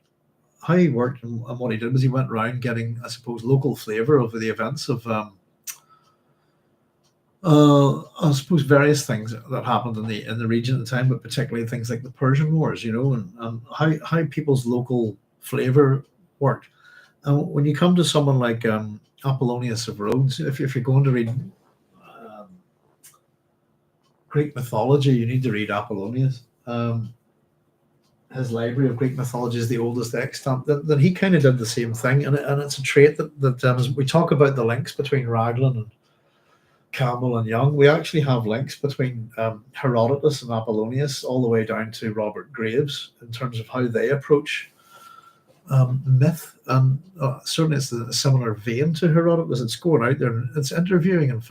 How he worked and what he did was he went around getting, I suppose, local flavour of the events of, I suppose, various things that happened in the region at the time, but particularly things like the Persian Wars, and how people's local flavour worked. And when you come to someone like Apollonius of Rhodes, if you're going to read Greek mythology, you need to read Apollonius. His library of Greek mythology is the oldest extant. That he kind of did the same thing, and it's a trait that as we talk about the links between Raglan and Campbell and Young, we actually have links between Herodotus and Apollonius all the way down to Robert Graves in terms of how they approach myth. And certainly it's a similar vein to Herodotus. It's going out there and it's interviewing and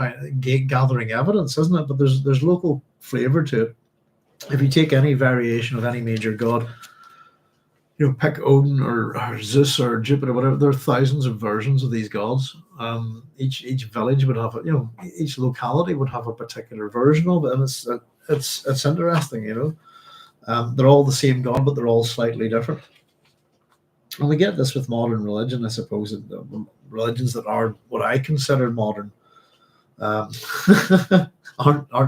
gathering evidence, isn't it? But there's local flavour to it. If you take any variation of any major god, pick Odin or Zeus or Jupiter, whatever, there are thousands of versions of these gods. Each village would have, each locality would have a particular version of it, and it's interesting, They're all the same god, but they're all slightly different. And we get this with modern religion, I suppose. Religions that are what I consider modern aren't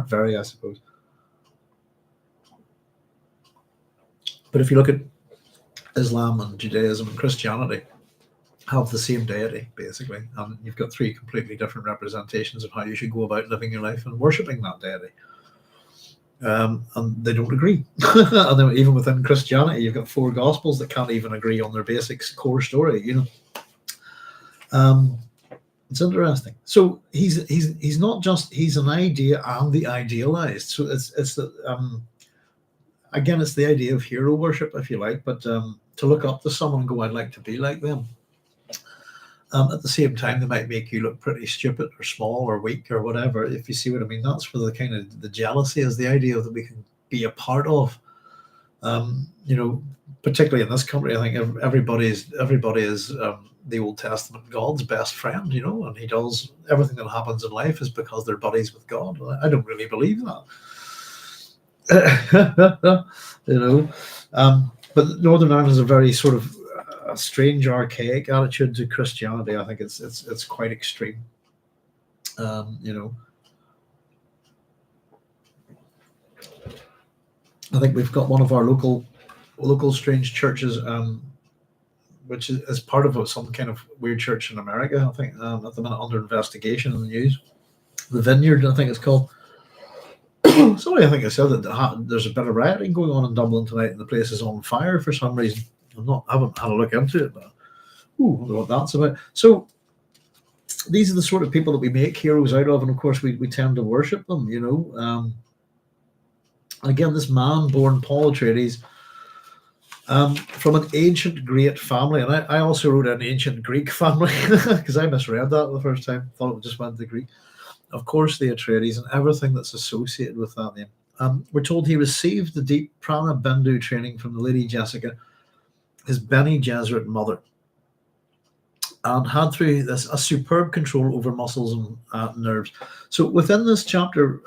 very, I suppose. But if you look at Islam and Judaism and Christianity, have the same deity, basically. And you've got three completely different representations of how you should go about living your life and worshipping that deity. And they don't agree. And then even within Christianity, you've got four gospels that can't even agree on their basic core story, It's interesting. So he's not just, he's an idea and the idealized. So it's the again, it's the idea of hero worship, if you like, but to look up to someone and go, I'd like to be like them. At the same time, they might make you look pretty stupid or small or weak or whatever, if you see what I mean. That's where the kind of the jealousy is, the idea that we can be a part of. Particularly in this country, I think everybody is the Old Testament God's best friend, and he does everything that happens in life is because they're buddies with God. I don't really believe that. But Northern Ireland is a very sort of a strange, archaic attitude to Christianity. I think it's quite extreme. I think we've got one of our local strange churches, which is part of some kind of weird church in America. I think at the minute under investigation in the news. The Vineyard, I think it's called. Sorry, I think I said that there's a bit of rioting going on in Dublin tonight, and the place is on fire for some reason. I haven't had a look into it, but I wonder what that's about. So these are the sort of people that we make heroes out of, and of course we tend to worship them. Again, this man born Paul Atreides From an ancient great family, and I also wrote an ancient Greek family because I misread that the first time, thought it just went to Greek. Of course, the Atreides and everything that's associated with that name. We're told he received the deep prana bindu training from the Lady Jessica, his Bene Gesserit mother, and had through this a superb control over muscles and nerves. So within this chapter,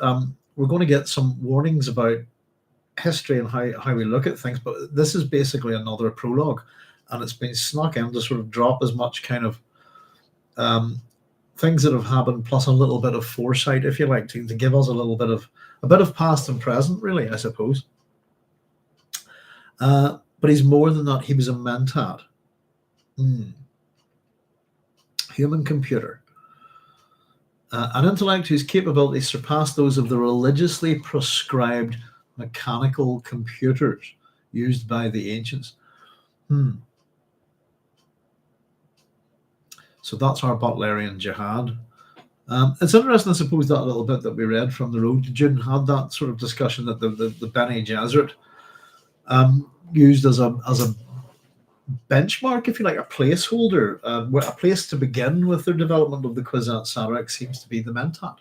we're going to get some warnings about history and how we look at things, but this is basically another prologue, and it's been snuck in to sort of drop as much kind of things that have happened plus a little bit of foresight, if you like, to give us a bit of past and present, really, I suppose. But he's more than that. He was a mentad. Human computer. An intellect whose capabilities surpass those of the religiously prescribed mechanical computers used by the ancients. So that's our Butlerian jihad. It's interesting, I suppose, that little bit that we read from The Road to Dune had that sort of discussion that the Bene Gesserit used as a benchmark, if you like, a placeholder, a place to begin with their development of the Kwisatz Haderach seems to be the Mentat,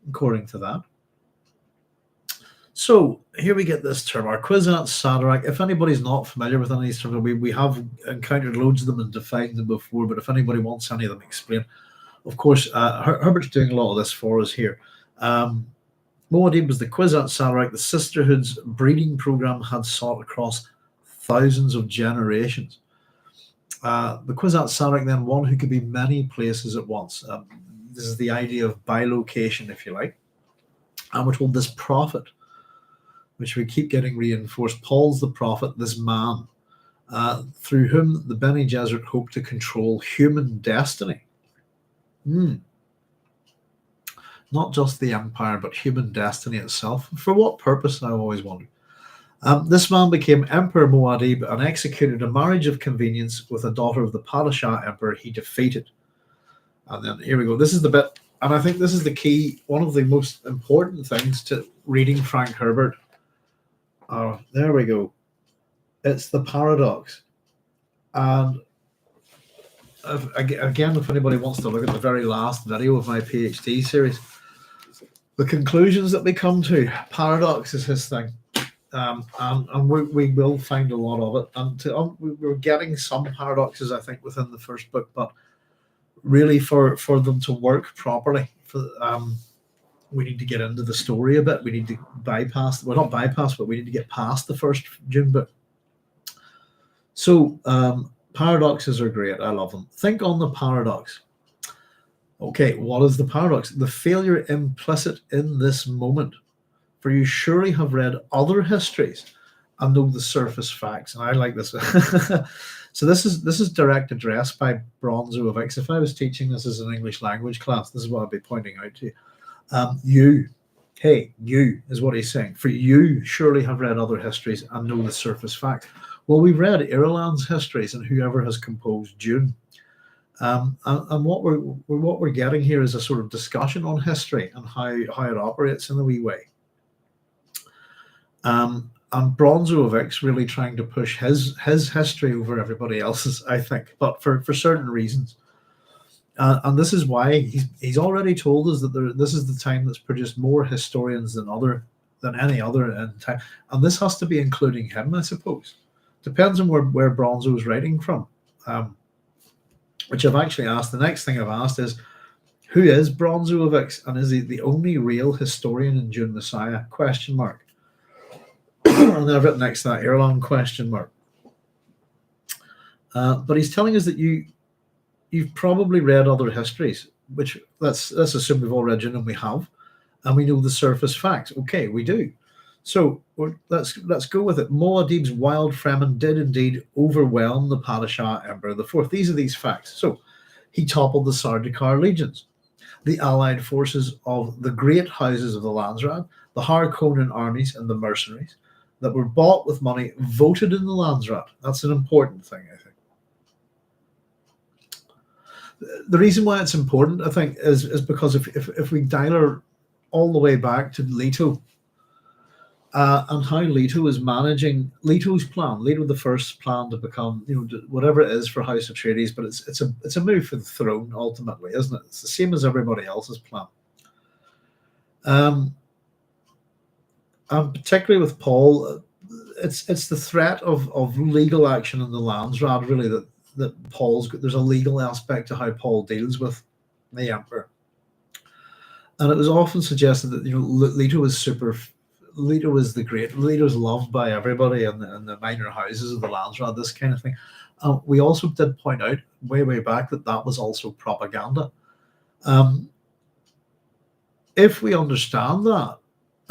according to that. So here we get this term, our Kwisatz Haderach. If anybody's not familiar with any of these terms, we have encountered loads of them and defined them before, but if anybody wants any of them explained, of course, Herbert's doing a lot of this for us here. Muad'Dib was the Kwisatz Haderach. The Sisterhood's breeding program had sought across thousands of generations. The Kwisatz Haderach, then, one who could be many places at once. This is the idea of bilocation, if you like. And we're told this prophet, which we keep getting reinforced, Paul's the prophet, this man, through whom the Bene Gesserit hope to control human destiny. Not just the empire, but human destiny itself. For what purpose, I always wondered. This man became Emperor Muad'Dib and executed a marriage of convenience with a daughter of the Padishah emperor he defeated. And then here we go. This is the bit, and I think this is the key, one of the most important things to reading Frank Herbert. There we go. It's the paradox. And again, if anybody wants to look at the very last video of my PhD series, the conclusions that we come to, paradox is his thing. And we will find a lot of it. And we're getting some paradoxes, I think, within the first book, but really for them to work properly, we need to get into the story a bit. We need to not bypass, but we need to get past the first Dune book. So paradoxes are great. I love them. Think on the paradox. Okay, what is the paradox? The failure implicit in this moment. For you surely have read other histories and know the surface facts. And I like this. So this is direct address by Bronso of IX. If I was teaching this as an English language class, this is what I'd be pointing out to you. You is what he's saying. For you surely have read other histories and know the surface facts. Well, we've read Irulan's histories and whoever has composed Dune. And what we're getting here is a sort of discussion on history and how it operates in a wee way. And Bronso of IX really trying to push his history over everybody else's, I think, but for certain reasons. And this is why he's already told us that this is the time that's produced more historians than any other in time. And this has to be including him, I suppose. Depends on where Bronso is writing from. Which I've actually asked. The next thing I've asked is, who is Bronso of IX? And is he the only real historian in Dune Messiah? ? And then I've written next to that, Irulan ? But he's telling us that you've probably read other histories, which let's assume we've all read Dune, and we have, and we know the surface facts. Okay, we do. So let's go with it. Muad'Dib's wild Fremen did indeed overwhelm the Padishah Emperor the Fourth. These are these facts. So he toppled the Sardaukar legions, the allied forces of the great houses of the Landsraad, the Harkonnen armies and the mercenaries that were bought with money voted in the Landsraad. That's an important thing, I think. The reason why it's important, I think, is because if we dial her all the way back to Leto, and how Leto was managing Leto's plan. Leto the First's plan to become, whatever it is for House Atreides, but it's a move for the throne ultimately, isn't it? It's the same as everybody else's plan. And particularly with Paul, it's the threat of legal action in the Landsraad really that there's a legal aspect to how Paul deals with the Emperor. And it was often suggested that Leto was the great. Leto's loved by everybody in the minor houses of the Landsraad, this kind of thing. We also did point out way back that was also propaganda. If we understand that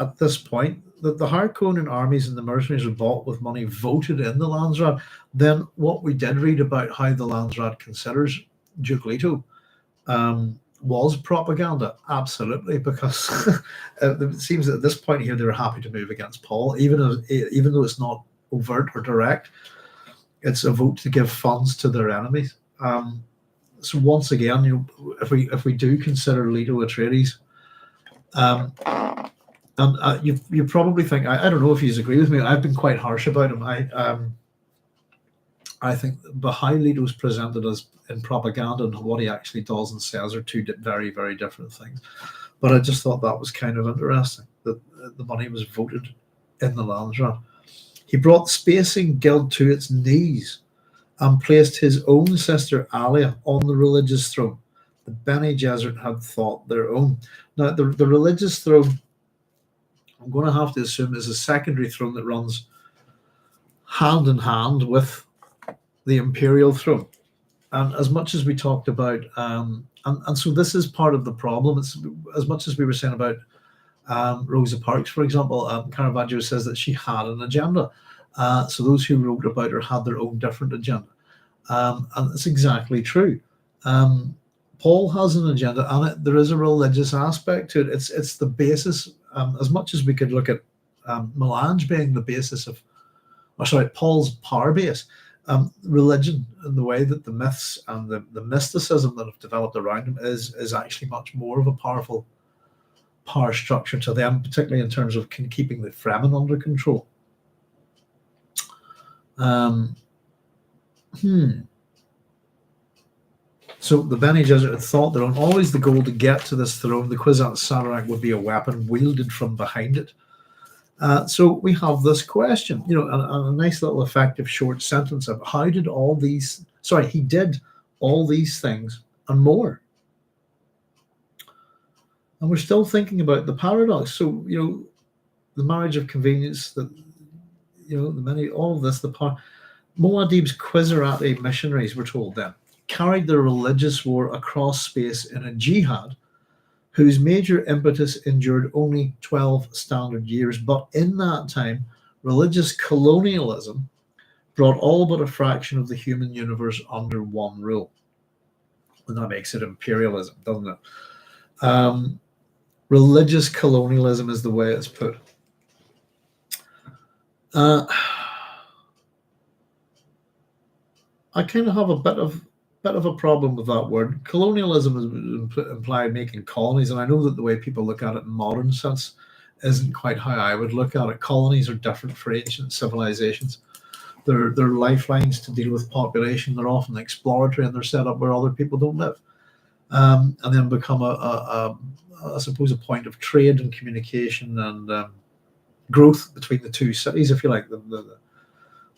at this point, that the Harkonnen armies and the mercenaries were bought with money voted in the Landsraad, then what we did read about how the Landsraad considers Duke Leto was propaganda, absolutely, because it seems that at this point here they were happy to move against Paul, even though it's not overt or direct. It's a vote to give funds to their enemies. So once again, if we do consider Leto Atreides, and you probably think I don't know if you agree with me. I've been quite harsh about him. I think how Leto's presented as in propaganda and what he actually does and says are two very, very different things. But I just thought that was kind of interesting, that the money was voted in the Landsraad. He brought the Spacing Guild to its knees and placed his own sister Alia on the religious throne. The Bene Gesserit had thought their own. Now, the religious throne, I'm going to have to assume, is a secondary throne that runs hand in hand with the imperial throne. And as much as we talked about, and so this is part of the problem. It's as much as we were saying about Rosa Parks, for example. Caravaggio says that she had an agenda. So those who wrote about her had their own different agenda. And it's exactly true. Paul has an agenda, and there is a religious aspect to it. It's the basis, as much as we could look at Melange being the basis of, Paul's power base. Religion and the way that the myths and the mysticism that have developed around him is actually much more of a powerful power structure to them, particularly in terms of keeping the Fremen under control. So the Bene Gesserit had thought their own, always the goal to get to this throne. The Kwisatz Haderach would be a weapon wielded from behind it. So we have this question, a nice little effective short sentence of how did he did all these things and more. And we're still thinking about the paradox. So, the marriage of convenience, all of this, Muad'Dib's Qizarate missionaries, we're told then, carried their religious war across space in a jihad whose major impetus endured only 12 standard years. But in that time, religious colonialism brought all but a fraction of the human universe under one rule. And that makes it imperialism, doesn't it? Religious colonialism is the way it's put. I kind of have a bit of a problem with that word. Colonialism is implied making colonies, and I know that the way people look at it in modern sense isn't quite how I would look at it. Colonies are different for ancient civilizations. They're lifelines to deal with population. They're often exploratory, and they're set up where other people don't live, and then become I suppose a point of trade and communication and growth between the two cities, if you like, the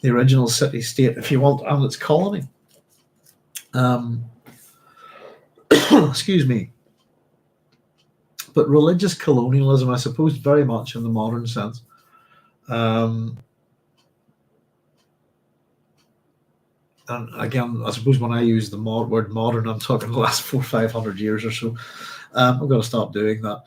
original city-state, if you want, and its colony. Excuse me. But religious colonialism, I suppose, very much in the modern sense. And again, I suppose when I use the word modern, I'm talking the last 400 or 500 years or so. I'm going to stop doing that.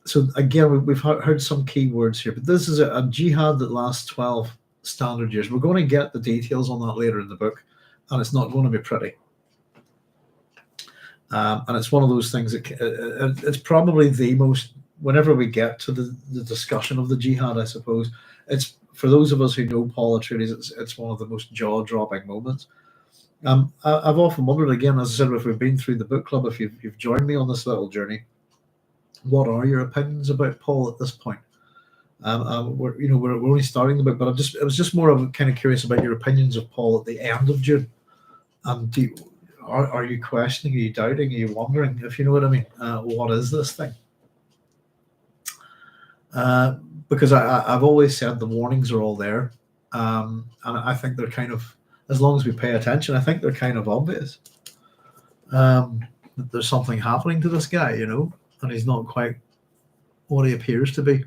So again, we've heard some key words here, but this is a jihad that lasts 12 standard years. We're going to get the details on that later in the book, and it's not going to be pretty. And it's one of those things that it's probably the most, whenever we get to the discussion of the jihad, I suppose, it's for those of us who know Paul Atreides, it's one of the most jaw-dropping moments. I've often wondered, again, as I said, if we've been through the book club, if you've joined me on this little journey, what are your opinions about Paul at this point? We're only starting the book, but it was just more of kind of curious about your opinions of Paul at the end of June. And are you questioning? Are you doubting? Are you wondering? If you know what I mean, what is this thing? Because I've always said the warnings are all there, and I think they're kind of, as long as we pay attention, I think they're kind of obvious. That there's something happening to this guy, and he's not quite what he appears to be.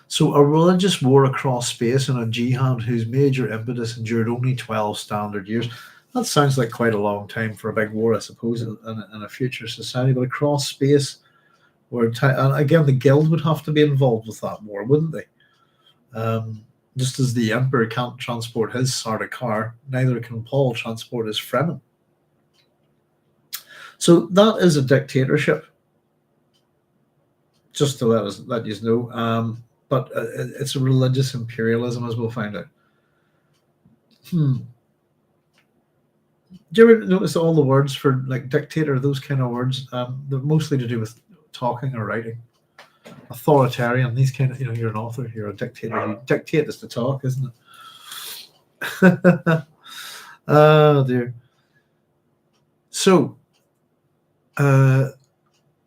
So a religious war across space and a jihad whose major impetus endured only 12 standard years. That sounds like quite a long time for a big war, I suppose, in a future society. But across space, and again, the guild would have to be involved with that war, wouldn't they? Just as the emperor can't transport his Sardaukar, neither can Paul transport his Fremen. So that is a dictatorship, just to let you know. But it's a religious imperialism, as we'll find out. Do you ever notice all the words for like dictator, those kind of words? They're mostly to do with talking or writing. Authoritarian, these kind of, you're an author, you're a dictator. You dictate is to talk, isn't it? Oh dear. So,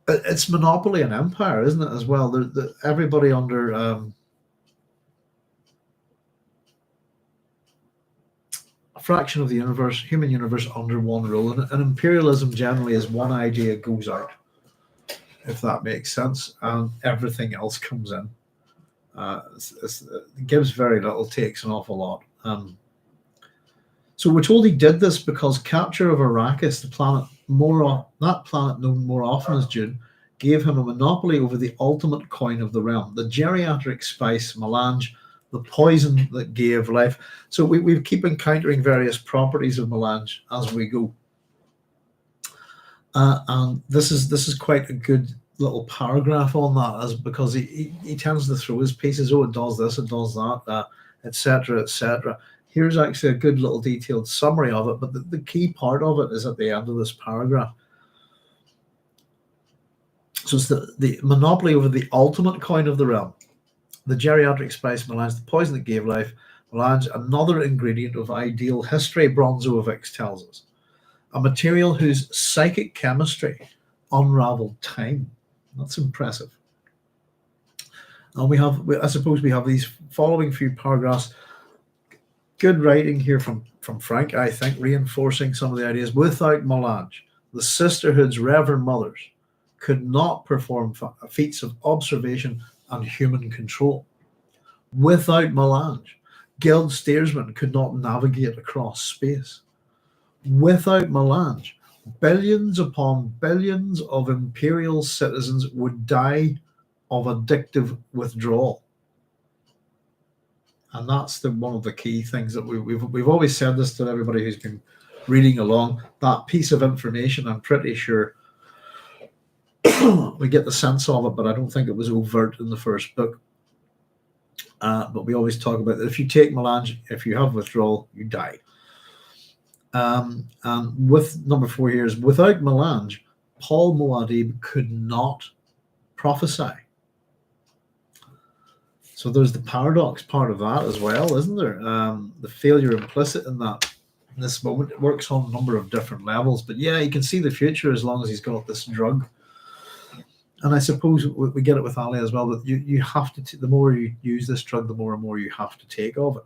it's monopoly and empire, isn't it, as well? Everybody under a fraction of the universe, human universe, under one rule, and imperialism generally is one idea goes out, if that makes sense, and everything else comes in. It gives very little, takes an awful lot. So we're told he did this because capture of Arrakis, the planet that planet known more often as Dune, gave him a monopoly over the ultimate coin of the realm, the geriatric spice melange, the poison that gave life. So we keep encountering various properties of melange as we go. And this is quite a good little paragraph on that, because he tends to throw his pieces. Oh, it does this, it does that, etc., etc. Here's actually a good little detailed summary of it, but the key part of it is at the end of this paragraph. So it's the monopoly over the ultimate coin of the realm, the geriatric spice melange, the poison that gave life, melange, another ingredient of ideal history, Bronso of IX tells us. A material whose psychic chemistry unraveled time. That's impressive. And I suppose we have these following few paragraphs. Good writing here from Frank, I think, reinforcing some of the ideas. Without melange, the sisterhood's reverend mothers could not perform feats of observation and human control. Without melange, guild steersmen could not navigate across space. Without melange, billions upon billions of imperial citizens would die of addictive withdrawal. And that's one of the key things that we've always said this to everybody who's been reading along. That piece of information, I'm pretty sure we get the sense of it, but I don't think it was overt in the first book. But we always talk about that if you take melange, if you have withdrawal, you die. And with number 4 here is, without melange, Paul Muad'Dib could not prophesy. So there's the paradox part of that as well, isn't there? The failure implicit in this moment. It works on a number of different levels, but yeah, you can see the future as long as he's got this drug. And I suppose we get it with Ali as well, that you have to, the more you use this drug, the more and more you have to take of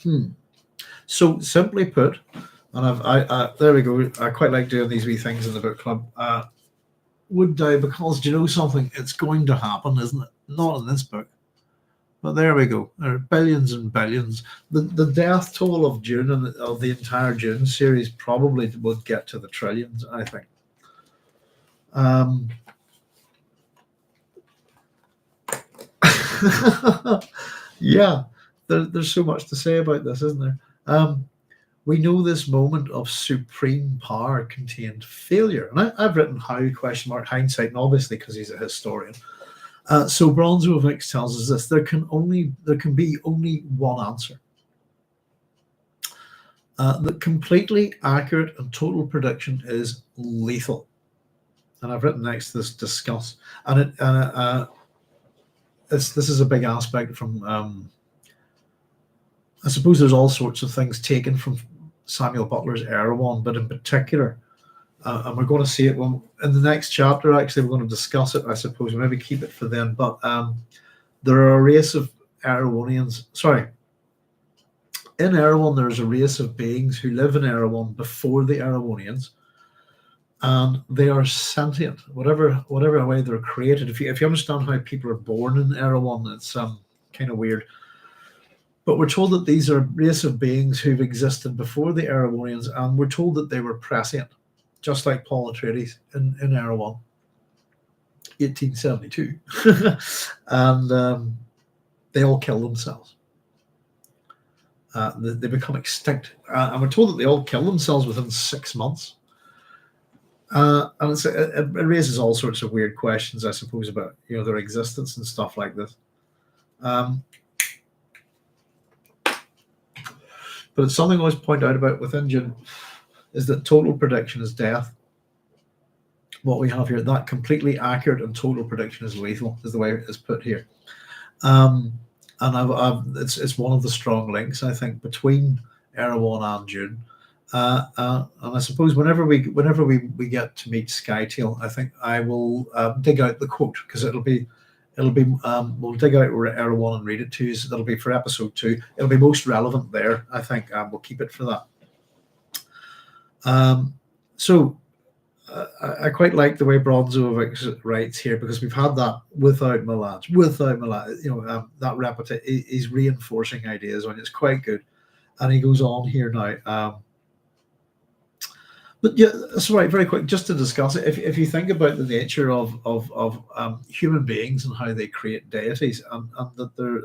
it. So simply put, and there we go. I quite like doing these wee things in the book club. Would die because, do you know something? It's going to happen, isn't it? Not in this book, but there we go. There are billions and billions. The death toll of Dune and of the entire Dune series probably would get to the trillions, I think. Yeah, there's so much to say about this, isn't there? We know this moment of supreme power contained failure. And I've written how, hindsight, and obviously because he's a historian. So Bronso of IX tells us this: there can be only one answer. The completely accurate and total prediction is lethal. and I've written next to this discuss, and this is a big aspect from. I suppose there's all sorts of things taken from Samuel Butler's Erewhon, but in particular, and we're going to see it in the next chapter. Actually, we're going to discuss it. I suppose maybe keep it for then. But there are a race of Erewhonians. Sorry, in Erewhon, there's a race of beings who live in Erewhon before the Erewhonians, and they are sentient. Whatever way they're created. If you understand how people are born in Erewhon, it's kind of weird. But we're told that these are a race of beings who've existed before the Erewhonians, and we're told that they were prescient, just like Paul Atreides in Erewhon, 1872. And they all kill themselves. They become extinct. And we're told that they all kill themselves within 6 months. And it raises all sorts of weird questions, I suppose, about their existence and stuff like this. But it's something I always point out about within Dune is that total prediction is death. What we have here, that completely accurate and total prediction is lethal, is the way it's put here. And it's one of the strong links, I think, between Erewhon and Dune. And I suppose whenever we get to meet Skytail, I think I will dig out the quote, because we'll dig out Erewhon and read it to you. So that'll be for episode 2. It'll be most relevant there, I think. We'll keep it for that. So I quite like the way Bronso of IX writes here, because we've had that without Melange, that repetition. He's reinforcing ideas, and it's quite good. And he goes on here now. But yeah, that's right. Very quick, just to discuss it. If you think about the nature of human beings and how they create deities, and that they're,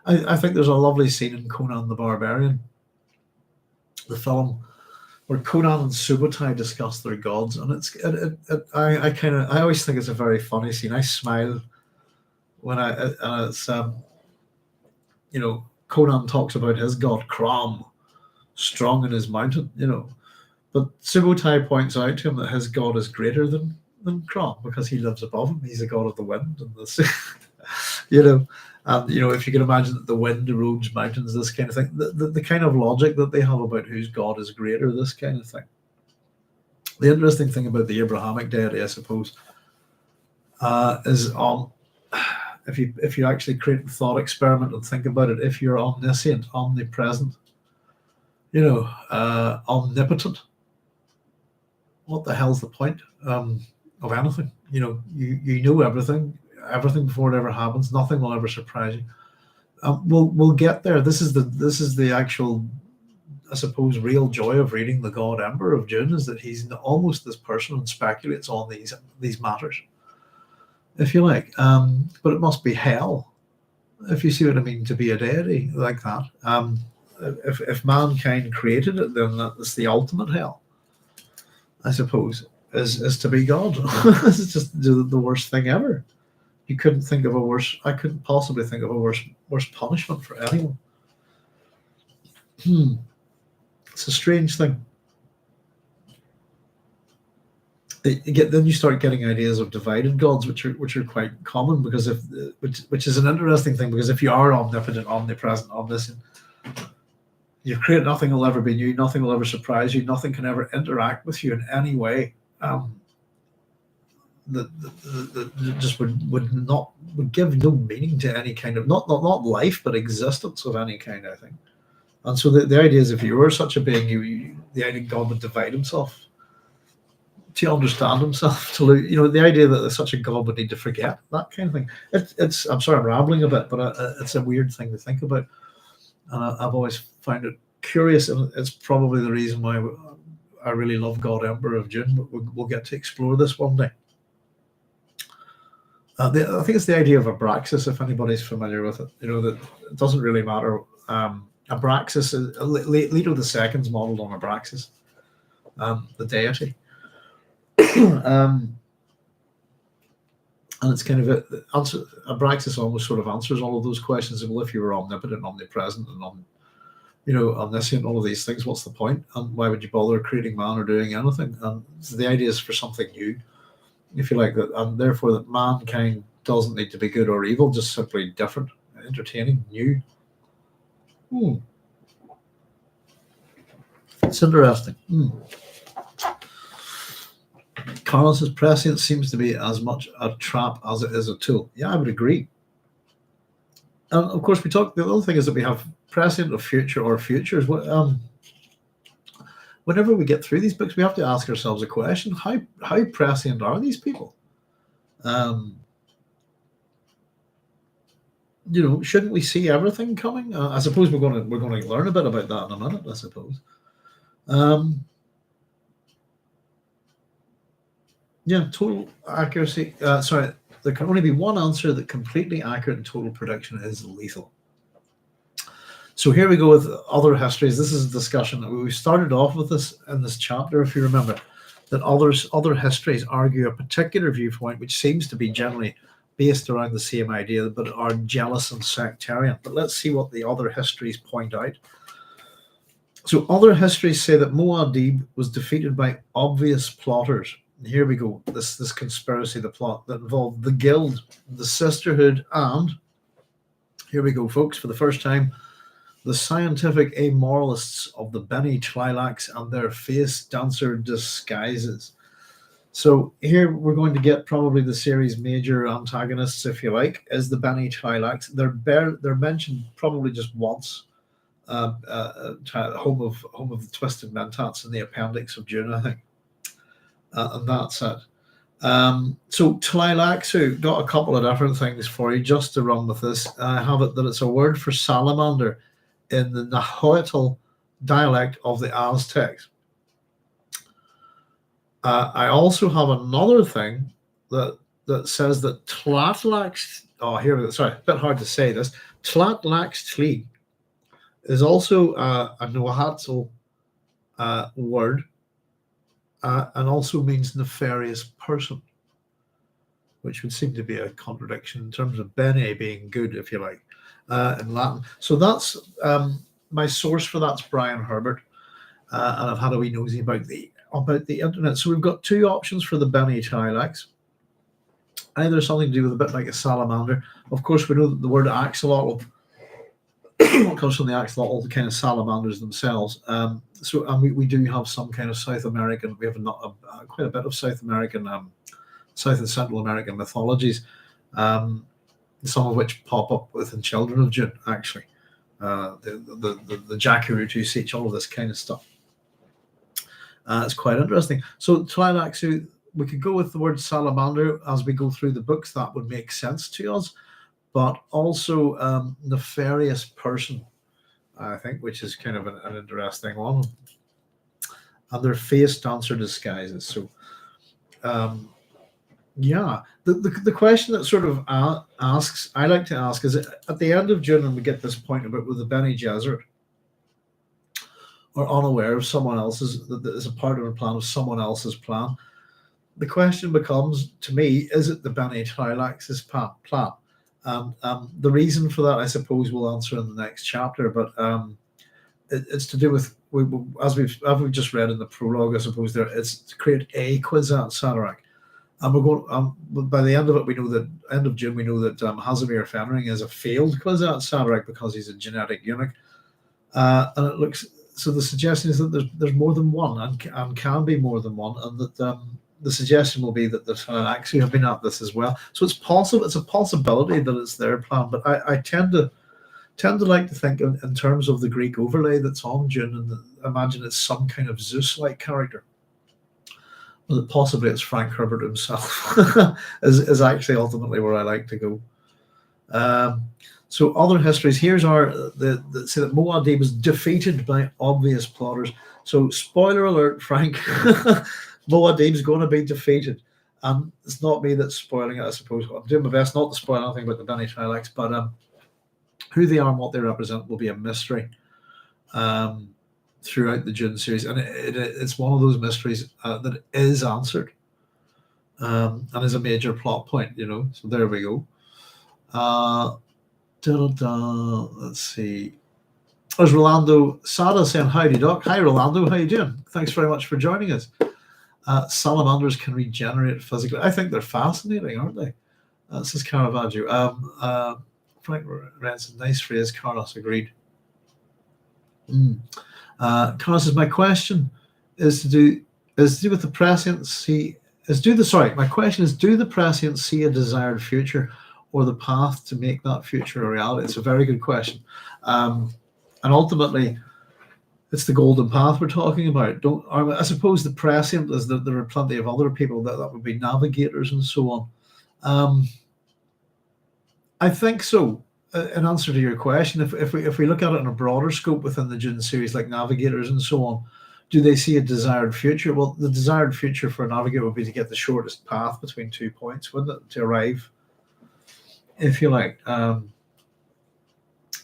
I think there's a lovely scene in Conan the Barbarian, the film, where Conan and Subutai discuss their gods, and I always think it's a very funny scene. I smile when it's Conan talks about his god Crom, strong in his mountain, But Subutai points out to him that his god is greater than Crom, because he lives above him. He's a god of the wind and the sea. And if you can imagine that the wind erodes mountains, this kind of thing, the kind of logic that they have about whose god is greater, this kind of thing. The interesting thing about the Abrahamic deity, I suppose, is if you actually create a thought experiment and think about it, if you're omniscient, omnipresent, omnipotent, what the hell's the point of anything? You know everything before it ever happens. Nothing will ever surprise you. We'll get there. This is the actual, I suppose, real joy of reading the God Emperor of Dune, is that he's almost this person and speculates on these matters, if you like. But it must be hell, if you see what I mean, to be a deity like that. If mankind created it, then that's the ultimate hell, I suppose, is to be God. It's just the worst thing ever. You couldn't think of a worse. I couldn't possibly think of a worse punishment for anyone. It's a strange thing. Then you start getting ideas of divided gods, which are quite common, because which is an interesting thing, because if you are omnipotent, omnipresent, omniscient, you've created nothing will ever be new, nothing will ever surprise you, nothing can ever interact with you in any way. That just would give no meaning to any kind of not life, but existence of any kind, I think. And so the idea is, if you were such a being, the idea God would divide himself to understand himself, the idea that such a God would need to forget, that kind of thing. It's I'm sorry I'm rambling a bit, but it's a weird thing to think about, and I've always found it curious, and it's probably the reason why I really love God Emperor of Dune. We'll get to explore this one day. I think it's the idea of Abraxas, if anybody's familiar with it. That it doesn't really matter. Abraxas, Leto II's modelled on Abraxas, the deity. And it's kind of Abraxas almost sort of answers all of those questions. Well, if you were omnipotent, omnipresent, and omniscient, all of these things. What's the point? And why would you bother creating man or doing anything? And so the idea is for something new, if you like, that, and therefore that mankind doesn't need to be good or evil, just simply different, entertaining, new. It's interesting. Carlos's prescience seems to be as much a trap as it is a tool. Yeah, I would agree. And of course, the other thing is that we have prescient or future or futures. Whenever we get through these books, we have to ask ourselves a question: how prescient are these people? Shouldn't we see everything coming? I suppose we're going to learn a bit about that in a minute, I suppose. Total accuracy. Sorry, there can only be one answer that completely accurate and total prediction is lethal. So here we go with other histories. This is a discussion that we started off with this in this chapter, if you remember, that other histories argue a particular viewpoint which seems to be generally based around the same idea, but are jealous and sectarian. But let's see what the other histories point out. So other histories say that Muad'Dib was defeated by obvious plotters. And here we go, this conspiracy, the plot that involved the guild, the sisterhood, and here we go, folks, for the first time, the scientific amoralists of the Bene Tleilax and their face dancer disguises. So here we're going to get probably the series' major antagonists, if you like, is the Bene Tleilax. They're mentioned probably just once. Home of the Twisted Mentats in the appendix of Dune, I think, and that's it. So Tleilaxu got a couple of different things for you just to run with this. I have it that it's a word for salamander in the Nahuatl dialect of the Aztecs. I also have another thing that says that Tlatlax. Oh, here we go. Sorry, a bit hard to say this. Tlatlaxtli is also a Nahuatl word, and also means nefarious person, which would seem to be a contradiction in terms of bene being good, if you like, in Latin. So that's my source for that's Frank Herbert, and I've had a wee nosy about the internet. So we've got two options for the Bene Tleilax. Either something to do with a bit like a salamander. Of course, we know that the word axolotl comes from the axolotl, kind of salamanders themselves. And we do have some kind of South American. We have quite a bit of South American, South and Central American mythologies, some of which pop up within Children of Dune. Actually, the Jacurutu Seach, all of this kind of stuff. It's quite interesting. So Tleilaxu, we could go with the word salamander as we go through the books. That would make sense to us. But also nefarious person, I think, which is kind of an interesting one. And their face dancer disguises. So, the question that sort of I like to ask, is at the end of Dune, and we get this point about with the Bene Gesserit, or unaware of someone else's, that is a part of a plan of someone else's plan. The question becomes, to me, is it the Bene Tleilax's plan? The reason for that, I suppose, we'll answer in the next chapter, but it's to do with, as we've just read in the prologue, I suppose, it's to create a Kwisatz Haderach. And we're going, by the end of it, we know that, end of June, we know that Casimir Fenring is a failed Kwisatz Haderach because he's a genetic eunuch. And it looks, so the suggestion is that there's more than one, and can be more than one, and that the suggestion will be that the actually have been at this as well. So it's possible, it's a possibility that it's their plan, but I tend to like to think in terms of the Greek overlay that's on Dune, and imagine it's some kind of Zeus-like character. Well, possibly it's Frank Herbert himself is actually ultimately where I like to go. So other histories, here's our say that Muad'Dib was defeated by obvious plotters. So spoiler alert, Frank, Muad'Dib's going to be defeated. It's not me that's spoiling it, I suppose. I'm doing my best not to spoil anything about the Bene Tleilax, but who they are and what they represent will be a mystery throughout the Dune series, and it's one of those mysteries that is answered and is a major plot point, So there we go. Let's see. There's Rolando Sada saying, howdy, Doc. Hi, Rolando. How you doing? Thanks very much for joining us. Salamanders can regenerate physically. I think they're fascinating, aren't they? This is Caravaggio. Frank Ranson, nice phrase. Carlos agreed. Carlos says, my question is to do with the prescient see. My question is, do the prescient see a desired future or the path to make that future a reality? It's a very good question. And ultimately, it's the golden path we're talking about. I suppose the prescient is that there are plenty of other people that would be navigators and so on. I think so. In answer to your question, if we look at it in a broader scope within the Dune series, like navigators and so on, do they see a desired future? Well, the desired future for a navigator would be to get the shortest path between 2 points, wouldn't it? To arrive, if you like,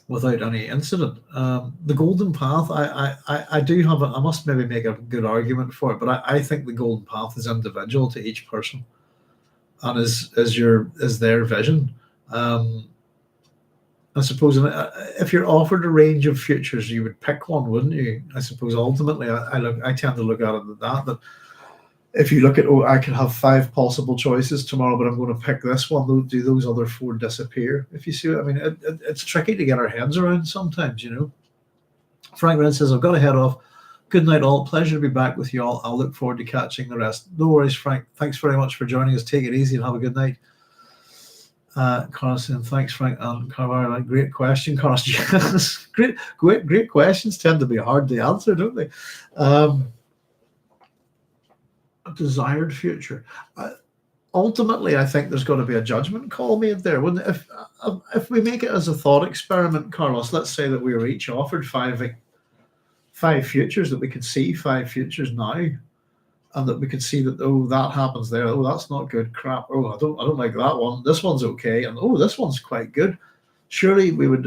without any incident. The golden path, I do have I must maybe make a good argument for it, but I think the golden path is individual to each person and is their vision. I suppose if you're offered a range of futures, you would pick one, wouldn't you? I suppose ultimately, I tend to look at it that if you look at, I could have 5 possible choices tomorrow, but I'm going to pick this one. Do those other 4 disappear? If you see what I mean, it's tricky to get our heads around sometimes, you know. Frank Red says, I've got to head off. Good night, all. Pleasure to be back with you all. I'll look forward to catching the rest. No worries, Frank. Thanks very much for joining us. Take it easy and have a good night. Carlos saying, thanks, Frank and Carvalho. Great question, Carlos. Yes, great questions tend to be hard to answer, don't they? A desired future. Ultimately, I think there's got to be a judgment call made there. Wouldn't it? If we make it as a thought experiment, Carlos, let's say that we were each offered five futures, that we could see 5 futures now. And that we could see that, that happens there. Oh, that's not good. Crap. Oh, I don't like that one. This one's okay. And this one's quite good. Surely we would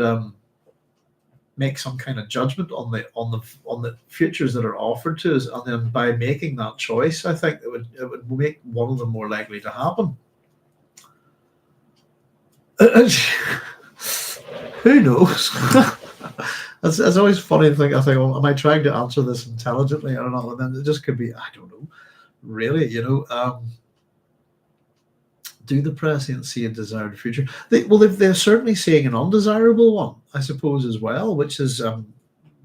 make some kind of judgment on the futures that are offered to us, and then by making that choice, I think it would make one of them more likely to happen. Who knows? It's always funny to think. I think, well, am I trying to answer this intelligently? I don't know. And then it just could be, I don't know. Really, you know, do the prescient see a desired future? They're certainly seeing an undesirable one, I suppose, as well, which is the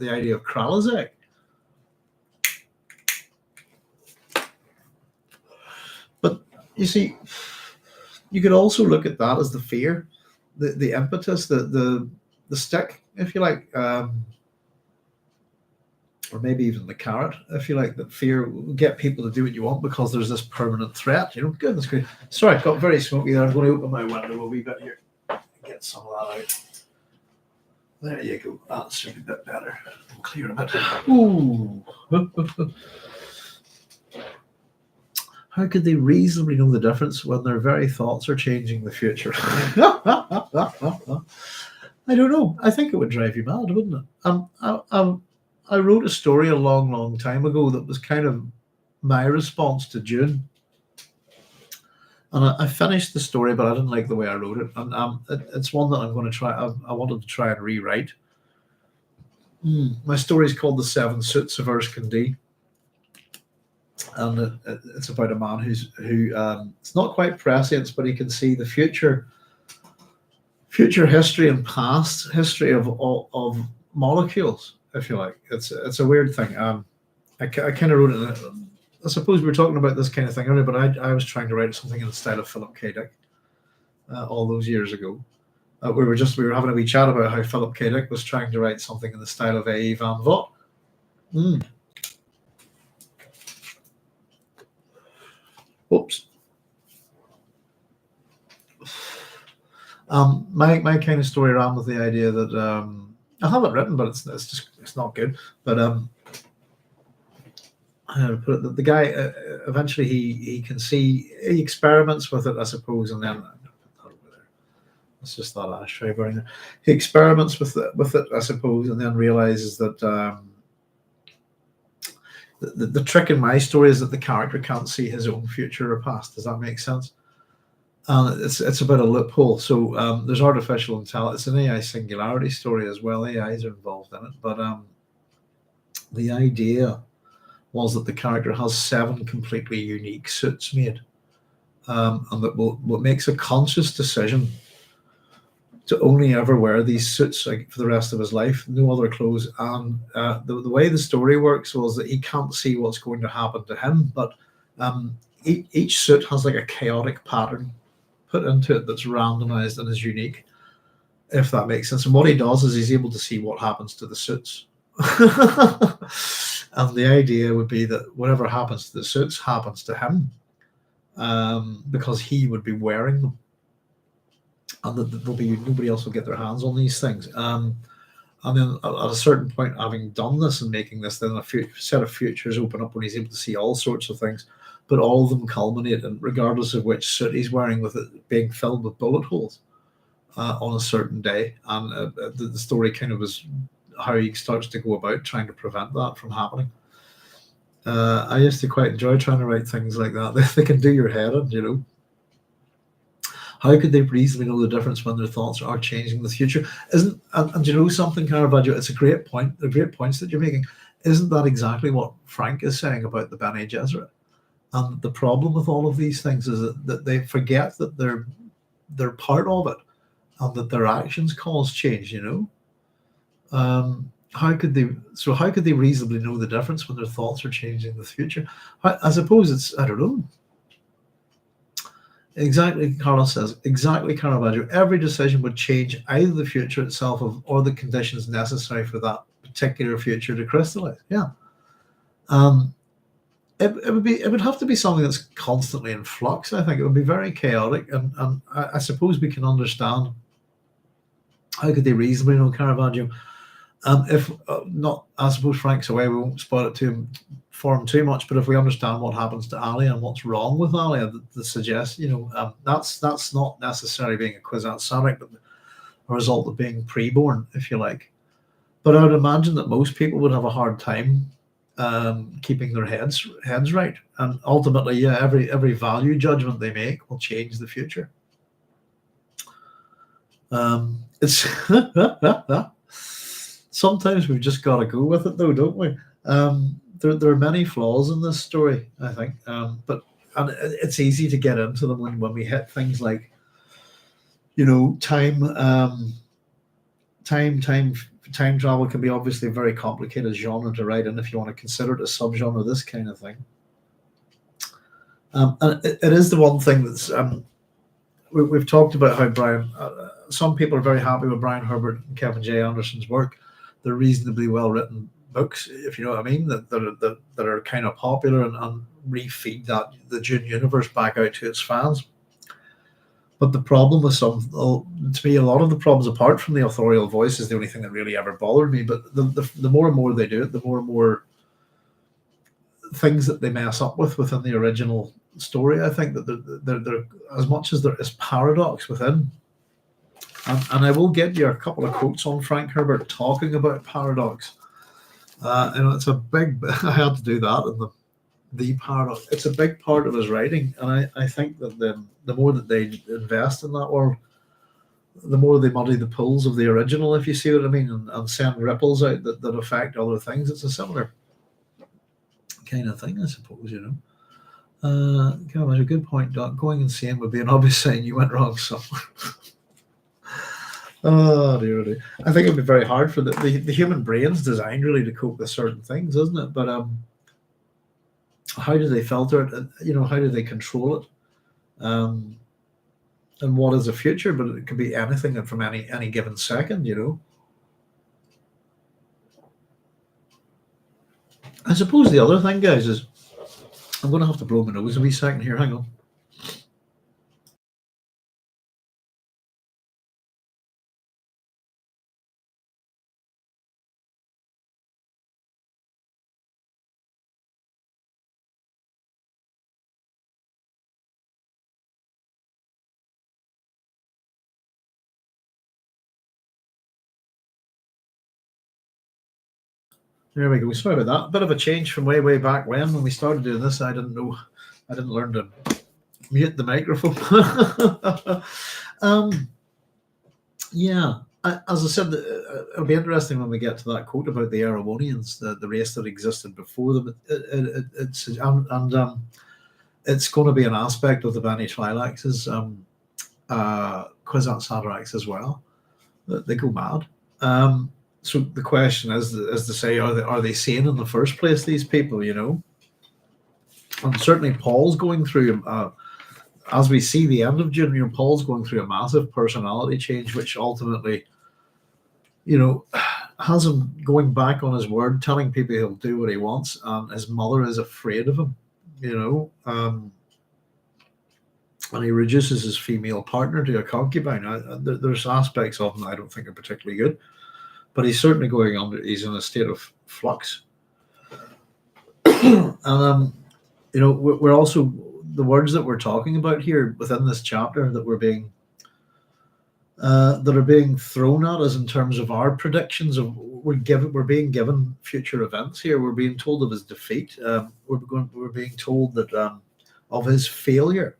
idea of Kralazek. But you see, you could also look at that as the fear, the impetus, the stick, if you like, or maybe even the carrot, if you like, that fear will get people to do what you want because there's this permanent threat. You know, goodness gracious. Sorry, I got very smoky there. I'm going to open my window a wee bit here. Get some of that out. There you go. That should be a bit better. Clear a bit. Ooh. How could they reasonably know the difference when their very thoughts are changing the future? I don't know. I think it would drive you mad, wouldn't it? I wrote a story a long, long time ago that was kind of my response to Dune. And I finished the story, but I didn't like the way I wrote it. And it's one that I'm going to try. I wanted to try and rewrite. My story is called The 7 Suits of Erskine. And it's about a man who it's not quite prescience, but he can see the future history and past history of molecules, if you like. It's a weird thing. I kind of wrote it. I suppose we were talking about this kind of thing earlier, but I was trying to write something in the style of Philip K. Dick all those years ago. We were having a wee chat about how Philip K. Dick was trying to write something in the style of A. Van Vogt. Oops. My kind of story ran with the idea that I have it written, but it's not good. But the guy eventually he can see, he experiments with it, I suppose, and then it's just that ashtray burning there. He experiments with it, I suppose, and then realizes that the trick in my story is that the character can't see his own future or past. Does that make sense? And it's about a loophole. So there's artificial intelligence. It's an AI singularity story as well. AIs are involved in it, but the idea was that the character has 7 completely unique suits made, and that what makes a conscious decision to only ever wear these suits like, for the rest of his life, no other clothes. And the way the story works was that he can't see what's going to happen to him, but each suit has like a chaotic pattern put into it that's randomized and is unique, if that makes sense. And what he does is he's able to see what happens to the suits. And the idea would be that whatever happens to the suits happens to him, because he would be wearing them, and that there'll be nobody else will get their hands on these things. And then at a certain point, having done this and making this, then a set of futures open up when he's able to see all sorts of things, but all of them culminate, and regardless of which suit he's wearing, with it being filled with bullet holes on a certain day. And the story kind of is how he starts to go about trying to prevent that from happening. I used to quite enjoy trying to write things like that. They can do your head in, you know. How could they reasonably know the difference when their thoughts are changing the future? Isn't and you know something, Caravaggio? It's a great point. The great points that you're making. Isn't that exactly what Frank is saying about the Bene Gesserit? And the problem with all of these things is that they forget that they're part of it, and that their actions cause change. You know, how could they reasonably know the difference when their thoughts are changing the future? I suppose it's, I don't know. Exactly, Carlos says, exactly, Caravaggio. Every decision would change either the future itself or the conditions necessary for that particular future to crystallize. Yeah. It would have to be something that's constantly in flux. I think it would be very chaotic, and I suppose we can understand how could they reasonably know, Caravaggio. If not, I suppose Frank's away, we won't spoil it for him too much. But if we understand what happens to Ali and what's wrong with Ali, that suggests, you know, that's not necessarily being a Kwisatz Haderach, but a result of being preborn, if you like. But I would imagine that most people would have a hard time keeping their heads right, and ultimately, yeah, every value judgment they make will change the future. It's sometimes we've just got to go with it, though, don't we? There are many flaws in this story, I think, but it's easy to get into them when we hit things like, you know, time travel can be obviously a very complicated genre to write in if you want to consider it a subgenre, this kind of thing. And it is the one thing that's we've talked about how Brian. Some people are very happy with Brian Herbert and Kevin J. Anderson's work. They're reasonably well written books, if you know what I mean, that are kind of popular and refeed the Dune universe back out to its fans. But the problem with to me, a lot of the problems, apart from the authorial voice, is the only thing that really ever bothered me. But the more and more they do it, the more and more things that they mess up within the original story. I think that they're as much as there is paradox within. And I will get you a couple of quotes on Frank Herbert talking about paradox. And it's a big. I had to do that in the paradox. It's a big part of his writing, and I think that the more that they invest in that world, the more they muddy the pools of the original, if you see what I mean, and send ripples out that affect other things. It's a similar kind of thing, I suppose, you know. Kind of a good point, Doc. Going insane would be an obvious sign you went wrong somewhere. Oh dear, dear. I think it would be very hard for the human brain's designed really to cope with certain things, isn't it? But how do they filter it? You know, how do they control it? And what is the future? But it could be anything from any given second, you know. I suppose the other thing, guys, is I'm going to have to blow my nose a wee second here. Hang on. There we go. Sorry about that. Bit of a change from way back when we started doing this. I didn't know. I didn't learn to Mute the microphone. Yeah, as I said, it'll be interesting when we get to that quote about the Erewhonians, the race that existed before them. It's going to be an aspect of the Bene Tleilax's Kwisatz Haderachs as well. They go mad. So the question is to say, are they sane in the first place? These people, you know, and certainly Paul's going through. As we see the end of Dune, Paul's going through a massive personality change, which ultimately, you know, has him going back on his word, telling people he'll do what he wants, and his mother is afraid of him, you know, and he reduces his female partner to a concubine. There's aspects of him I don't think are particularly good, but he's certainly he's in a state of flux. And, you know, we're also, the words that we're talking about here within this chapter that are being thrown at us in terms of our predictions of we're being given future events here. We're being told of his defeat. We're being told that of his failure.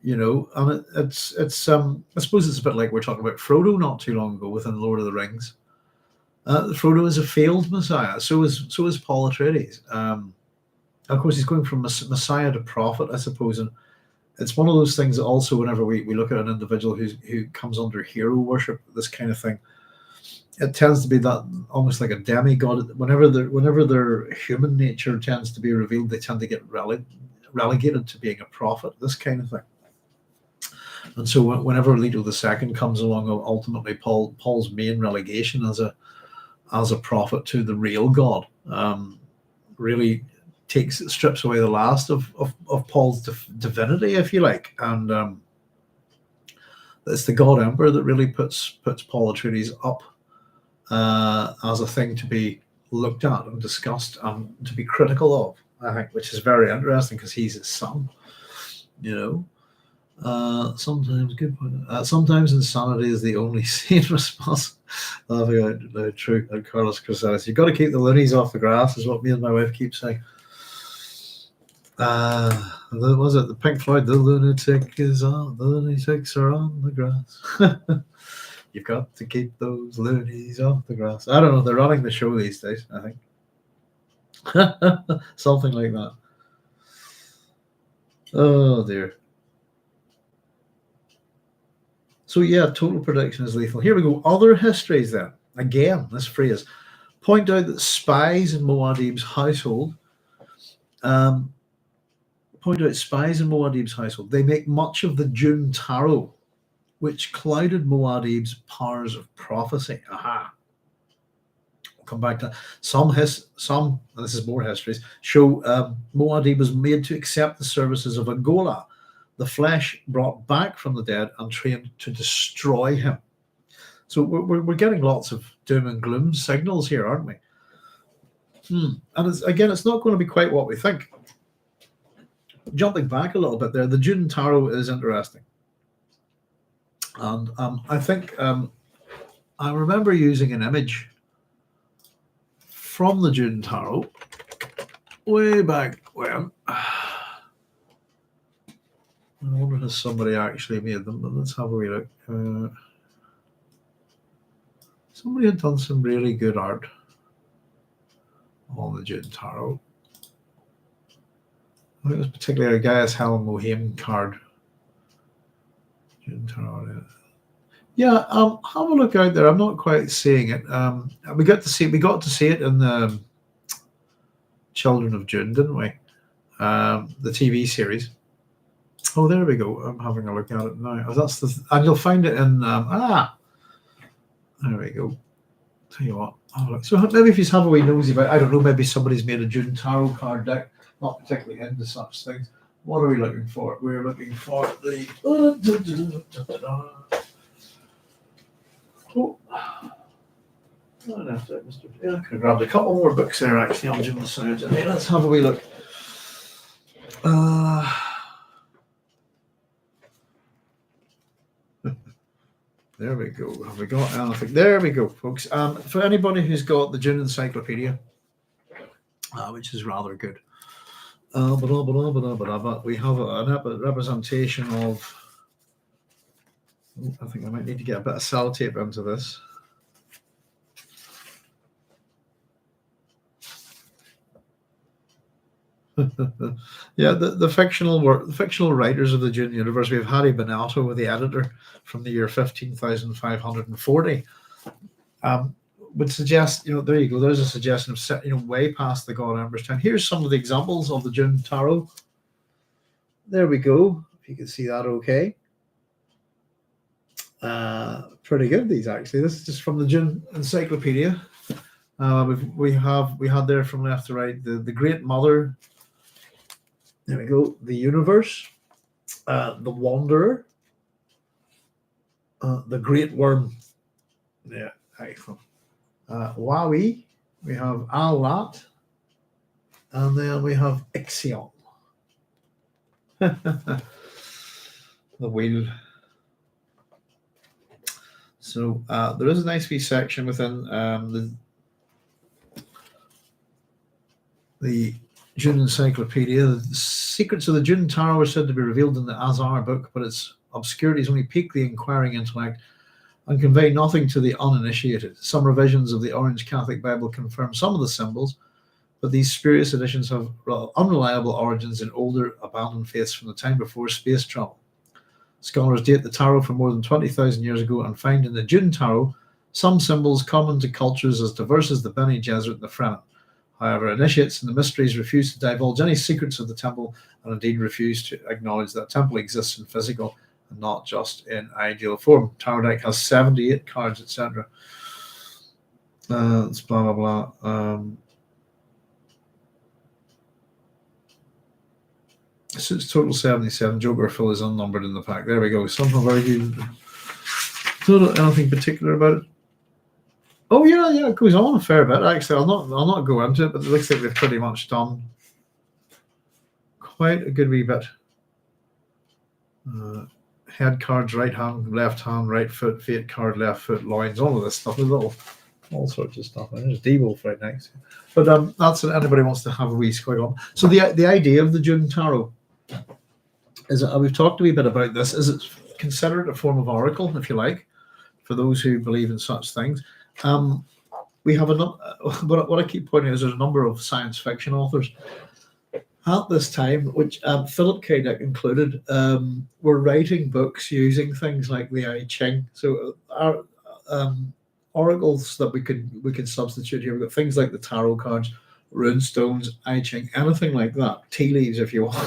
You know, and it's I suppose it's a bit like we're talking about Frodo not too long ago within Lord of the Rings. Frodo is a failed Messiah. So is Paul Atreides. Of course, he's going from Messiah to prophet, I suppose, and it's one of those things that also, whenever we look at an individual who comes under hero worship, this kind of thing, it tends to be that almost like a demigod. Whenever their human nature tends to be revealed, they tend to get relegated to being a prophet, this kind of thing. And so whenever Leto II comes along, ultimately Paul's main relegation as a prophet to the real God really strips away the last of Paul's divinity, if you like, and it's the God Emperor that really puts Paul Atreides up as a thing to be looked at and discussed and to be critical of, I think, which is very interesting because he's his son, you know. Sometimes sometimes insanity is the only sane response. Laughing out true, and Carlos Crusalis, you've got to keep the loonies off the grass, is what me and my wife keep saying. Was it the Pink Floyd? The lunatics are on the grass. You've got to keep those loonies off the grass. I don't know. They're running the show these days, I think. Something like that. Oh dear. So yeah, total prediction is lethal. Here we go. Other histories then. Again, this phrase. Point out that spies in Muad'Dib's household they make much of the Dune Tarot, which clouded Muad'Dib's powers of prophecy. Aha. We'll come back to that. Some, and this is more histories, show Muad'Dib was made to accept the services of a Gola, the flesh brought back from the dead and trained to destroy him. So we're getting lots of doom and gloom signals here, aren't we? And it's not going to be quite what we think. Jumping back a little bit there, the Dune Tarot is interesting. And I think I remember using an image from the Dune Tarot way back when. I wonder if somebody actually made them, but let's have a wee look. Somebody had done some really good art on the Dune Tarot. I think it was particularly a Gaius Helen Mohiam card. Dune Tarot. Yeah, have a look out there. I'm not quite seeing it. We got to see it in the Children of Dune, didn't we? The TV series. Oh, there we go. I'm having a look at it now. And you'll find it in there we go. Tell you what. So maybe if you have a wee nosy about, I don't know, maybe somebody's made a Dune Tarot card deck. Not particularly into such things. What are we looking for? We're looking for the. I could have grabbed a couple more books there actually on Dune Messiah. Let's have a wee look. There we go. Have we got anything? There we go, folks. For anybody who's got the Dune Encyclopedia, which is rather good, We have a representation of. I think I might need to get a bit of sellotape into this. Yeah, the fictional writers of the Dune universe. We have Harry Benato, the editor, from the year 15,540. Would suggest, there you go. There's a suggestion of, way past the God Emperor's time. Here's some of the examples of the Dune Tarot. There we go. If you can see that, okay. Pretty good. These actually. This is just from the Dune Encyclopedia. We had there from left to right the Great Mother. There we go. The Universe, the Wanderer, the Great Worm. Yeah, excellent. Wawi. We have Al-Lat, and then we have Ixion. The Wheel. So there is a nice wee section within the Dune Encyclopedia. The secrets of the Dune Tarot are said to be revealed in the Azar book, but its obscurities only pique the inquiring intellect and convey nothing to the uninitiated. Some revisions of the Orange Catholic Bible confirm some of the symbols, but these spurious editions have unreliable origins in older, abandoned faiths from the time before space travel. Scholars date the tarot from more than 20,000 years ago and find in the Dune Tarot some symbols common to cultures as diverse as the Bene Gesserit and the Fremen. However, initiates in the mysteries refuse to divulge any secrets of the temple and indeed refuse to acknowledge that temple exists in physical and not just in ideal form. Tarot deck has 78 cards, etc. It's blah, blah, blah. So it's total 77. Joker fill is unnumbered in the pack. There we go. Something very good. Don't know anything particular about it. Oh yeah, it goes on a fair bit. Actually, I'll not go into it, but it looks like they've pretty much done quite a good wee bit. Head cards, right hand, left hand, right foot, fate card, left foot, loins, all of this stuff. All sorts of stuff. And there's D-Wolf right next. But that's what anybody wants to have a wee squig on. So the idea of the Dune Tarot is, we've talked a wee bit about this, is it's considered a form of oracle, if you like, for those who believe in such things. We have what I keep pointing out is there's a number of science fiction authors at this time, which Philip K. Dick included, were writing books using things like the I Ching. So our oracles that we could substitute here. We've got things like the tarot cards, rune stones, I Ching, anything like that. Tea leaves, if you want.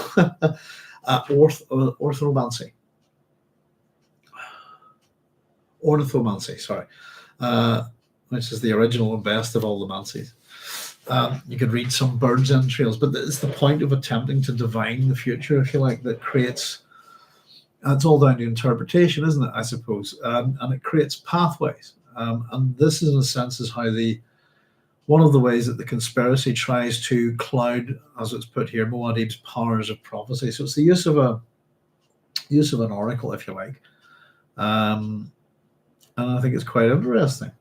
Ornithomancy, sorry. Which is the original and best of all the mancies. You could read some birds' entrails, but it's the point of attempting to divine the future, if you like, that creates. It's all down to interpretation, isn't it? I suppose, and it creates pathways. And this, in a sense, is how one of the ways that the conspiracy tries to cloud, as it's put here, Muad'Dib's powers of prophecy. So it's the use of an oracle, if you like, and I think it's quite interesting.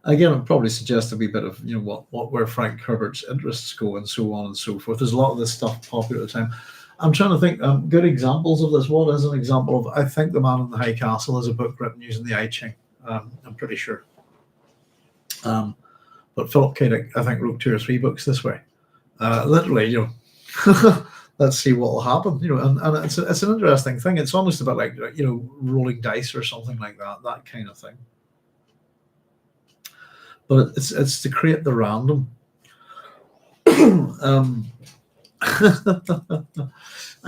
Again, I'd probably suggest a wee bit of where Frank Herbert's interests go and so on and so forth. There's a lot of this stuff popular at the time. I'm trying to think good examples of this. What is an example of? I think The Man in the High Castle is a book written using the I Ching. I'm pretty sure. But Philip K. Dick, I think, wrote 2 or 3 books this way. Literally, let's see what will happen. And it's an interesting thing. It's almost about like rolling dice or something like that kind of thing. But it's to create the random. I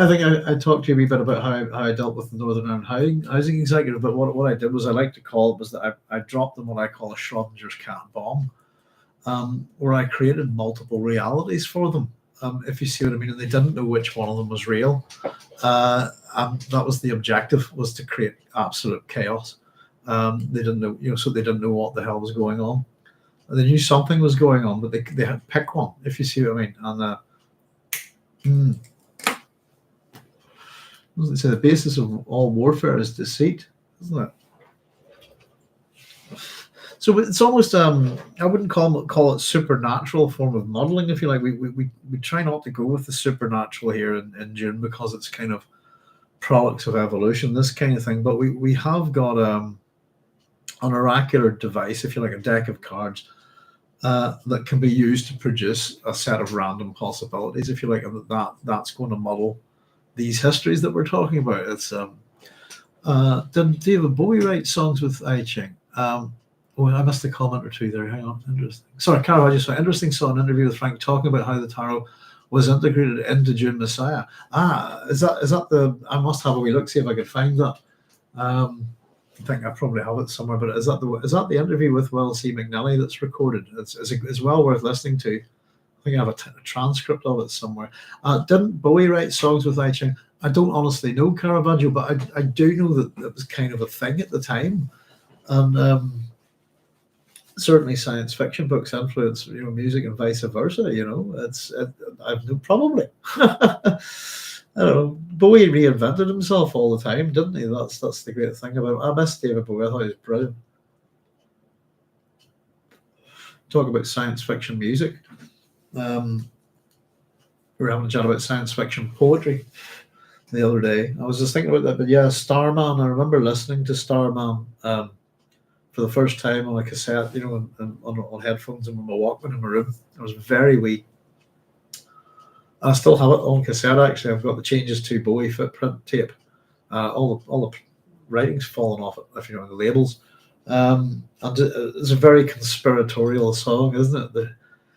think I talked to you a wee bit about how I dealt with the Northern Ireland housing executive, but what I did was I like to call it was that I dropped them what I call a Schrodinger's cat bomb, where I created multiple realities for them, if you see what I mean, and they didn't know which one of them was real. And that was the objective, was to create absolute chaos. They didn't know, so they didn't know what the hell was going on. They knew something was going on, but they had to pick one, if you see what I mean. And doesn't it say the basis of all warfare is deceit, isn't it? So it's almost I wouldn't call it supernatural form of modeling, if you like. We try not to go with the supernatural here in Dune because it's kind of products of evolution, this kind of thing. But we have got an oracular device, if you like, a deck of cards that can be used to produce a set of random possibilities, if you like, and that's going to model these histories that we're talking about. It's did David Bowie write songs with I Ching? Oh, I missed a comment or two there. Hang on. Interesting. Sorry, Carol, I just saw an interview with Frank talking about how the tarot was integrated into Dune Messiah. Is that the? I must have a wee look, see if I could find that. I think I probably have it somewhere. But is that the interview with Will C. McNally that's recorded? It's well worth listening to. I think I have a transcript of it somewhere. Didn't Bowie write songs with I Ching? I don't honestly know, Caravaggio, but I do know that it was kind of a thing at the time, and certainly science fiction books influence music and vice versa. I've no probably. I don't know. Bowie reinvented himself all the time, didn't he? That's the great thing about him. I miss David Bowie. I thought he was brilliant. Talk about science fiction music. We were having a chat about science fiction poetry the other day. I was just thinking about that, but yeah, Starman. I remember listening to Starman for the first time on a cassette, on headphones and with my Walkman in my room. I was very wee. I still have it on cassette. Actually, I've got the Changes to Bowie footprint tape. All the writing's fallen off it, if you know the labels. And it's a very conspiratorial song, isn't it?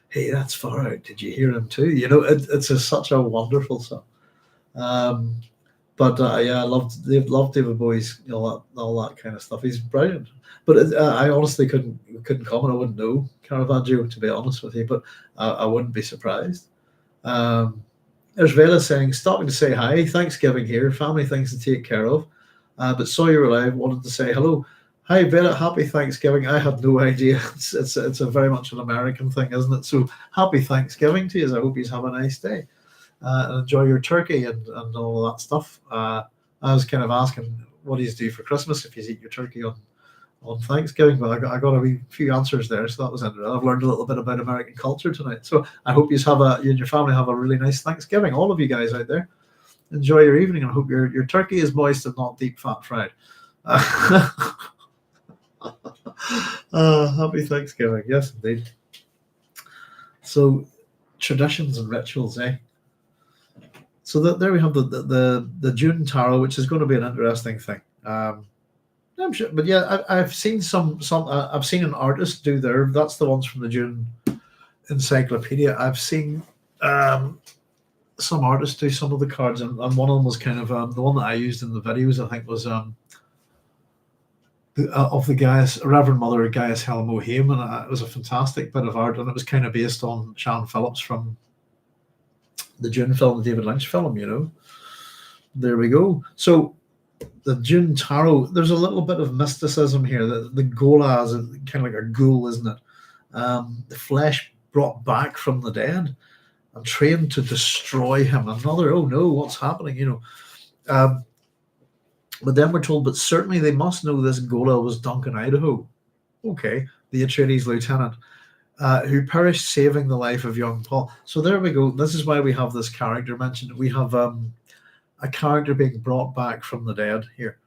Hey, that's far out. Did you hear him too? It's such a wonderful song. But I loved David Bowie's, all that kind of stuff. He's brilliant. But I honestly couldn't comment. I wouldn't know Caravaggio, to be honest with you. But I wouldn't be surprised. There's Vela saying, stopping to say hi. Thanksgiving here. Family things to take care of. But saw you were live. Wanted to say hello. Hi Vela, happy Thanksgiving. I had no idea. It's a very much an American thing, isn't it? So happy Thanksgiving to you. I hope you have a nice day. And enjoy your turkey and all that stuff. I was kind of asking, what do you do for Christmas if you eat your turkey on Thanksgiving? But I got a few answers there, so that was interesting. I've learned a little bit about American culture tonight. So I hope you and your family have a really nice Thanksgiving. All of you guys out there, enjoy your evening, and I hope your turkey is moist and not deep fat fried. Happy Thanksgiving, yes indeed. So traditions and rituals, eh? So there we have the Dune Tarot, which is going to be an interesting thing. I'm sure, but yeah, I've seen some. I've seen an artist do that's the ones from the Dune Encyclopedia. I've seen some artists do some of the cards, and one of them was kind of the one that I used in the videos. I think was of the Gaius, Reverend Mother Gaius Helen O'Haim, and it was a fantastic bit of art, and it was kind of based on Sian Phillips from the Dune film, the David Lynch film. There we go. So the Dune Tarot, there's a little bit of mysticism here. The Gola is kind of like a ghoul, isn't it? The flesh brought back from the dead and trained to destroy him. Another, oh no, what's happening? But then we're told, but certainly they must know this Gola was Duncan Idaho. Okay, the Atreides lieutenant, who perished saving the life of young Paul. So there we go. This is why we have this character mentioned. We have a character being brought back from the dead here,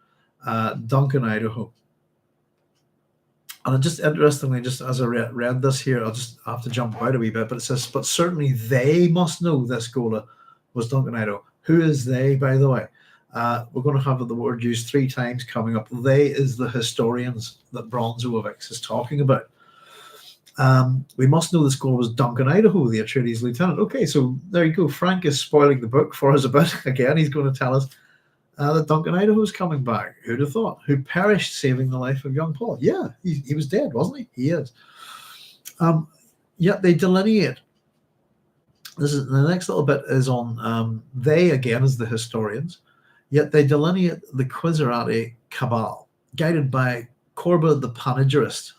Duncan Idaho. And just interestingly, just as I read this here, I'll just have to jump out a wee bit, but it says, but certainly they must know this Gola was Duncan Idaho. Who is they, by the way? We're going to have the word used 3 times coming up. They is the historians that Bronso of IX is talking about. We must know this Gola was Duncan Idaho, the Atreides lieutenant. Okay, so there you go. Frank is spoiling the book for us a bit. Again, he's going to tell us that Duncan Idaho is coming back. Who'd have thought? Who perished saving the life of young Paul. Yeah, he was dead, wasn't he? He is. Yet they delineate. This is the next little bit is on they again as the historians. Yet they delineate the Quizarati cabal, guided by Corba the panegyrist.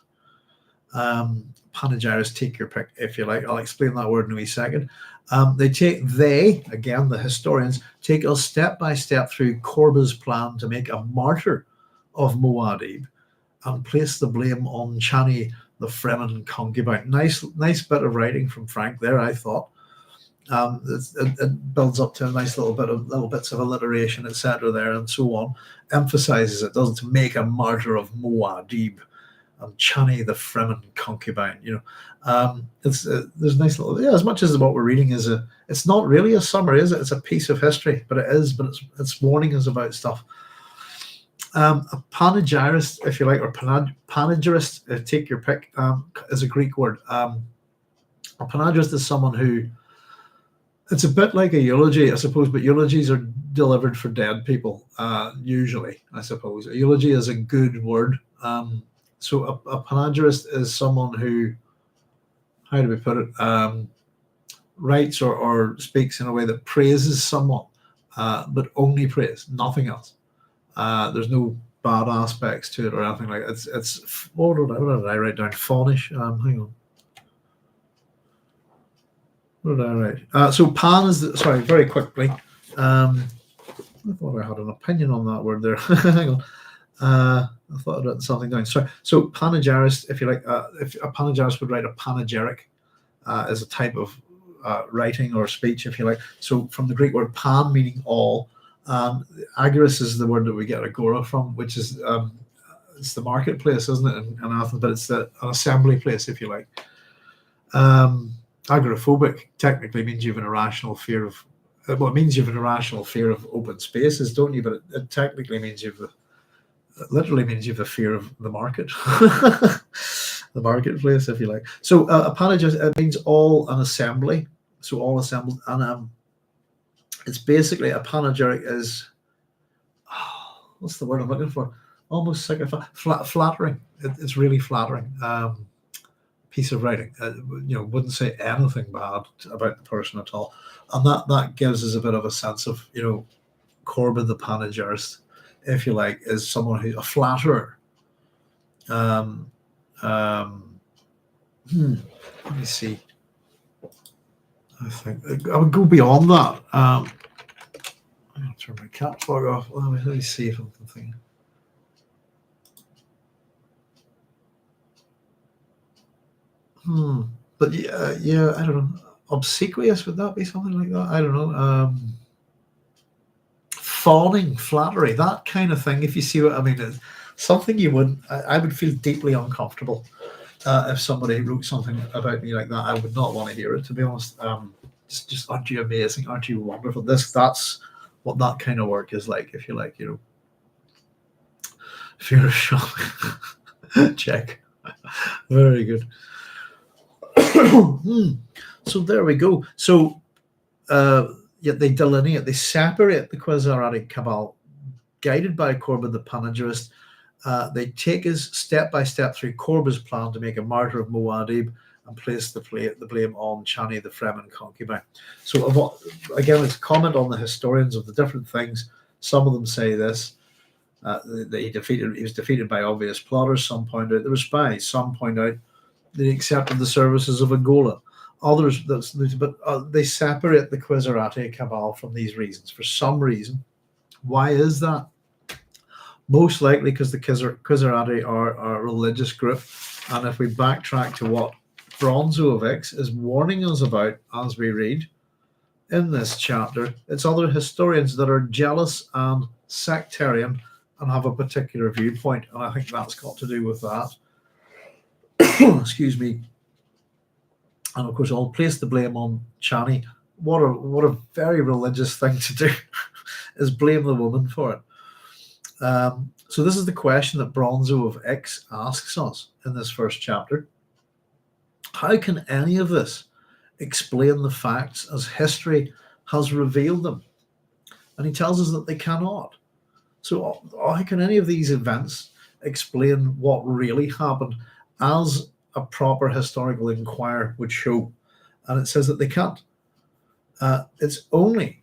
Panegyrist, take your pick if you like. I'll explain that word in a wee second. They, again, the historians, take us step by step through Corba's plan to make a martyr of Muad'Dib, and place the blame on Chani, the Fremen concubine. Nice bit of writing from Frank there, I thought. It builds up to a nice little bits of alliteration, etc. there, and so on. Emphasizes it, doesn't, to make a martyr of Muad'Dib and Chani, the Fremen concubine. There's nice little, as much as what we're reading is it's not really a summary, is it? It's a piece of history, but it's warning us about stuff. A panegyrist, if you like, or panegyrist, take your pick, is a Greek word. A panegyrist is someone who, it's a bit like a eulogy, I suppose, but eulogies are delivered for dead people, usually, I suppose. A eulogy is a good word. So a panegyrist is someone who, how do we put it, writes or speaks in a way that praises someone, but only praise, nothing else. There's no bad aspects to it or anything like that. It's what did I write down? Faunish. Hang on. What did I write? So pan is sorry, very quickly. I thought I had an opinion on that word there. Hang on. I thought I'd written something down. Sorry. So panegyrist, if you like, if a panegyrist would write a panegyric, is a type of writing or speech, if you like. So from the Greek word pan, meaning all, agorist is the word that we get agora from, which is it's the marketplace, isn't it, in Athens? But it's an assembly place, if you like. Agoraphobic technically means you have an irrational fear of, well, it means you have an irrational fear of open spaces, don't you? But it technically means it literally means you have a fear of the market, the marketplace, if you like. So a panegyrist, it means all an assembly, so all assembled, and it's basically a panegyric is, what's the word I'm looking for? Almost like flattering. It's really flattering. Piece of writing, wouldn't say anything bad about the person at all, and that gives us a bit of a sense of, Corbin the panegyrist, if you like, is someone who's a flatterer. Let me see. I think I would go beyond that. I'm going to turn my cat fog off. Let me see if I'm thinking. But yeah, I don't know. Obsequious, would that be something like that? I don't know. Fawning, flattery, that kind of thing. If you see what I mean, it's something you wouldn't. I would feel deeply uncomfortable if somebody wrote something about me like that. I would not want to hear it, to be honest. Just aren't you amazing? Aren't you wonderful? That's what that kind of work is like. If you like, fear of shock. Check. Very good. So there we go. So yet they delineate, they separate the Quasaratic cabal, guided by Corbin the panegyrist. They take us step by step through Corbin's plan to make a martyr of Muad'Dib and place the blame on Chani, the Fremen concubine. So again, it's a comment on the historians of the different things. Some of them say this, that he was defeated by obvious plotters. Some point out there were spies. Some point out that he accepted the services of Angola. Others, but they separate the Quasarate cabal from these reasons. For some reason, why is that? Most likely because the Quasarate are a religious group, and if we backtrack to what Bronso of IX is warning us about as we read in this chapter, it's other historians that are jealous and sectarian and have a particular viewpoint, and I think that's got to do with that. Excuse me. And of course, I'll place the blame on Chani. What a very religious thing to do, is blame the woman for it. So this is the question that Bronso of IX asks us in this first chapter. How can any of this explain the facts as history has revealed them? And he tells us that they cannot. So how can any of these events explain what really happened as a proper historical inquiry would show? And it says that they can't. It's only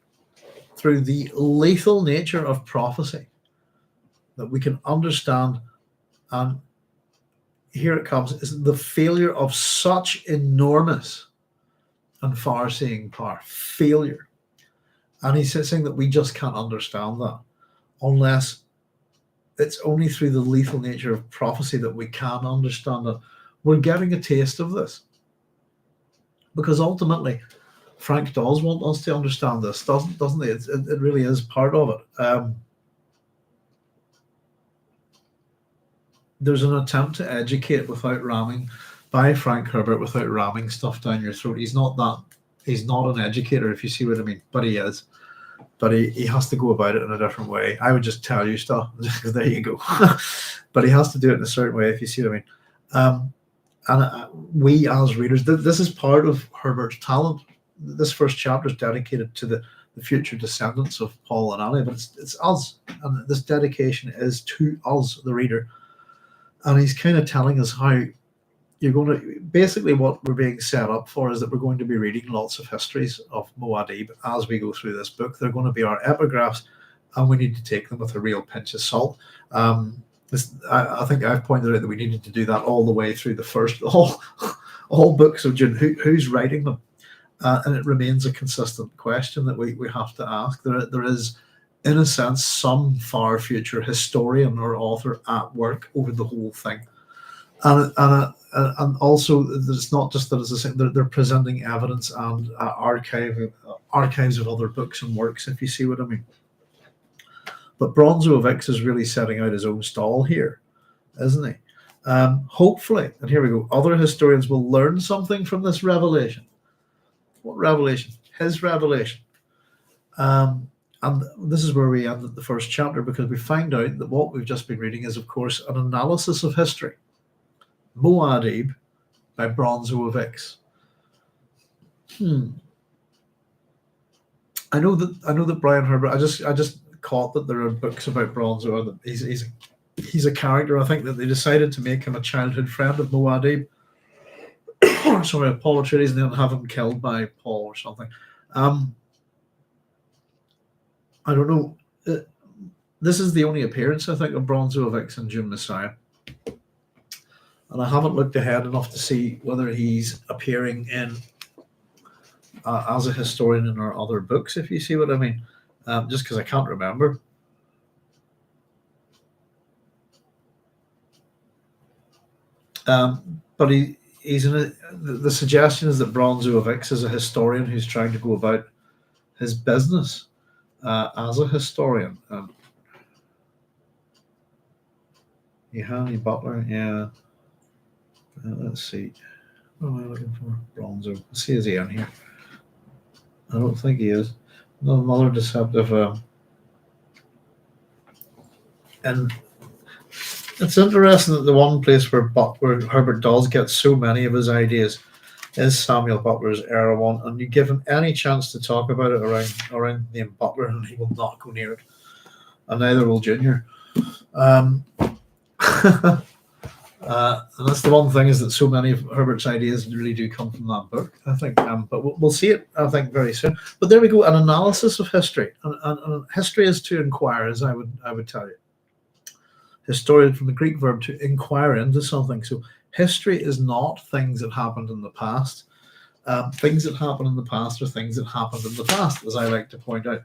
through the lethal nature of prophecy that we can understand, and here it comes, is the failure of such enormous and far-seeing power. Failure. And he's saying that we just can't understand that unless it's only through the lethal nature of prophecy that we can understand it. We're getting a taste of this, because ultimately Frank does want us to understand this, doesn't he? It really is part of it. There's an attempt to educate without ramming, by Frank Herbert, without ramming stuff down your throat. He's not an educator, if you see what I mean, but he is. But he has to go about it in a different way. I would just tell you stuff. There you go. But he has to do it in a certain way, if you see what I mean. And we as readers, this is part of Herbert's talent. This first chapter is dedicated to the future descendants of Paul and Annie, but it's us. And this dedication is to us, the reader. And he's kind of telling us how you're going to, basically what we're being set up for is that we're going to be reading lots of histories of Muad'Dib as we go through this book. They're going to be our epigraphs, and we need to take them with a real pinch of salt. I think I've pointed out that we needed to do that all the way through the first, all books of Dune. Who's writing them? And it remains a consistent question that we have to ask. There is, in a sense, some far future historian or author at work over the whole thing. And also, it's not just that, as I say, they're presenting evidence and archives of other books and works, if you see what I mean. But Bronso of IX is really setting out his own stall here, isn't he? Hopefully, and here we go, other historians will learn something from this revelation. What revelation? His revelation. And this is where we end at the first chapter, because we find out that what we've just been reading is, of course, an analysis of history. Muad'Dib by Bronso of IX. I know that Brian Herbert. I just caught that there are books about Bronso, and he's a character. I think that they decided to make him a childhood friend of Muad'Dib. Sorry, Paul Atreides, and then have him killed by Paul or something. I don't know. This is the only appearance, I think, of Bronso of IX in Dune Messiah. And I haven't looked ahead enough to see whether he's appearing in as a historian in our other books, if you see what I mean. Just because I can't remember. But he's in the suggestion is that Bronso of IX is a historian who's trying to go about his business as a historian. Yohani Butler, yeah. Let's see. What am I looking for? Bronso. Let's see, is he on here? I don't think he is. Another deceptive. And it's interesting that the one place where Herbert does get so many of his ideas is Samuel Butler's Erewhon, and you give him any chance to talk about it around name Butler, and he will not go near it, and neither will Junior. And that's the one thing, is that so many of Herbert's ideas really do come from that book, I think. But we'll see it, I think, very soon. But there we go, an analysis of history. And history is to inquire, as I would tell you. Historian, from the Greek verb to inquire into something. So history is not things that happened in the past. Things that happen in the past are things that happened in the past, as I like to point out.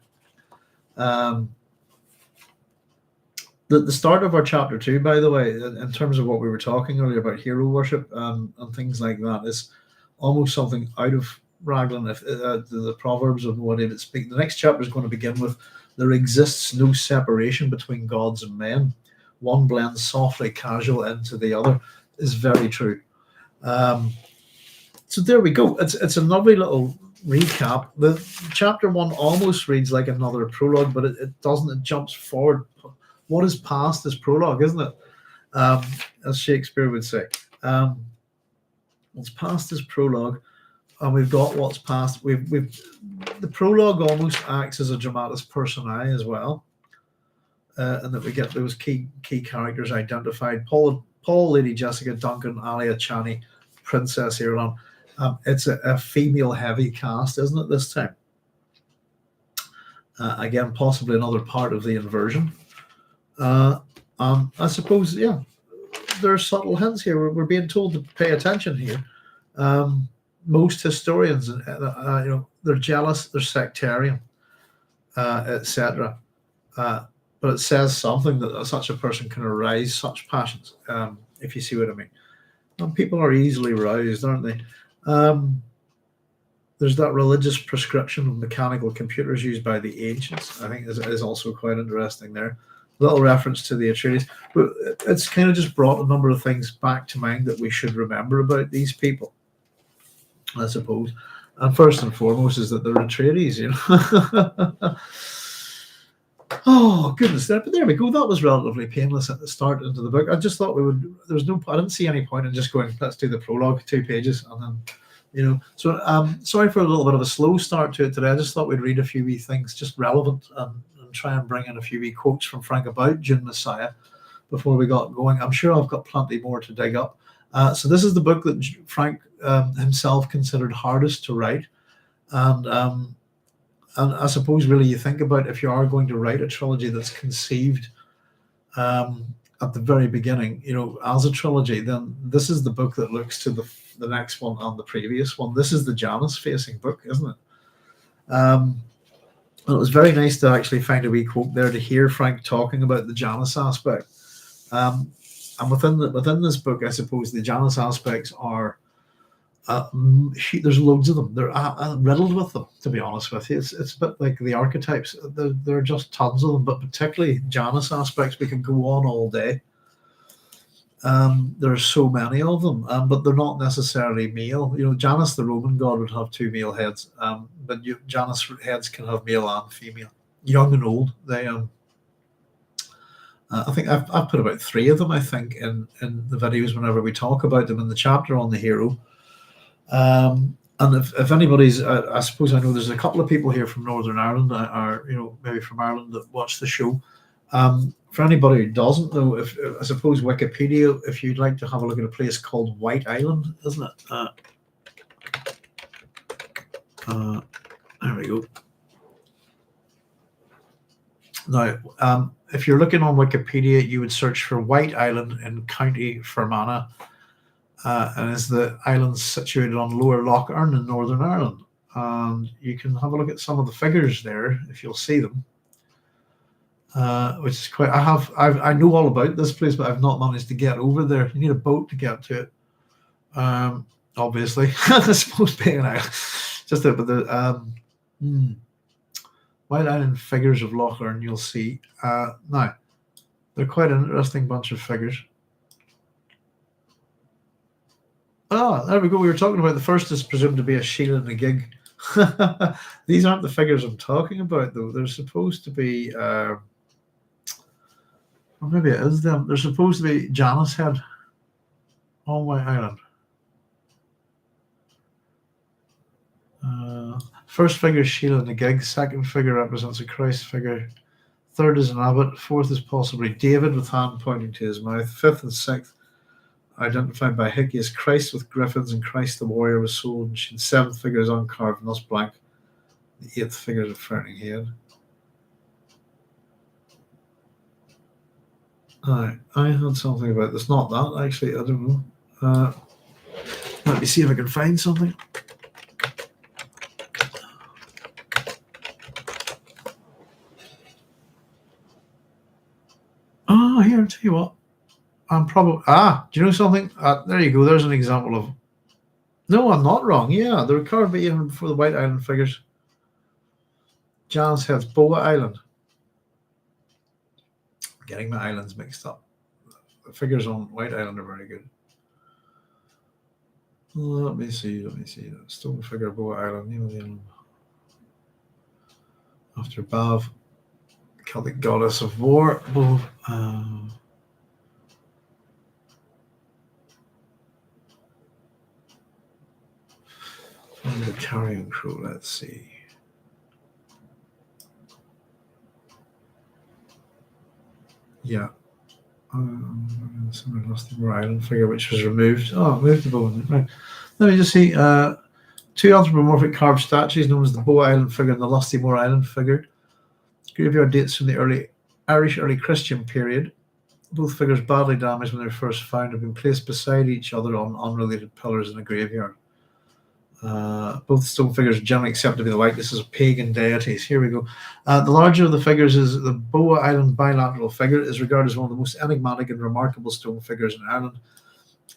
The start of our chapter 2, by the way, in terms of what we were talking earlier about hero worship and things like that, is almost something out of Raglan. If the Proverbs of Muad'Dib speak, the next chapter is going to begin with, there exists no separation between gods and men. One blends softly casual into the other, is very true. So there we go. It's a lovely little recap. The chapter 1 almost reads like another prologue, but it doesn't. It jumps forward. What is past is prologue, isn't it? As Shakespeare would say. What's past is prologue, and we've got what's past. The prologue almost acts as a dramatis personae as well, and that we get those key characters identified: Paul, Lady Jessica, Duncan, Alia, Chani, Princess Irulan. It's a female-heavy cast, isn't it, this time? Again, possibly another part of the inversion. I suppose, yeah, there are subtle hints here. We're being told to pay attention here. Most historians, they're jealous, they're sectarian, etc. but it says something that such a person can arouse such passions, if you see what I mean. And people are easily roused, aren't they? There's that religious prescription of mechanical computers used by the ancients. I think is also quite interesting there. A little reference to the Atreides, but it's kind of just brought a number of things back to mind that we should remember about these people, I suppose. And first and foremost is that they're Atreides, you know. Oh goodness, but there we go. That was relatively painless at the start into the book. I just thought we would. I didn't see any point in just going, let's do the prologue, 2 pages, and then, you know. So sorry for a little bit of a slow start to it today. I just thought we'd read a few wee things just relevant, and try and bring in a few wee quotes from Frank about Dune Messiah before we got going. I'm sure I've got plenty more to dig up. So this is the book that Frank himself considered hardest to write, and I suppose really you think about, if you are going to write a trilogy that's conceived at the very beginning, you know, as a trilogy, then this is the book that looks to the next one and the previous one. This is the Janus facing book, isn't it? And it was very nice to actually find a wee quote there to hear Frank talking about the Janus aspect. And within this book, I suppose the Janus aspects are there's loads of them. They're riddled with them, to be honest with you. It's a bit like the archetypes. There are just tons of them, but particularly Janus aspects, we can go on all day. There are so many of them, but they're not necessarily male. You know, Janus, the Roman god, would have 2 male heads, but Janus heads can have male and female, young and old. They I think I've put about 3 of them, I think, in the videos whenever we talk about them in the chapter on the hero. And if anybody's, I suppose I know there's a couple of people here from Northern Ireland, or you know, maybe from Ireland, that watch the show. For anybody who doesn't know, I suppose Wikipedia, if you'd like to have a look at a place called White Island, isn't it? There we go. Now, if you're looking on Wikipedia, you would search for White Island in County Fermanagh. And is the island situated on Lower Loch Earn in Northern Ireland. And you can have a look at some of the figures there if you'll see them, which is quite. I know all about this place, but I've not managed to get over there. You need a boat to get to it. Obviously, I suppose being an island, just but the White Island figures of Loch Earn you'll see. Now, they're quite an interesting bunch of figures. Ah, there we go. We were talking about the first is presumed to be a shield and a gig. These aren't the figures I'm talking about, though. They're supposed to be, or maybe it is them. They're supposed to be Janus head on White Island. First figure is shield and a gig. Second figure represents a Christ figure. Third is an abbot. Fourth is possibly David with hand pointing to his mouth. Fifth and sixth identified by Hickey as Christ with griffins and Christ the warrior with sword and shield. Seventh figure is uncarved and thus blank. The eighth figure is a frowning head. I had something about this. Not that, actually. I don't know. Let me see if I can find something. Oh, here, I'll tell you what. I'm probably do you know something? There you go. There's an example of. No, I'm not wrong. Yeah, they were carved by even before the White Island figures. Janus heads, Boa Island. Getting my islands mixed up. The figures on White Island are very good. Let me see. Stone figure, Boa Island. After Bav, Celtic goddess of war. And the carrion crew, let's see. Yeah. Some Lusty Island figure which was removed. Oh, moved the bone. Right. Let me just see. 2 anthropomorphic carved statues known as the Boa Island figure and the Lusty Moor Island figure. Graveyard dates from the early Christian period. Both figures badly damaged when they were first found have been placed beside each other on unrelated pillars in a graveyard. Both stone figures are generally accepted to be the likenesses of pagan deities. Here we go. The larger of the figures is the Boa Island bilateral figure, is regarded as one of the most enigmatic and remarkable stone figures in Ireland.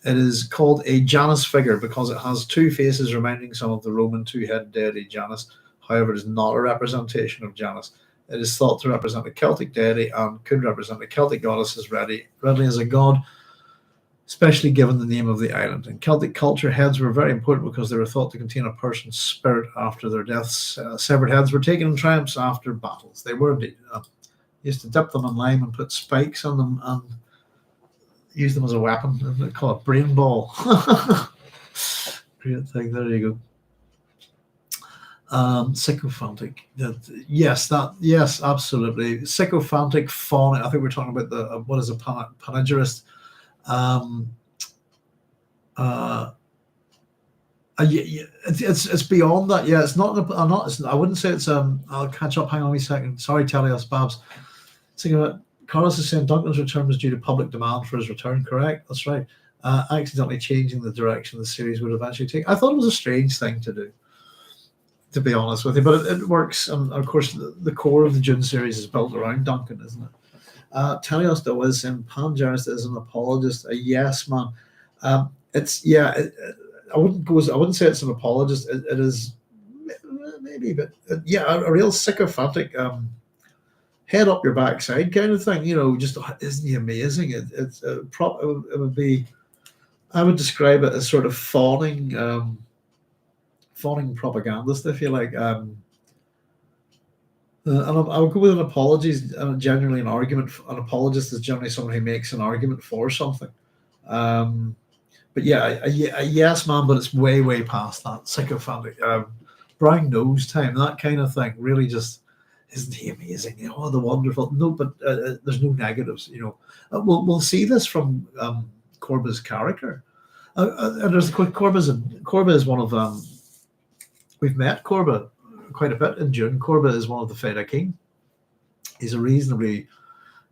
It is called a Janus figure because it has two faces reminding some of the Roman two-headed deity Janus. However, it is not a representation of Janus. It is thought to represent a Celtic deity and could represent a Celtic goddess as readily as a god, especially given the name of the island. In Celtic culture, heads were very important because they were thought to contain a person's spirit after their deaths. Severed heads were taken in triumphs after battles. They were indeed. Used to dip them in lime and put spikes on them and use them as a weapon. They call it brain ball. Great thing. There you go. Sycophantic. Yes, absolutely. Sycophantic fauna. I think we're talking about the what is a panegyrist. It's beyond that. Yeah, it's not. I wouldn't say it's. I'll catch up. Hang on a second. Sorry, Telios Babs. Thinking about Carlos is saying Duncan's return was due to public demand for his return. Correct. That's right. Accidentally changing the direction the series would eventually take. I thought it was a strange thing to do, to be honest with you, but it works. And of course, the core of the Dune series is built around Duncan, isn't it? Telios though is saying Pangerist is an apologist, a yes man. It's I wouldn't say it's an apologist. It is maybe, but a real sycophantic head up your backside kind of thing. Just isn't he amazing? It would be. I would describe it as sort of fawning propagandist, if you like. And I would go with an apologist, generally an argument. An apologist is generally someone who makes an argument for something. But yeah, a yes man, but it's way, way past that. Sycophantic, brown nose time, that kind of thing. Really, just isn't he amazing? The wonderful. No, but there's no negatives. We'll see this from Corba's character. And there's Corba is one of we've met Corba quite a bit in Dune. Corba is one of the Feda King. He's a reasonably,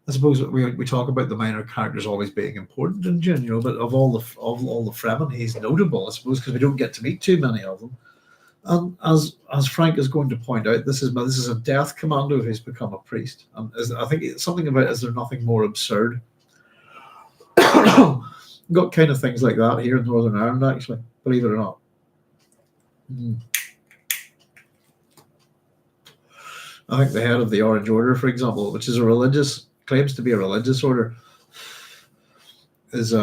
I suppose we talk about the minor characters always being important in Dune, but of all the Fremen, he's notable, I suppose, because we don't get to meet too many of them. And as Frank is going to point out, this is a death commando who's become a priest. And I think it's something about is there nothing more absurd? Got kind of things like that here in Northern Ireland, actually, believe it or not. I think the head of the Orange Order, for example, which is claims to be a religious order, is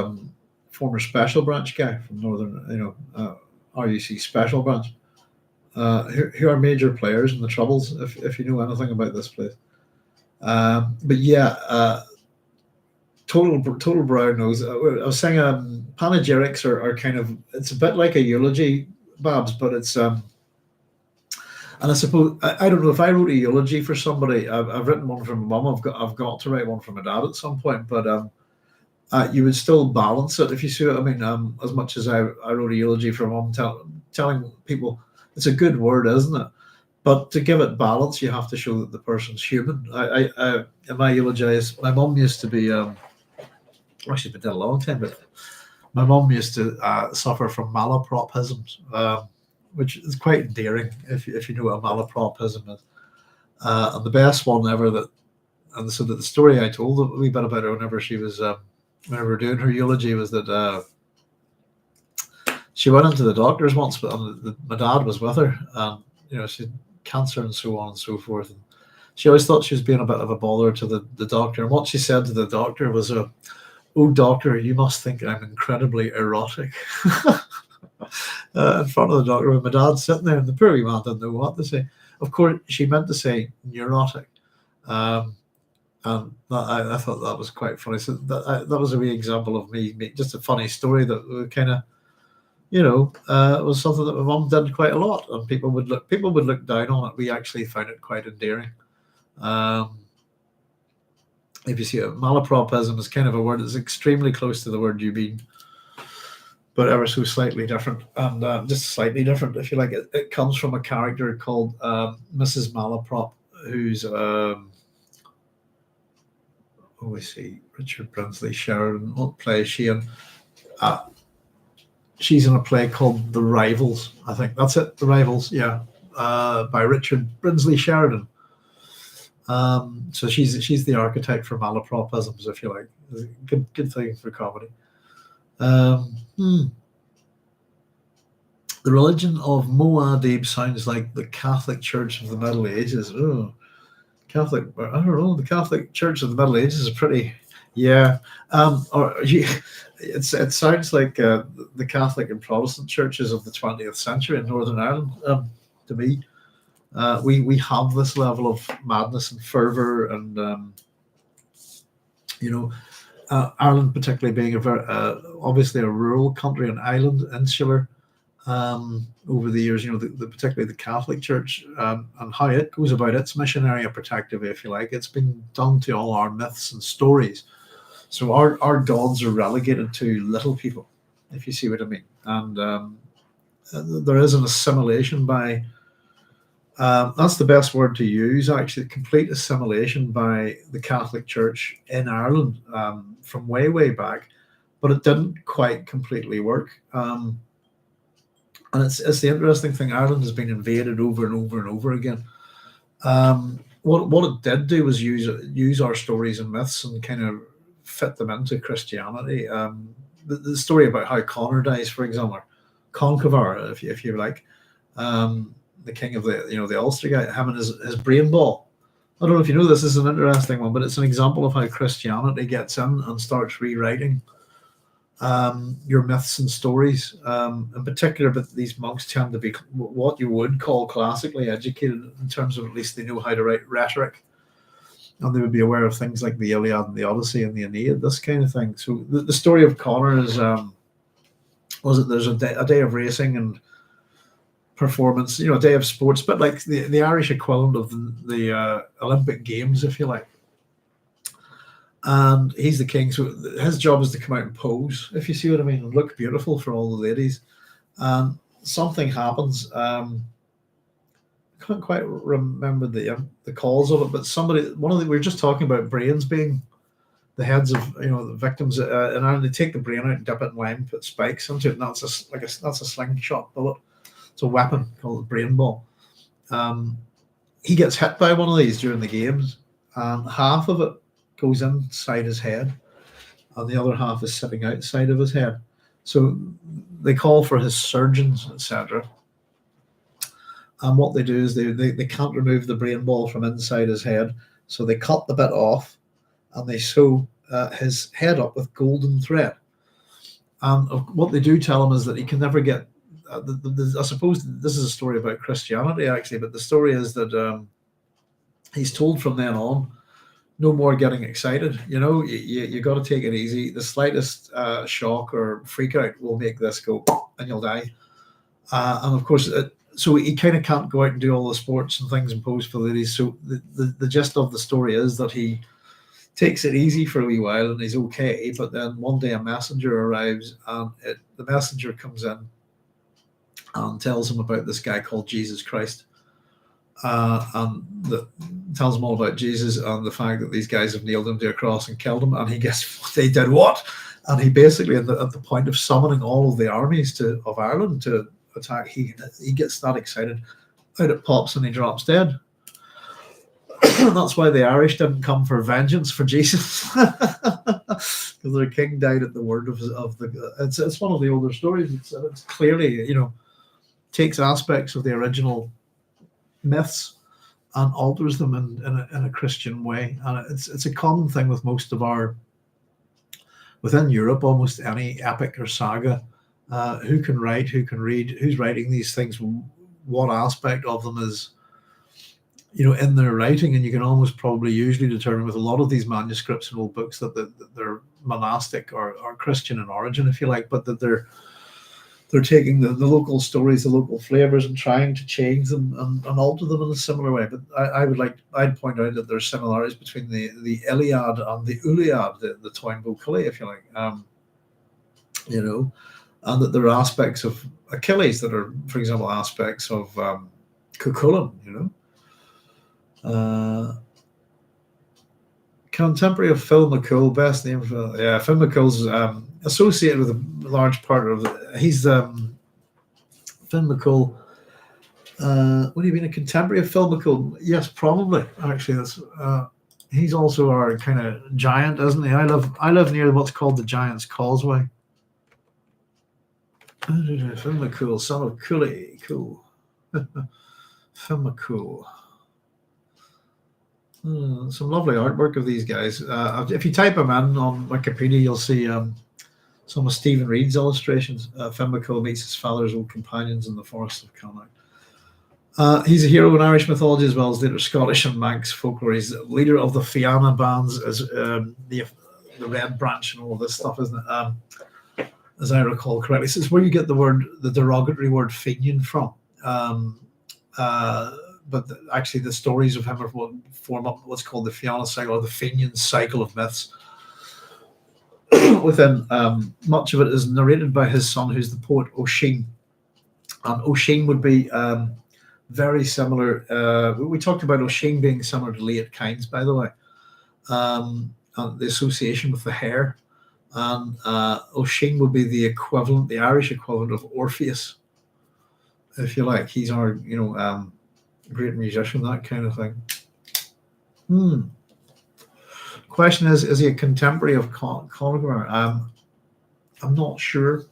former special branch guy from Northern, RUC special branch, who are major players in the Troubles, if you know anything about this place. But yeah, total brown nose. I was saying panegyrics are kind of, it's a bit like a eulogy, Babs, but it's and I suppose I don't know if I wrote a eulogy for somebody. I've written one from my mum. I've got to write one for my dad at some point. But you would still balance it if you see what I mean. As much as I wrote a eulogy for mum, telling people it's a good word, isn't it? But to give it balance, you have to show that the person's human. In my eulogy, my mum used to be. She's been dead a long time, but my mum used to suffer from malapropisms. Which is quite endearing if you know what a malapropism is. And the best one ever so that the story I told a wee bit about her whenever she was whenever we were doing her eulogy was that she went into the doctors once, but my dad was with her, and she had cancer and so on and so forth. And she always thought she was being a bit of a bother to the doctor. And what she said to the doctor was, "Oh, doctor, you must think I'm incredibly erotic." In front of the doctor with my dad sitting there, and the poor wee man didn't know what to say. Of course, she meant to say neurotic, and I thought that was quite funny. So that was a wee example of me, just a funny story that kind of, was something that my mum did quite a lot, and people would look down on it. We actually found it quite endearing. If you see it, malapropism is kind of a word that's extremely close to the word you mean, but ever so slightly different, and just slightly different, if you like. It comes from a character called Mrs. Malaprop, who's we see Richard Brinsley Sheridan. What plays she in? she's in a play called The Rivals. I think that's it. The Rivals, yeah, by Richard Brinsley Sheridan. So she's the archetype for malapropisms, if you like. Good thing for comedy. The religion of Muad'Dib sounds like the Catholic Church of the Middle Ages. Oh, Catholic, I don't know. The Catholic Church of the Middle Ages is pretty, yeah. It sounds like the Catholic and Protestant churches of the 20th century in Northern Ireland. To me, we have this level of madness and fervor, and Ireland, particularly being a very obviously a rural country, an island, insular. Over the years, particularly the Catholic Church, and how it goes about its missionary and protective, if you like, it's been done to all our myths and stories. So our gods are relegated to little people, if you see what I mean. And there is an assimilation by, that's the best word to use, actually, complete assimilation by the Catholic Church in Ireland from way, way back. But it didn't quite completely work. And it's the interesting thing. Ireland has been invaded over and over and over again. What it did do was use our stories and myths and kind of fit them into Christianity. The story about how Connor dies, for example, Conchobar, if you like, the king of the Ulster guy, having his brain ball. I don't know if you know this. This is an interesting one, but it's an example of how Christianity gets in and starts rewriting your myths and stories, in particular. But these monks tend to be what you would call classically educated, in terms of at least they know how to write rhetoric, and they would be aware of things like the Iliad and the Odyssey and the Aeneid, this kind of thing. So the story of Connor is, there's a day of racing and performance, a day of sports, but like the Irish equivalent of the Olympic Games, if you like. And he's the king, so his job is to come out and pose, if you see what I mean, and look beautiful for all the ladies. And something happens. I can't quite remember the cause of it, but we were just talking about brains being the heads of the victims, and they take the brain out and dip it in wine, put spikes into it, and that's a slingshot bullet. It's a weapon called the brain ball. He gets hit by one of these during the games, and half of it goes inside his head, and the other half is sitting outside of his head. So they call for his surgeons, etc. And what they do is they can't remove the brain ball from inside his head, so they cut the bit off, and they sew his head up with golden thread. And what they do tell him is that he can never get. I suppose this is a story about Christianity, actually, but the story is that he's told from then on, no more getting excited. You got to take it easy. The slightest shock or freak out will make this go, and you'll die. And of course, so he kind of can't go out and do all the sports and things and pose for ladies. So the gist of the story is that he takes it easy for a wee while and he's okay. But then one day a messenger arrives, and the messenger comes in and tells him about this guy called Jesus Christ. And tells him all about Jesus and the fact that these guys have nailed him to a cross and killed him. And he guessed they did what? And he basically, at the point of summoning all of the armies of Ireland to attack, he gets that excited, out it pops, and he drops dead. That's why the Irish didn't come for vengeance for Jesus, because their king died at the word of the. It's one of the older stories. It's clearly takes aspects of the original myths and alters them in a Christian way, and it's a common thing with most of within Europe, almost any epic or saga. Who can write, who can read, who's writing these things, what aspect of them is in their writing, and you can almost probably usually determine with a lot of these manuscripts and old books that they're monastic or Christian in origin, if you like, but that they're taking the local stories, the local flavors, and trying to change them and alter them in a similar way. But I'd point out that there's similarities between the Iliad and the Uliad, the Toynbee Killy, if you like, and that there are aspects of Achilles that are, for example, aspects of Cuchulainn, Contemporary of Phil McCool, best name for Phil McCool's associated with a large part of he's Phil McCool. What do you mean a contemporary of Phil McCool? Yes, probably. Actually, that's he's also our kind of giant, isn't he? I live near what's called the Giant's Causeway. Phil McCool, son of Cooley, cool. Phil McCool. Some lovely artwork of these guys. If you type them in on Wikipedia, you'll see some of Stephen Reed's illustrations. Phil McCool meets his father's old companions in the forest of Connacht. He's a hero in Irish mythology as well as later Scottish and Manx folklore. He's the leader of the Fianna bands, as the Red Branch and all of this stuff, isn't it? As I recall correctly. So it's where you get the derogatory word Fenian from. But actually the stories of him are what form up what's called the Fianna cycle, or the Fenian cycle of myths. Within much of it is narrated by his son, who's the poet Oisin. And Oisin would be very similar. We talked about Oisin being similar to Leat Kynes, by the way. And the association with the hare. And Oisin would be the equivalent, the Irish equivalent of Orpheus, if you like. He's our, great musician, that kind of thing. Question is he a contemporary of Connemara? I'm not sure.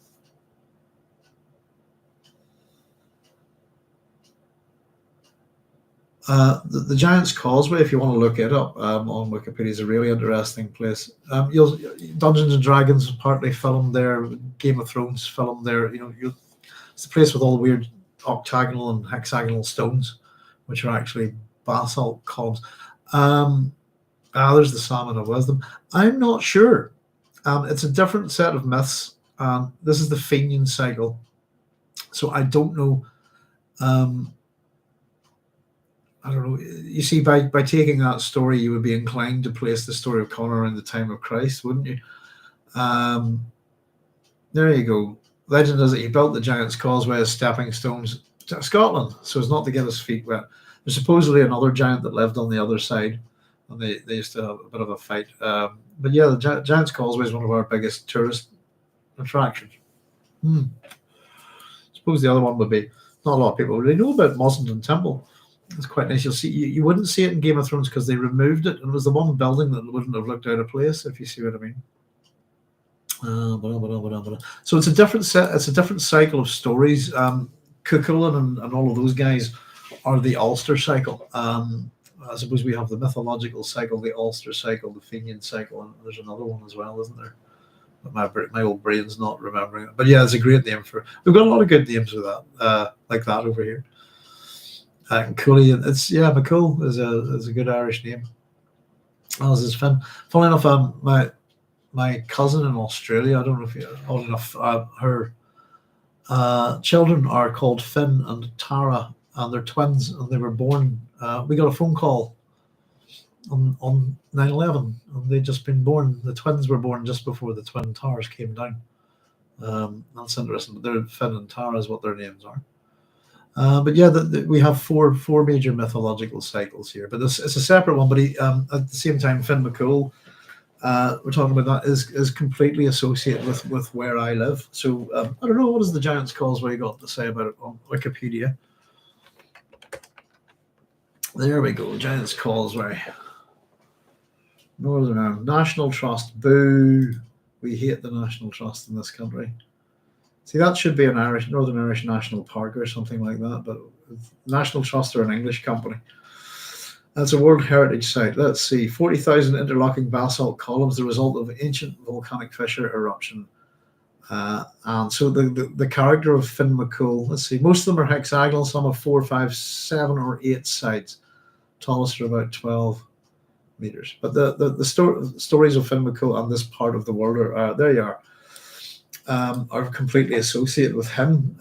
The Giant's Causeway, if you want to look it up on Wikipedia, is a really interesting place. Dungeons and Dragons is partly filmed there. Game of Thrones filmed there. It's the place with all the weird octagonal and hexagonal stones, which are actually basalt columns. There's the Salmon of Wisdom. I'm not sure. It's a different set of myths. This is the Fenian cycle. So I don't know. I don't know. You see, by taking that story, you would be inclined to place the story of Conor in the time of Christ, wouldn't you? There you go. Legend has it he built the Giant's Causeway as stepping stones to Scotland, so as not to get his feet wet. There's supposedly another giant that lived on the other side, and they used to have a bit of a fight. But yeah, the Giant's Causeway is one of our biggest tourist attractions. I suppose the other one would be, not a lot of people really know about Mossenden Temple. It's quite nice. You'll see, you wouldn't see it in Game of Thrones because they removed it, and it was the one building that wouldn't have looked out of place, if you see what I mean. So it's a different set. It's a different cycle of stories. Cuchulainn and all of those guys are the Ulster cycle. I suppose we have the mythological cycle, the Ulster cycle, the Fenian cycle, and there's another one as well, isn't there? But my old brain's not remembering it. But yeah, it's a great name for. We've got a lot of good names with that, like that over here. Cooley, McCool is a good Irish name. As is Finn. Funnily enough, my cousin in Australia, I don't know if you're old enough, her children are called Finn and Tara, and they're twins, and they were born. We got a phone call on 9/11, and they'd just been born. The twins were born just before the twin towers came down. That's interesting. But they're Finn and Tara is what their names are. But yeah, we have four major mythological cycles here, but it's a separate one. But at the same time, Finn McCool, we're talking about that is completely associated with where I live. So I don't know, what does the Giant's Causeway got to say about it on Wikipedia? There we go, Giant's Causeway. Northern Ireland National Trust. Boo! We hate the National Trust in this country. See, that should be an Northern Irish National Park or something like that, but National Trust are an English company. That's a World Heritage Site. Let's see, 40,000 interlocking basalt columns, the result of ancient volcanic fissure eruption. And so the character of Finn McCool, let's see, most of them are hexagonal, some have 4, 5, 7, or 8 sides. Tallest are about 12 meters. But the stories of Finn McCool and this part of the world there you are completely associated with him.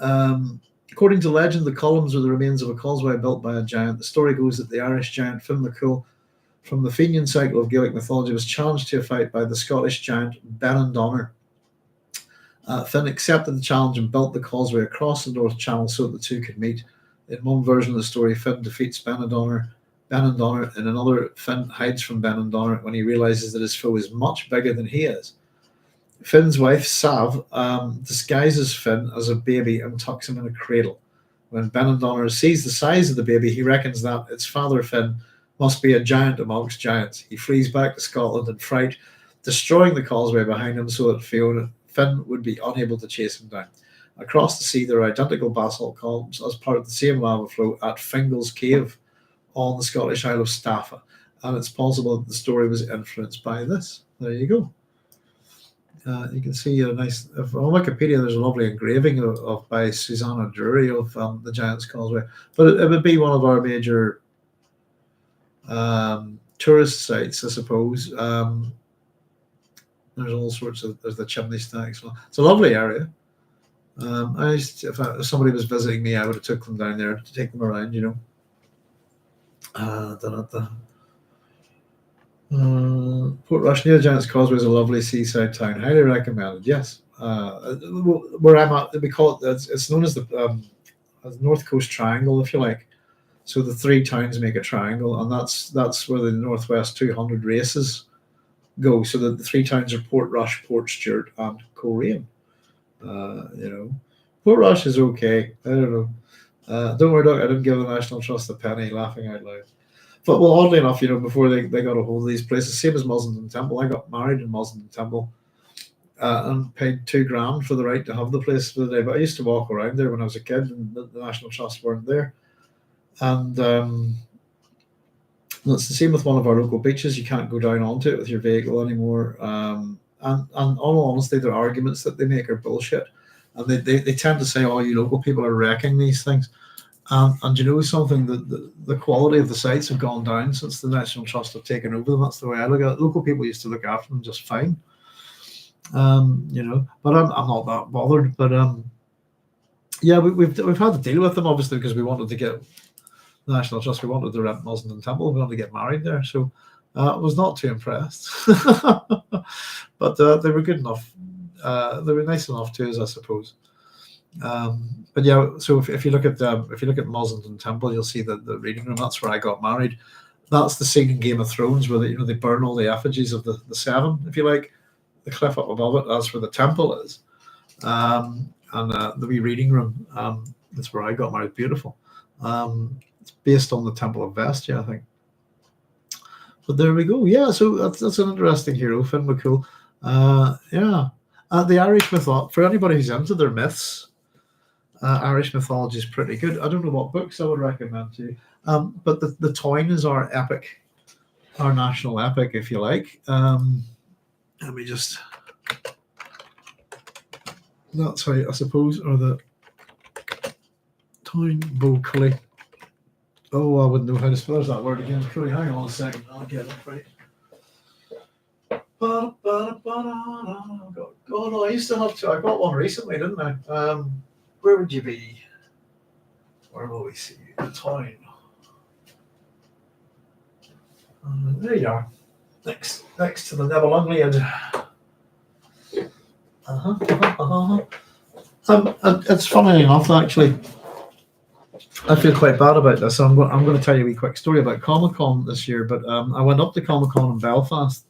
According to legend, the columns are the remains of a causeway built by a giant. The story goes that the Irish giant Finn McCool from the Fenian cycle of Gaelic mythology was challenged to a fight by the Scottish giant Benandonner. Finn accepted the challenge and built the causeway across the North Channel so that the two could meet. In one version of the story, Finn defeats Benandonner Benandonner in another, Finn hides from Benandonner when he realizes that his foe is much bigger than he is. Finn's wife, Sav, disguises Finn as a baby and tucks him in a cradle. When Benandonner sees the size of the baby, he reckons that its father, Finn, must be a giant amongst giants. He flees back to Scotland in fright, destroying the causeway behind him so that Finn would be unable to chase him down. Across the sea, there are identical basalt columns as part of the same lava flow at Fingal's Cave on the Scottish Isle of Staffa, and it's possible that the story was influenced by this. There you go. You can see a nice, on Wikipedia, there's a lovely engraving of by Susanna Drury of the Giant's Causeway. But it would be one of our major tourist sites, I suppose. There's all sorts of, there's the chimney stacks. It's a lovely area. If somebody was visiting me, I would have took them down there to take them around, Portrush near Giant's Causeway is a lovely seaside town. Highly recommended. Yes, where I'm at, we call it. It's known as the North Coast Triangle, if you like. So the three towns make a triangle, and that's where the Northwest 200 races go. So the three towns are Portrush, Portstewart, and Coleraine. Portrush is okay. I don't know. Don't worry, Doc. I didn't give the National Trust a penny. Laughing out loud. But well, oddly enough, before they got a hold of these places, same as Mussenden Temple, I got married in Mussenden Temple and paid $2,000 for the right to have the place for the day. But I used to walk around there when I was a kid, and the National Trust weren't there. And it's the same with one of our local beaches. You can't go down onto it with your vehicle anymore. And all honesty, their arguments that they make are bullshit. And they tend to say, "Oh, you local people are wrecking these things." And you know something, the quality of the sites have gone down since the National Trust have taken over them. That's the way I look at it. Local people used to look after them just fine, but I'm not that bothered. But yeah, we've had to deal with them obviously because we wanted to get the National Trust. We wanted to rent Mussenden Temple. We wanted to get married there, so I was not too impressed. But they were good enough. They were nice enough too, as I suppose. But yeah, so if you look at Mussenden Temple, you'll see that the reading room. That's where I got married. That's the scene in Game of Thrones where they burn all the effigies of the seven, if you like. The cliff up above it, that's where the temple is, and the wee reading room. That's where I got married. Beautiful. It's based on the Temple of Vestia, I think. But there we go. Yeah, so that's an interesting hero, Finn McCool. Yeah, the Irish mythology, for anybody who's into their myths. Irish mythology is pretty good. I don't know what books I would recommend to you, but the Toyne is our epic, our national epic, if you like. Let me just. That's how I suppose, or the Toyne Bocully. Oh, I wouldn't know how to spell that word again. Truly, hang on a second. I'll get it right. God, I used to have to. I got one recently, didn't I? Where would you be? Where will we see you? The Toyne. There you are. Next to the Nibelungliad. It's funny enough, actually. I feel quite bad about this. I'm going to tell you a wee quick story about Comic-Con this year. But I went up to Comic-Con in Belfast,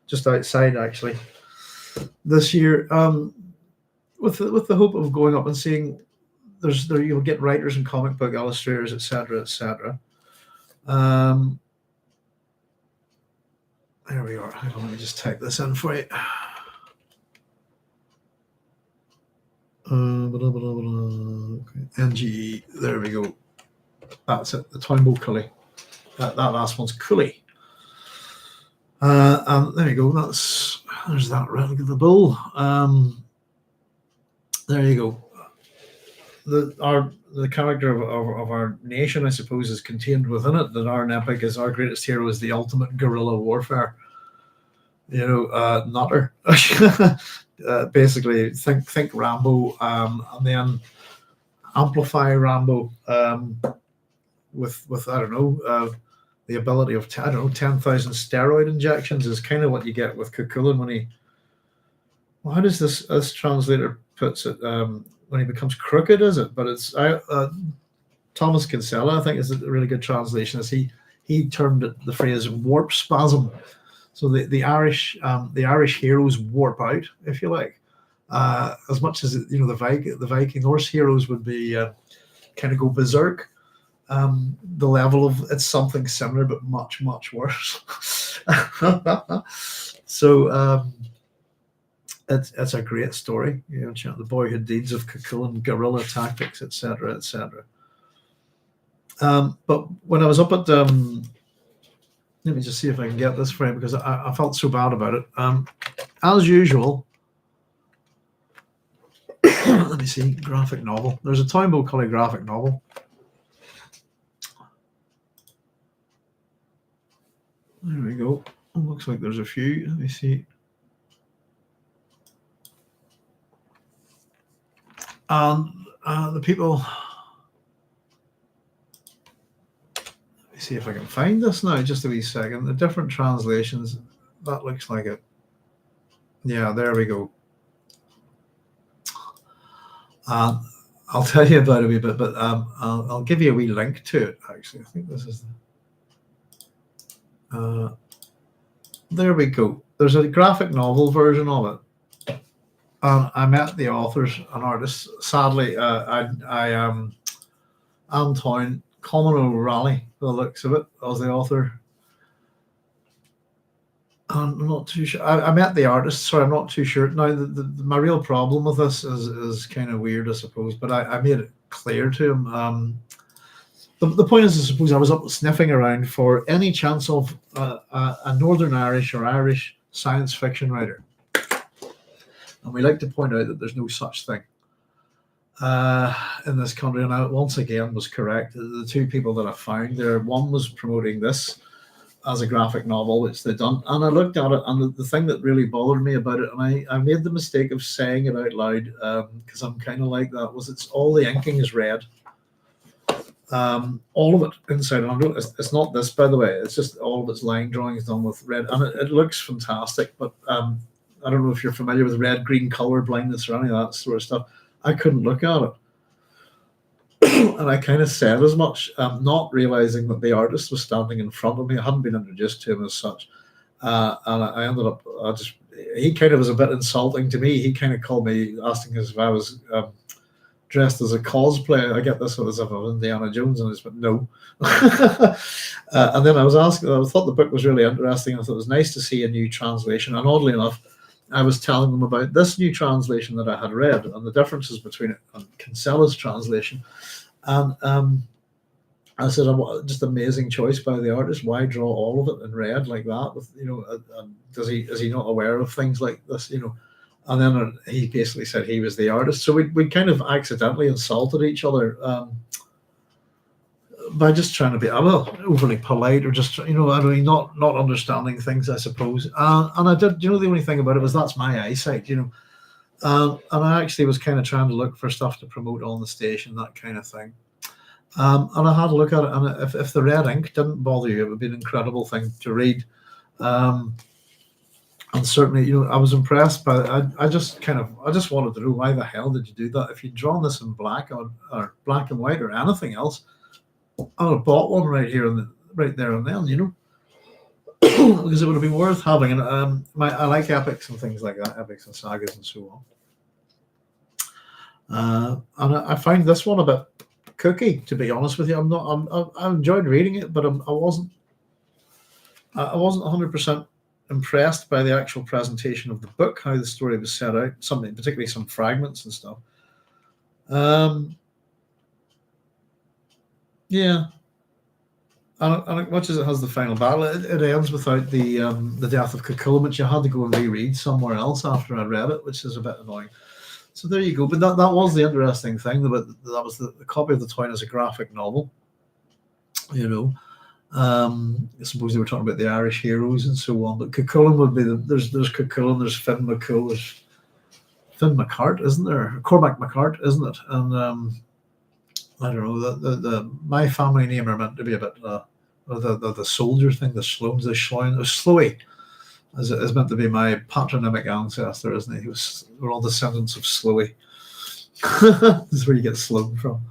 just outside actually, this year. With the hope of going up and seeing, you'll get writers and comic book illustrators, etc., etc. There we are. Hang on, let me just type this in for you. NGE. There we go. That's it. The Toyne Bocully. That last one's Cully. And there you go. There's that relic of the bull. There you go. The character of our nation, I suppose, is contained within it. That our epic is our greatest hero is the ultimate guerrilla warfare. Nutter. Basically, think Rambo, and then amplify Rambo with I don't know the ability of 10,000 steroid injections is kind of what you get with Cuchulainn when he. Well, how does this translator puts it? When he becomes crooked, is it? But it's Thomas Kinsella, I think, is a really good translation. As he termed it the phrase warp spasm. So the Irish heroes warp out, if you like, as much as the Viking Norse heroes would be kind of go berserk. The level of it's something similar, but much worse. So it's a great story. The boyhood deeds of Cuchulainn, guerrilla tactics, etc., etc. But when I was up at let me just see if I can get this frame because I felt so bad about it. As usual, let me see, graphic novel. There's a Toynbee Cully graphic novel. There we go. It looks like there's a few. Let me see. The people. Let me see if I can find this now. Just a wee second. The different translations. That looks like it. Yeah, there we go. I'll tell you about it a wee bit, but I'll give you a wee link to it. Actually, I think this is. There we go. There's a graphic novel version of it. I met the authors and artists. Sadly, Antoine Common O'Reilly, by the looks of it, as the author. I'm not too sure. I met the artist, so I'm not too sure. Now, my real problem with this is kind of weird, I suppose, but I made it clear to him. The point is, I suppose, I was up sniffing around for any chance of a Northern Irish or Irish science fiction writer. And we like to point out that there's no such thing in this country. And I once again was correct. The two people that I found there, one was promoting this as a graphic novel, which they'd done. And I looked at it, and the thing that really bothered me about it, and I made the mistake of saying it out loud, because I'm kind of like that, was it's all the inking is red. All of it inside and out. It's not this, by the way. It's just all of its line drawings done with red, and it looks fantastic. But I don't know if you're familiar with red, green color blindness or any of that sort of stuff. I couldn't look at it, and I kind of said as much, not realizing that the artist was standing in front of me. I hadn't been introduced to him as such, and I ended up. He kind of was a bit insulting to me. He kind of called me, asking if I was. Dressed as a cosplayer. I get this as if I was Indiana Jones, and I just went, no. And then I was asking, I thought the book was really interesting. I thought it was nice to see a new translation. And oddly enough, I was telling them about this new translation that I had read and the differences between it and Kinsella's translation. And I said, just amazing choice by the artist. Why draw all of it in red like that? With is he not aware of things like this? And then he basically said he was the artist. So we kind of accidentally insulted each other by just trying to be overly polite or just not understanding things, I suppose. And I did. The only thing about it was that's my eyesight. And I actually was kind of trying to look for stuff to promote on the station, that kind of thing. And I had a look at it, and if the red ink didn't bother you, it would be an incredible thing to read. And certainly, I was impressed by it. I just wanted to know, why the hell did you do that? If you'd drawn this in black or black and white or anything else, I would have bought one right here and right there and then, because it would have been worth having. And I like epics and things like that, epics and sagas and so on. And I find this one a bit cookie, to be honest with you. I enjoyed reading it, but I wasn't 100% impressed by the actual presentation of the book, how the story was set out, particularly some fragments and stuff. Yeah. And much as it has the final battle, it ends without the death of Cuchulainn, which you had to go and reread somewhere else after I read it, which is a bit annoying. So there you go. But that was the interesting thing. That was the copy of the Toyn as a graphic novel. I suppose they were talking about the Irish heroes and so on, but Cuchulainn would be there's Cuchulainn, there's Finn McCool, there's Finn McCart, isn't there? Cormac McCart, isn't it? And I don't know, the my family name are meant to be a bit the soldier thing, the Sloan, Sloey is meant to be my patronymic ancestor, isn't he? We're all descendants of Sloey. This is where you get Sloan from.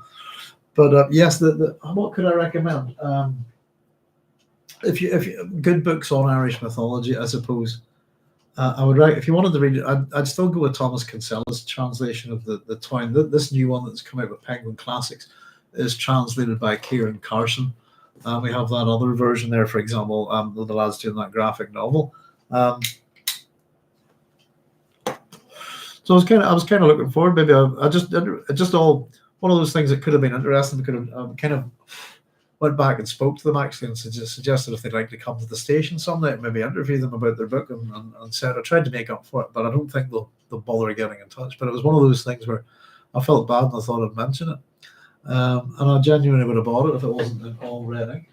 But yes, what could I recommend? If you good books on Irish mythology, I suppose. I would if you wanted to read it, I'd still go with Thomas Kinsella's translation of the Twine. This new one that's come out with Penguin Classics is translated by Kieran Carson. We have that other version there, for example, the lads doing that graphic novel. So I was kind of looking forward. Maybe I just all one of those things that could have been interesting. We could have kind of went back and spoke to them actually and suggested if they'd like to come to the station someday and maybe interview them about their book and said I tried to make up for it, but I don't think they'll bother getting in touch. But it was one of those things where I felt bad and I thought I'd mention it. And I genuinely would have bought it if it wasn't already.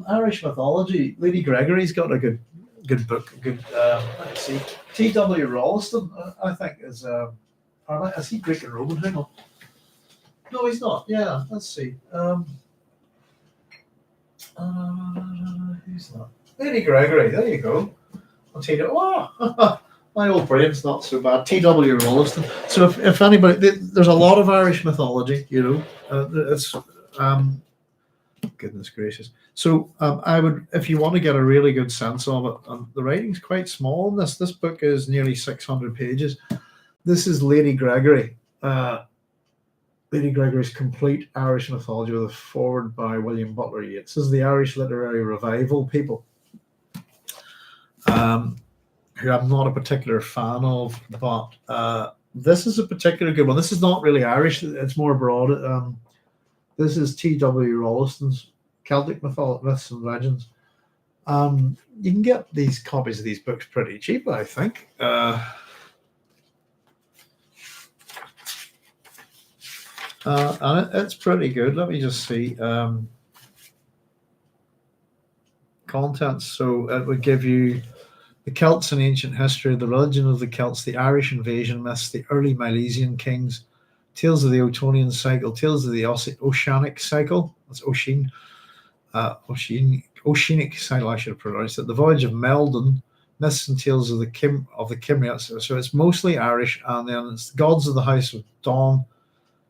Irish mythology. Lady Gregory's got a good book. Let's see. T.W. Rolleston, I think, is he Greek and Roman? Hang on. No, he's not. Yeah, let's see. Who's that? Lady Gregory. There you go. I'll tell you. Oh, my old brain's not so bad. T.W. Rolleston. So if anybody, there's a lot of Irish mythology. It's goodness gracious. So I would, if you want to get a really good sense of it, the writing's quite small in this. This book is nearly 600 pages. This is Lady Gregory. Lady Gregory's Complete Irish Mythology with a foreword by William Butler Yeats. This is the Irish Literary Revival people, who I'm not a particular fan of, but this is a particular good one. This is not really Irish, it's more broad. This is T.W. Rolleston's Celtic Myths and Legends. You can get these copies of these books pretty cheap, I think. And it's pretty good. Let me just see. Contents. So it would give you the Celts in ancient history, the religion of the Celts, the Irish invasion myths, the early Milesian kings, tales of the Otonian cycle, tales of the Oceanic cycle. That's Oceanic cycle, I should have pronounced it. The voyage of Meldon, myths and tales of the Cymrians. So it's mostly Irish, and then it's the gods of the House of Dawn,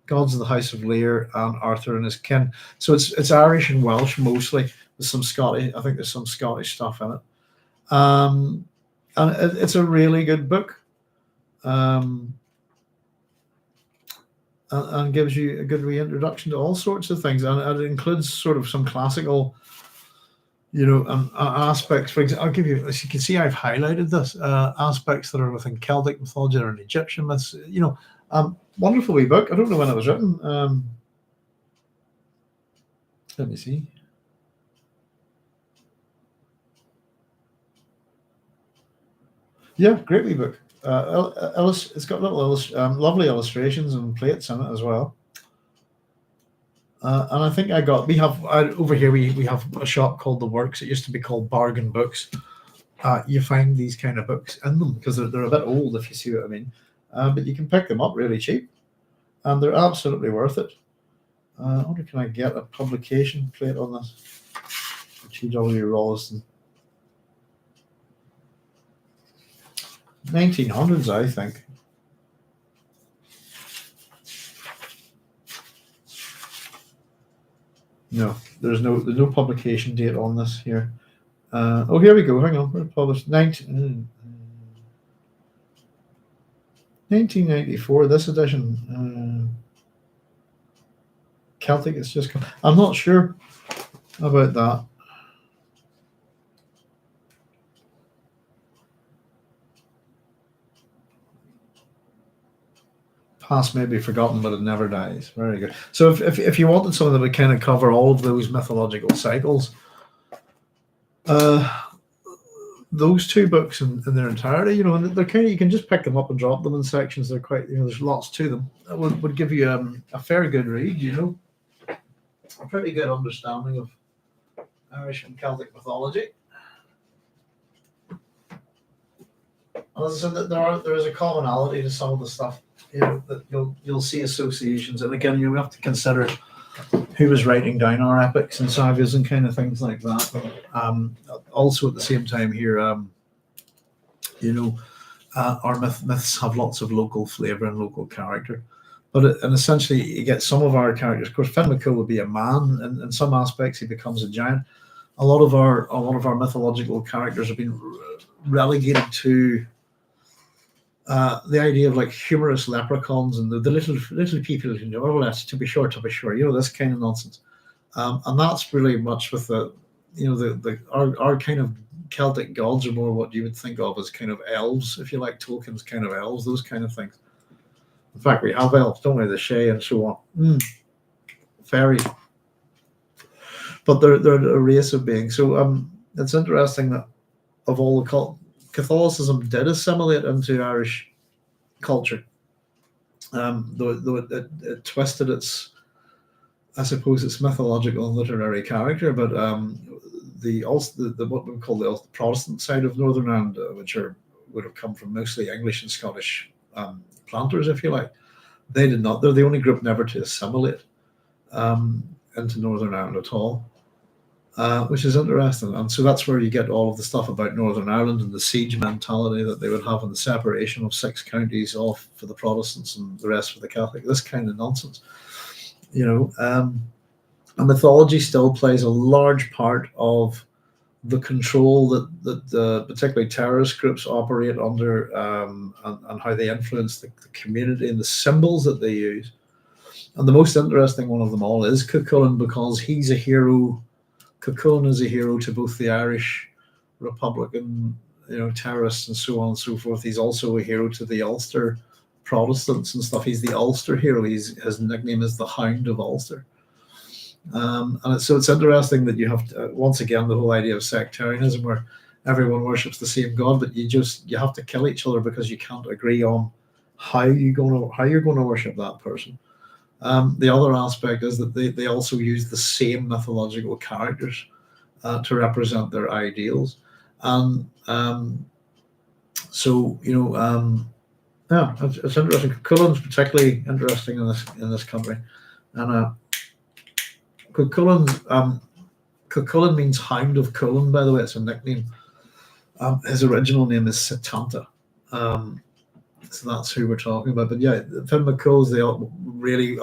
gods of the House of Lear, and Arthur and his kin. So it's Irish and Welsh mostly. There's some Scottish. I think there's some Scottish stuff in it. And it's a really good book. And gives you a good reintroduction to all sorts of things, and it includes sort of some classical, aspects. For example, I'll give you, as you can see, I've highlighted this aspects that are within Celtic mythology or in Egyptian myths. Wonderful wee book. I don't know when it was written. Let me see. Yeah, great wee book. It's got lovely illustrations and plates in it as well. And I think over here we have a shop called The Works. It used to be called Bargain Books. You find these kind of books in them because they're a bit old, if you see what I mean. But you can pick them up really cheap, and they're absolutely worth it. I wonder, can I get a publication plate on this? T.W. Rolleston. 1900s, I think. No, there's no publication date on this here. Here we go. Hang on, we're published 1994. This edition, Celtic. It's just. I'm not sure about that. Past may be forgotten, but it never dies. Very good. So if you wanted something that would kind of cover all of those mythological cycles, those two books in their entirety, and they're kind of, you can just pick them up and drop them in sections. They're quite, there's lots to them. That would give you a fair good read, a pretty good understanding of Irish and Celtic mythology. As I said, there is a commonality to some of the stuff. That you'll see associations, and again, you have to consider who was writing down our epics and sagas and kind of things like that. Also, at the same time here, our myths have lots of local flavor and local character. And essentially, you get some of our characters. Of course, Finn McCool would be a man, and in some aspects, he becomes a giant. A lot of our mythological characters have been relegated to the idea of like humorous leprechauns and the little people who know, oh, that's to be sure, this kind of nonsense. And that's really much with our kind of Celtic gods are more what you would think of as kind of elves, if you like, Tolkien's kind of elves, those kind of things. In fact, we have elves, don't we? The Shay and so on. Fairies. But they're a race of beings. So it's interesting that of all the Catholicism did assimilate into Irish culture, though it twisted its, I suppose, its mythological and literary character. But the what we call the Protestant side of Northern Ireland, which would have come from mostly English and Scottish planters, if you like, they did not. They're the only group never to assimilate into Northern Ireland at all. Which is interesting. And so that's where you get all of the stuff about Northern Ireland and the siege mentality that they would have in the separation of 6 counties off for the Protestants and the rest for the Catholic, this kind of nonsense. And mythology still plays a large part of the control that particularly terrorist groups operate under, and how they influence the community and the symbols that they use. And the most interesting one of them all is Cuchulainn, because he's a hero. Cuchulainn is a hero to both the Irish Republican, terrorists and so on and so forth. He's also a hero to the Ulster Protestants and stuff. He's the Ulster hero. His nickname is the Hound of Ulster. And so it's interesting that you have to, once again, the whole idea of sectarianism, where everyone worships the same God, but you have to kill each other because you can't agree on how you're going to worship that person. The other aspect is that they also use the same mythological characters to represent their ideals, and so it's interesting. Cuchulainn's particularly interesting in this country, and Cuchulainn means Hound of Cullen. By the way, it's a nickname. His original name is Setanta. So that's who we're talking about. But yeah, Finn McCool's, they all really,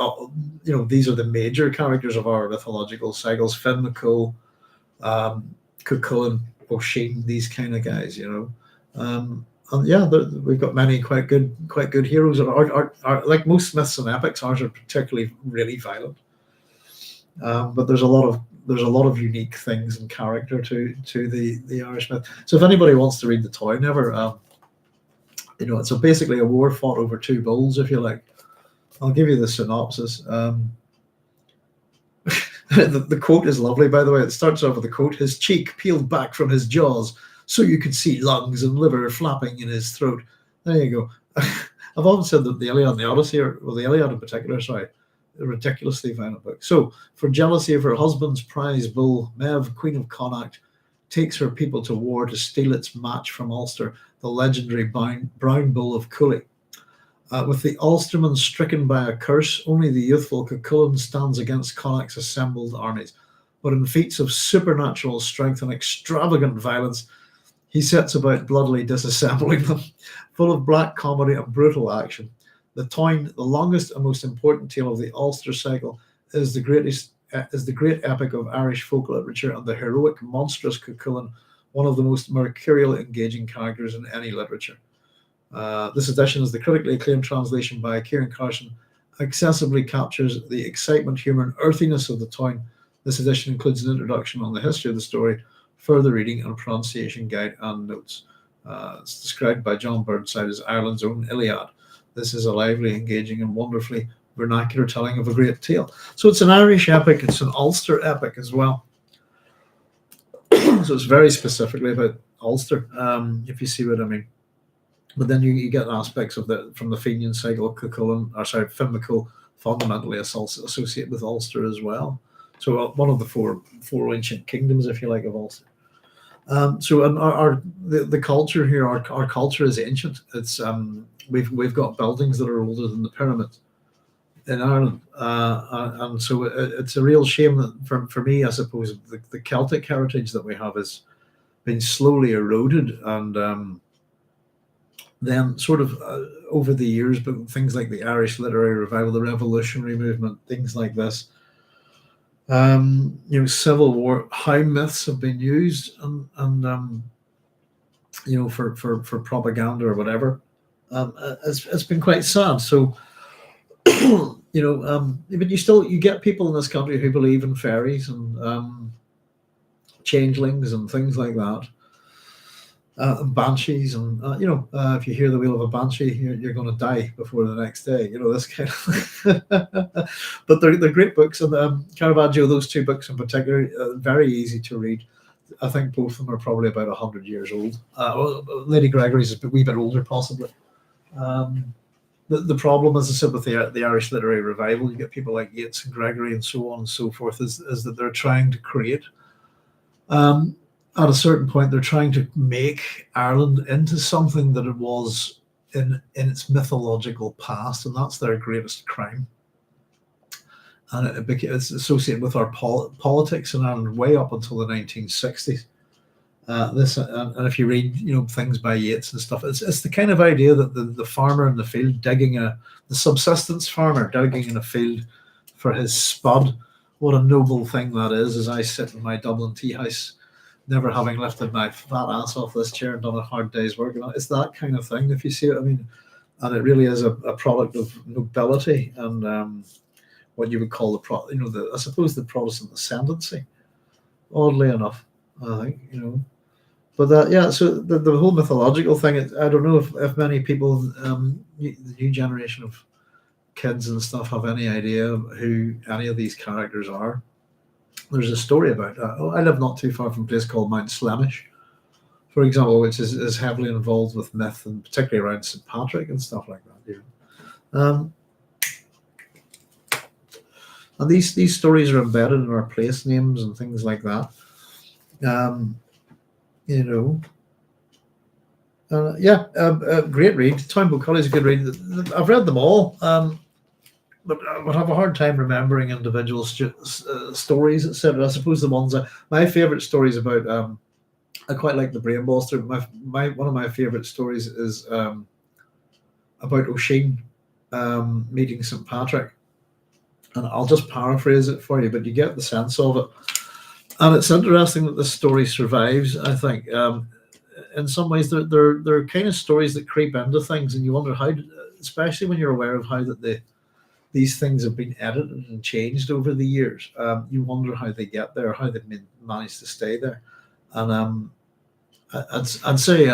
these are the major characters of our mythological cycles. Finn McCool, Cuchulainn, O'Sheen, these kind of guys, and yeah, we've got many quite good heroes. And our like most myths and epics, ours are particularly really violent. But there's a lot of unique things and character to the Irish myth. So if anybody wants to read the Toy Never, it's basically a war fought over 2 bulls, if you like. I'll give you the synopsis. The quote is lovely, by the way. It starts off with a quote: "His cheek peeled back from his jaws, so you could see lungs and liver flapping in his throat." There you go. I've often said that the Iliad and the Odyssey, the Iliad in particular, a ridiculously violent book. So, for jealousy of her husband's prize bull, Maeve, Queen of Connacht, takes her people to war to steal its match from Ulster, the legendary brown bull of Cooley. With the Ulstermen stricken by a curse, only the youthful Cuchulainn stands against Connacht's assembled armies. But in feats of supernatural strength and extravagant violence, he sets about bloodily disassembling them. Full of black comedy and brutal action, the Toyn, the longest and most important tale of the Ulster cycle, is the great epic of Irish folk literature, and the heroic, monstrous Cuchulainn, one of the most mercurial, engaging characters in any literature. This edition is the critically acclaimed translation by Kieran Carson, accessibly captures the excitement, humor, and earthiness of the Toyn. This edition includes an introduction on the history of the story, further reading and pronunciation guide and notes. It's described by John Burnside as Ireland's own Iliad. This is a lively, engaging, and wonderfully vernacular telling of a great tale. So it's an Irish epic, it's an Ulster epic as well. So it's very specifically about Ulster, if you see what I mean. But then you get aspects of from the Fenian cycle, Finn McCool, fundamentally associated with Ulster as well. So one of the four ancient kingdoms, if you like, of Ulster. So the culture here, our culture is ancient. It's we've got buildings that are older than the pyramids in Ireland, and so it's a real shame that for me, I suppose, the Celtic heritage that we have has been slowly eroded, and then sort of over the years, but things like the Irish literary revival, the revolutionary movement, things like this, Civil War, how myths have been used and for propaganda or whatever. It's been quite sad. So, but you get people in this country who believe in fairies and changelings and things like that. And banshees, and if you hear the wheel of a banshee, you're going to die before the next day. This kind of. But they're great books, and Caravaggio, those two books in particular, very easy to read. I think both of them are probably about 100 years old. Lady Gregory's is a wee bit older, possibly. The problem, as I said, with the Irish literary revival, you get people like Yeats and Gregory and so on and so forth, is that they're trying to create. At a certain point, they're trying to make Ireland into something that it was in its mythological past, and that's their greatest crime. And it's associated with our politics in Ireland way up until the 1960s. And if you read, things by Yeats and stuff, it's the kind of idea that the farmer in the field the subsistence farmer digging in a field for his spud. What a noble thing that is! As I sit in my Dublin tea house, never having lifted my fat ass off this chair and done a hard day's work, it's that kind of thing. If you see what I mean, and it really is a product of nobility and what you would call I suppose the Protestant ascendancy. Oddly enough, I think But so the whole mythological thing, I don't know if many people, the new generation of kids and stuff, have any idea who any of these characters are. There's a story about that. I live not too far from a place called Mount Slemish, for example, which is heavily involved with myth, and particularly around St. Patrick and stuff like that. And these stories are embedded in our place names and things like that. Great read. Town Book Collie is a good read. I've read them all, but I would have a hard time remembering individual stories, etc. I suppose the ones my favorite stories about. I quite like the Brainbuster. One of my favorite stories is about O'Sheen meeting St. Patrick, and I'll just paraphrase it for you, but you get the sense of it. And it's interesting that this story survives. I think in some ways they're kind of stories that creep into things, and you wonder how, especially when you're aware of how that these things have been edited and changed over the years. You wonder how they get there, how they've managed to stay there. And I'd say,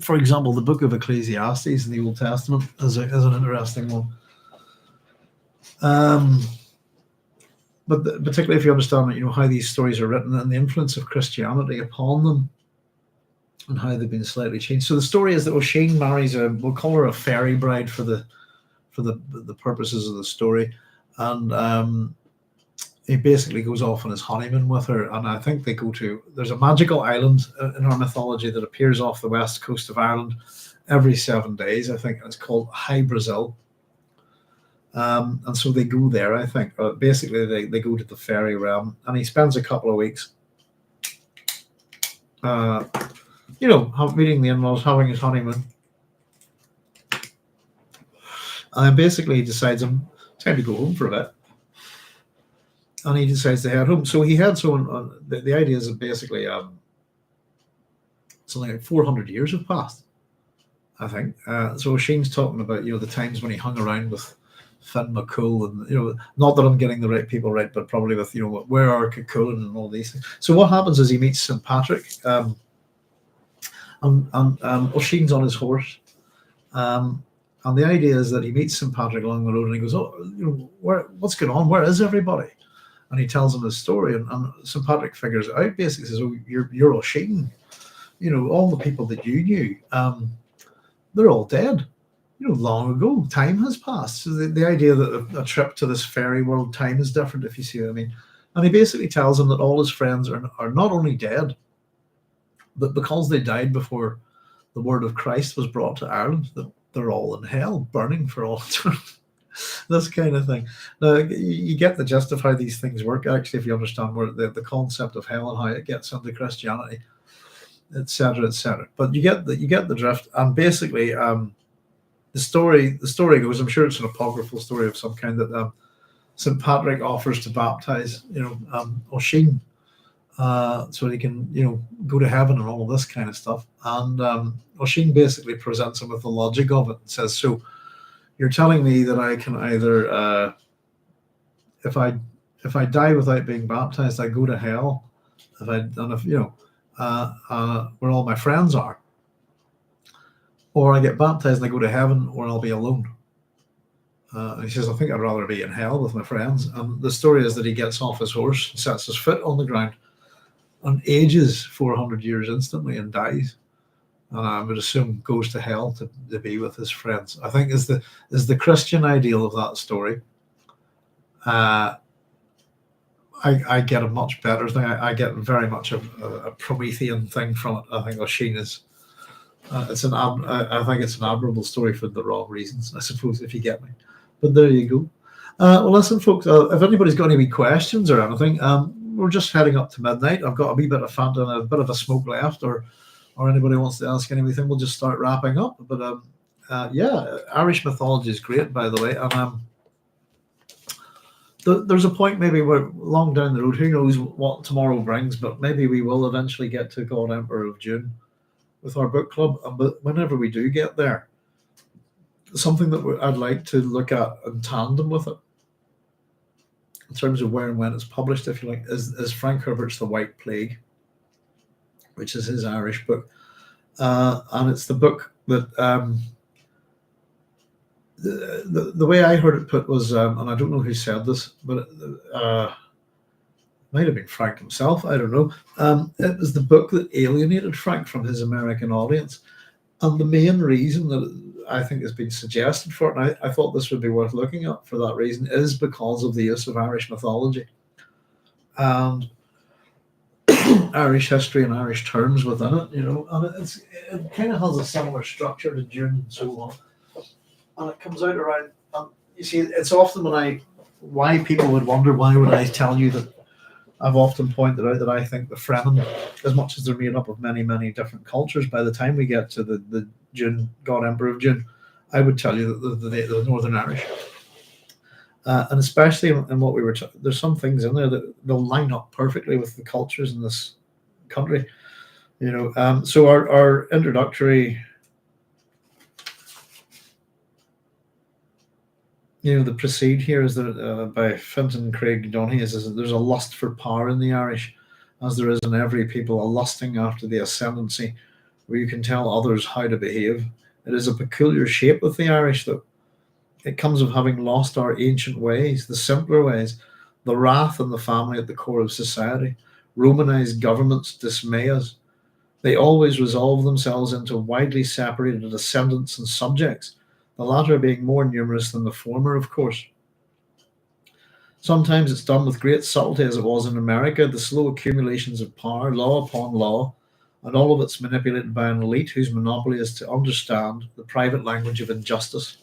for example, the Book of Ecclesiastes in the Old Testament is an interesting one. But particularly if you understand, how these stories are written and the influence of Christianity upon them, and how they've been slightly changed. So the story is that O'Sheen marries we'll call her a fairy bride for the purposes of the story, and he basically goes off on his honeymoon with her. And I think there's a magical island in our mythology that appears off the west coast of Ireland every 7 days. I think it's called High Brazil. And so they go there, I think. Basically, they go to the fairy realm, and he spends a couple of weeks, meeting the in-laws, having his honeymoon. And then basically he decides it's time to go home for a bit. And he decides to head home. So he heads home. The idea is that basically something like 400 years have passed, I think. So Sheen's talking about, the times when he hung around with Finn McCool, and not that I'm getting the right people right, but probably with where are Cuchulainn and all these things. So what happens is he meets St. Patrick, and O'Sheen's on his horse, and the idea is that he meets St. Patrick along the road, and he goes, what's going on? Where is everybody? And he tells him his story, and St. Patrick figures it out. Basically says, you're O'Sheen. All the people that you knew, they're all dead. Long ago. Time has passed. So the idea that a trip to this fairy world, time is different, if you see what I mean. And he basically tells him that all his friends are not only dead, but because they died before the word of Christ was brought to Ireland, that they're all in hell, burning for all time. This kind of thing. Now, you get the gist of how these things work, actually, if you understand where the concept of hell and how it gets into Christianity. etc., etc. But you get the drift, and basically, the story goes. I'm sure it's an apocryphal story of some kind that St. Patrick offers to baptize, Oisin, so he can, go to heaven and all of this kind of stuff. And Oisin basically presents him with the logic of it and says, "So you're telling me that I can either, if I die without being baptized, I go to hell, where all my friends are, or I get baptized and I go to heaven, or I'll be alone." And he says, "I think I'd rather be in hell with my friends." And the story is that he gets off his horse, sets his foot on the ground, and ages 400 years instantly and dies. And I would assume goes to hell to be with his friends. I think is the Christian ideal of that story. I get a much better thing. I get very much a Promethean thing from it. I think Oisin is. I think it's an admirable story for the wrong reasons, I suppose, if you get me. But there you go. Well, listen, folks. If anybody's got any wee questions or anything, we're just heading up to midnight. I've got a wee bit of Fanta and a bit of a smoke left, or anybody wants to ask anything, we'll just start wrapping up. But yeah, Irish mythology is great, by the way, and there's a point maybe we're long down the road. Who knows what tomorrow brings? But maybe we will eventually get to God Emperor of Dune with our book club. But whenever we do get there, something that I'd like to look at in tandem with it, in terms of where and when it's published, if you like, is Frank Herbert's The White Plague, which is his Irish book. And it's the book that the way I heard it put was, and I don't know who said this, but it might have been Frank himself, I don't know. It was the book that alienated Frank from his American audience. And the main reason that I think has been suggested for it, and I thought this would be worth looking at for that reason, is because of the use of Irish mythology and Irish history and Irish terms within it, and it kind of has a similar structure to Dune and so on. And it comes out around, you see, it's often why people would wonder, why would I tell you that I've often pointed out that I think the Fremen, as much as they're made up of many, many different cultures, by the time we get to the Dune, God Emperor of Dune, I would tell you that the Northern Irish, and especially in what we were, there's some things in there that they'll line up perfectly with the cultures in this country, So our introductory, the precede here is that by Fintan Craig Donaghy is that there's a lust for power in the Irish, as there is in every people, a lusting after the ascendancy, where you can tell others how to behave. It is a peculiar shape with the Irish, though. It comes of having lost our ancient ways, the simpler ways, the wrath and the family at the core of society. Romanized governments dismay us. They always resolve themselves into widely separated ascendants and subjects, the latter being more numerous than the former, of course. Sometimes it's done with great subtlety, as it was in America, the slow accumulations of power, law upon law, and all of it's manipulated by an elite whose monopoly is to understand the private language of injustice.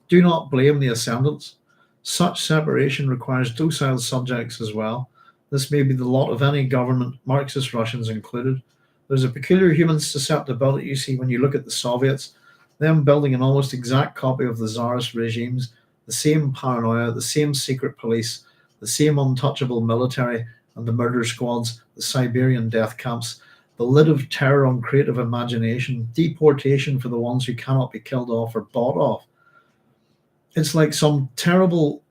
Do not blame the ascendants. Such separation requires docile subjects as well. This may be the lot of any government, Marxist Russians included. There's a peculiar human susceptibility you see when you look at the Soviets, them building an almost exact copy of the Tsarist regimes, the same paranoia, the same secret police, the same untouchable military and the murder squads, the Siberian death camps, the lid of terror on creative imagination, deportation for the ones who cannot be killed off or bought off. It's like some terrible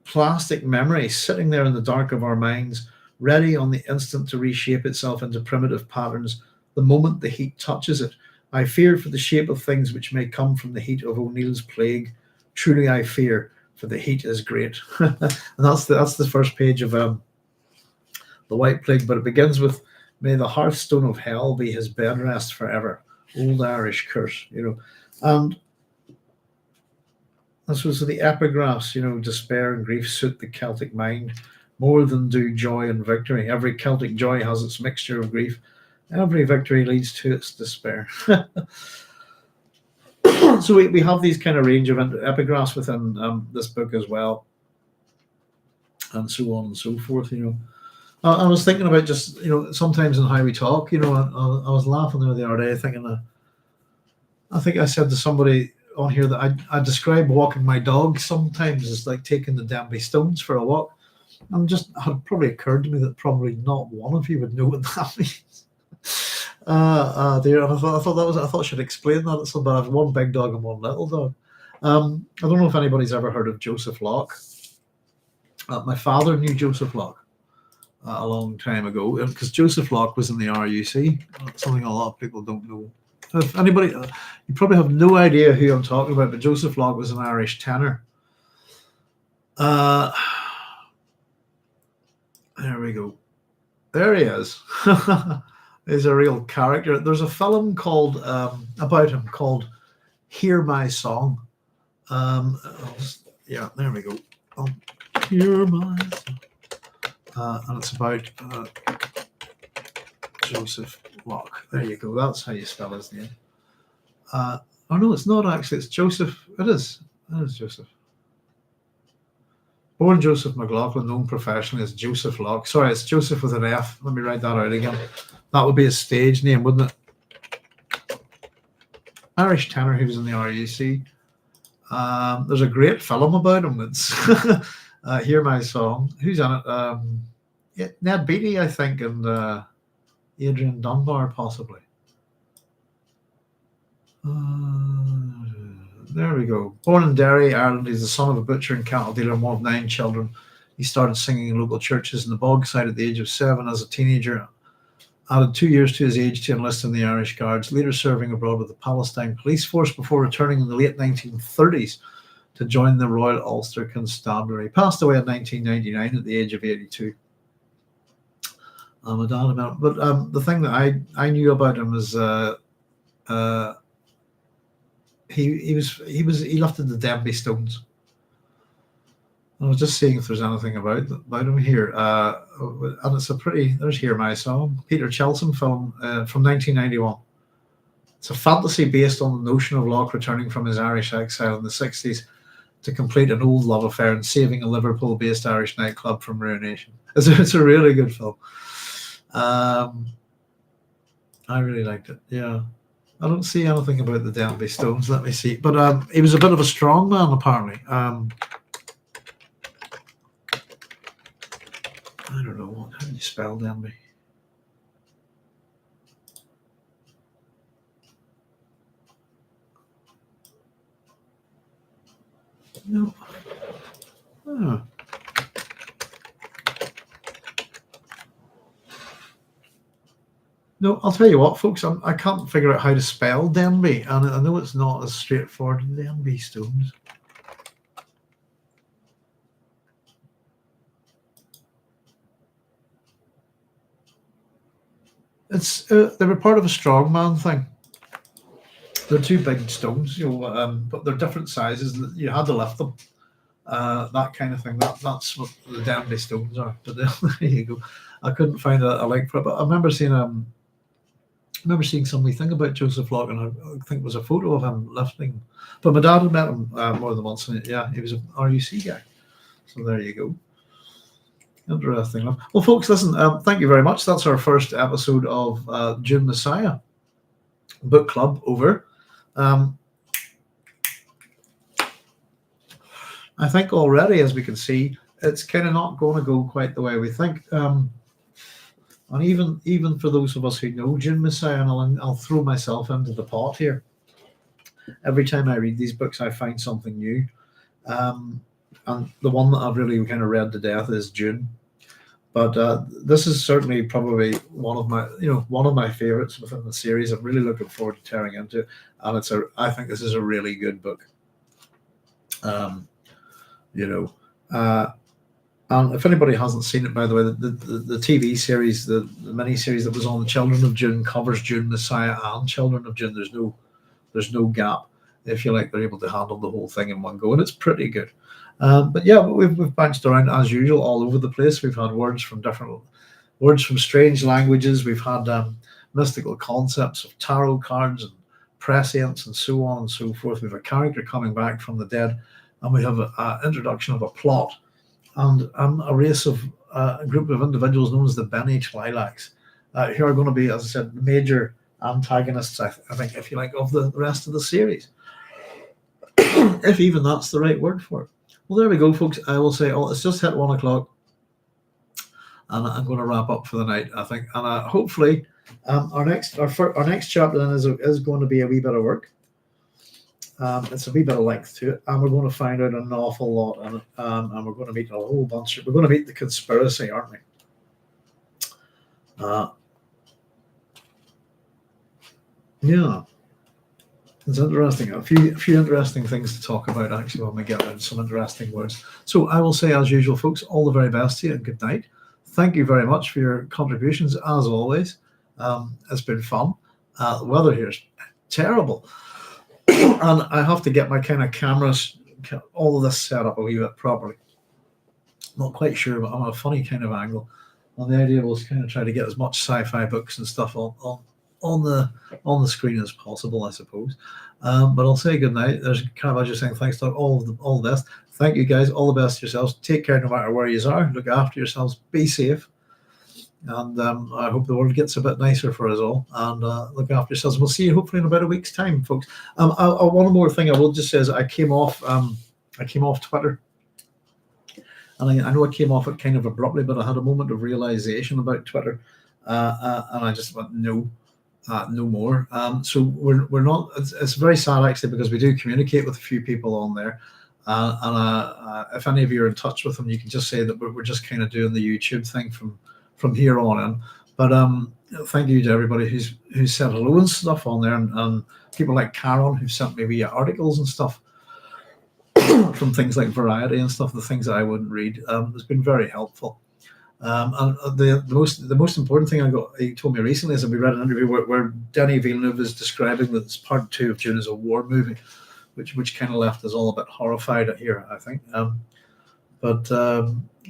plastic memory sitting there in the dark of our minds, ready on the instant to reshape itself into primitive patterns the moment the heat touches it. I fear for the shape of things which may come from the heat of O'Neill's plague. Truly I fear, for the heat is great. And that's the first page of The White Plague, but it begins with, may the hearthstone of hell be his bed rest forever. Old Irish curse, And this was the epigraphs, despair and grief suit the Celtic mind more than do joy and victory. Every Celtic joy has its mixture of grief. Every victory leads to its despair. So we have these kind of range of epigraphs within this book as well, and so on and so forth. I was thinking about just, sometimes in how we talk, I was laughing there the other day thinking, I think I said to somebody on here that I describe walking my dog sometimes as like taking the Denby Stones for a walk. And just had probably occurred to me that probably not one of you would know what that means. Dear, and I thought I should explain that. So, but I have one big dog and one little dog. I don't know if anybody's ever heard of Joseph Locke. My father knew Joseph Locke a long time ago, because Joseph Locke was in the RUC. Something a lot of people don't know. If anybody, you probably have no idea who I'm talking about, but Joseph Locke was an Irish tenor. There we go. There he is. He's a real character. There's a film called about him called "Hear My Song." Yeah, there we go. Hear my song. And it's about Joseph Locke. There you go. That's how you spell his name. Oh no, it's not actually. It's Joseph. It is. It is Joseph. Born Joseph McLaughlin, known professionally as Joseph Locke. Sorry, it's Joseph with an F. Let me write that out again. That would be his stage name, wouldn't it? Irish tenor. He was in the RUC. There's a great film about him. It's "Hear My Song." Who's in it? Ned Beatty, I think, and Adrian Dunbar, possibly. There we go. Born in Derry, Ireland, he's the son of a butcher and cattle dealer and one of 9 children. He started singing in local churches in the Bogside at the age of 7 as a teenager. Added 2 years to his age to enlist in the Irish Guards, later serving abroad with the Palestine Police Force before returning in the late 1930s to join the Royal Ulster Constabulary. He passed away in 1999 at the age of 82. My dad about it. But the thing that I knew about him is he lifted the Denby Stones. I was just seeing if there's anything about him here, and it's a pretty. There's "Hear My Song," Peter Chelsom film from 1991. It's a fantasy based on the notion of Locke returning from his Irish exile in the 60s to complete an old love affair and saving a Liverpool-based Irish nightclub from ruination. It's a really good film. I really liked it. Yeah. I don't see anything about the Denby Stones. Let me see. But he was a bit of a strong man, apparently. I don't know. How do you spell Denby? No. Oh. No, I'll tell you what, folks. I can't figure out how to spell Denby, and I know it's not as straightforward as Denby Stones. It's they were part of a strongman thing. They're 2 big stones, but they're different sizes. You had to lift them, that kind of thing. That's what the Denby Stones are. But there you go. I couldn't find a link for it, but I remember seeing somebody think about Joseph Locke, and I think it was a photo of him lifting. But my dad had met him more than once, and yeah, he was an RUC guy. So there you go. Interesting. Well, folks, listen, thank you very much. That's our first episode of Dune Messiah book club over. I think already, as we can see, it's kind of not going to go quite the way we think. And even for those of us who know Dune Messiah, and I'll throw myself into the pot here. Every time I read these books, I find something new. And the one that I've really kind of read to death is Dune. But this is certainly probably one of my favorites within the series. I'm really looking forward to tearing into it, and I think this is a really good book. And if anybody hasn't seen it, by the way, the TV series, the mini series that was on the Children of Dune covers Dune Messiah and Children of Dune. There's no gap. If you like, they're able to handle the whole thing in one go, and it's pretty good. But yeah, we've bounced around as usual all over the place. We've had words from strange languages. We've had mystical concepts of tarot cards and prescience and so on and so forth. We have a character coming back from the dead, and we have an introduction of a plot and a race of a group of individuals known as the Ben H. Lilacs, who are going to be, as I said, major antagonists, I think, if you like, of the rest of the series. If even that's the right word for it. Well, there we go, folks. I will say, it's just hit 1 o'clock, and I'm going to wrap up for the night, I think. And hopefully, our next chapter then is going to be a wee bit of work. It's a wee bit of length to it, and we're going to find out an awful lot in it, and we're going to meet a whole bunch. We're going to meet the conspiracy, aren't we? Yeah, it's interesting. A few interesting things to talk about, actually, when we get into some interesting words. So I will say, as usual, folks, all the very best to you and good night. Thank you very much for your contributions, as always. It's been fun. The weather here is terrible. And I have to get my kind of cameras, all of this set up a wee bit properly. Not quite sure, but I'm on a funny kind of angle. And the idea was kind of try to get as much sci-fi books and stuff on the screen as possible, I suppose. But I'll say good night. There's Caravaggio just saying thanks to all the best. Thank you guys. All the best to yourselves. Take care no matter where you are. Look after yourselves. Be safe. And I hope the world gets a bit nicer for us all. And look after yourselves. We'll see you hopefully in about a week's time, folks. One more thing I will just say is I came off Twitter, and I know I came off it kind of abruptly, but I had a moment of realization about Twitter, and I just went no more. So we're not. It's very sad actually, because we do communicate with a few people on there. And if any of you are in touch with them, you can just say that we're just kind of doing the YouTube thing from here on in. But thank you to everybody who's said hello and stuff on there, and people like Karen who sent me wee articles and stuff from things like Variety and stuff, the things that I wouldn't read. It's been very helpful. And the most important thing he told me recently is that we read an interview where Denis Villeneuve is describing that part 2 of Dune is a war movie, which kind of left us all a bit horrified here, I think.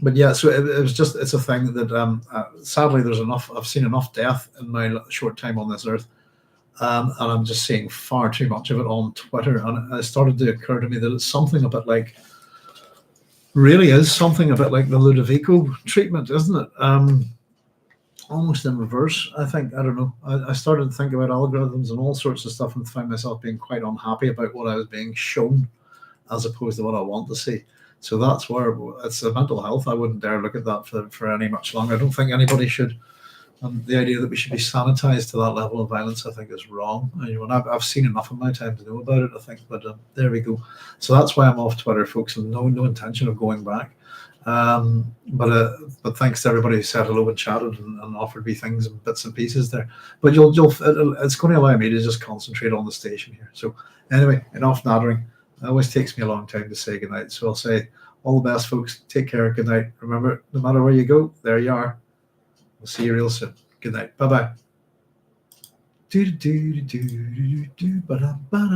But yeah, so it's a thing that sadly I've seen enough death in my short time on this earth, and I'm just seeing far too much of it on Twitter, and it started to occur to me that it's something a bit like, really is something a bit like the Ludovico treatment, isn't it? Almost in reverse, I think. I don't know. I started to think about algorithms and all sorts of stuff and found myself being quite unhappy about what I was being shown as opposed to what I want to see. So that's where it's a mental health. I wouldn't dare look at that for any much longer. I don't think anybody should. The idea that we should be sanitized to that level of violence, I think, is wrong. And I've seen enough in my time to know about it, I think. But there we go. So that's why I'm off Twitter, folks, and no intention of going back. But thanks to everybody who said hello and chatted and offered me things and bits and pieces there. But it's going to allow me to just concentrate on the station here. So anyway, enough nattering. It always takes me a long time to say goodnight. So I'll say all the best, folks. Take care. Good night. Remember, no matter where you go, there you are. We'll see you real soon. Good night. Bye-bye.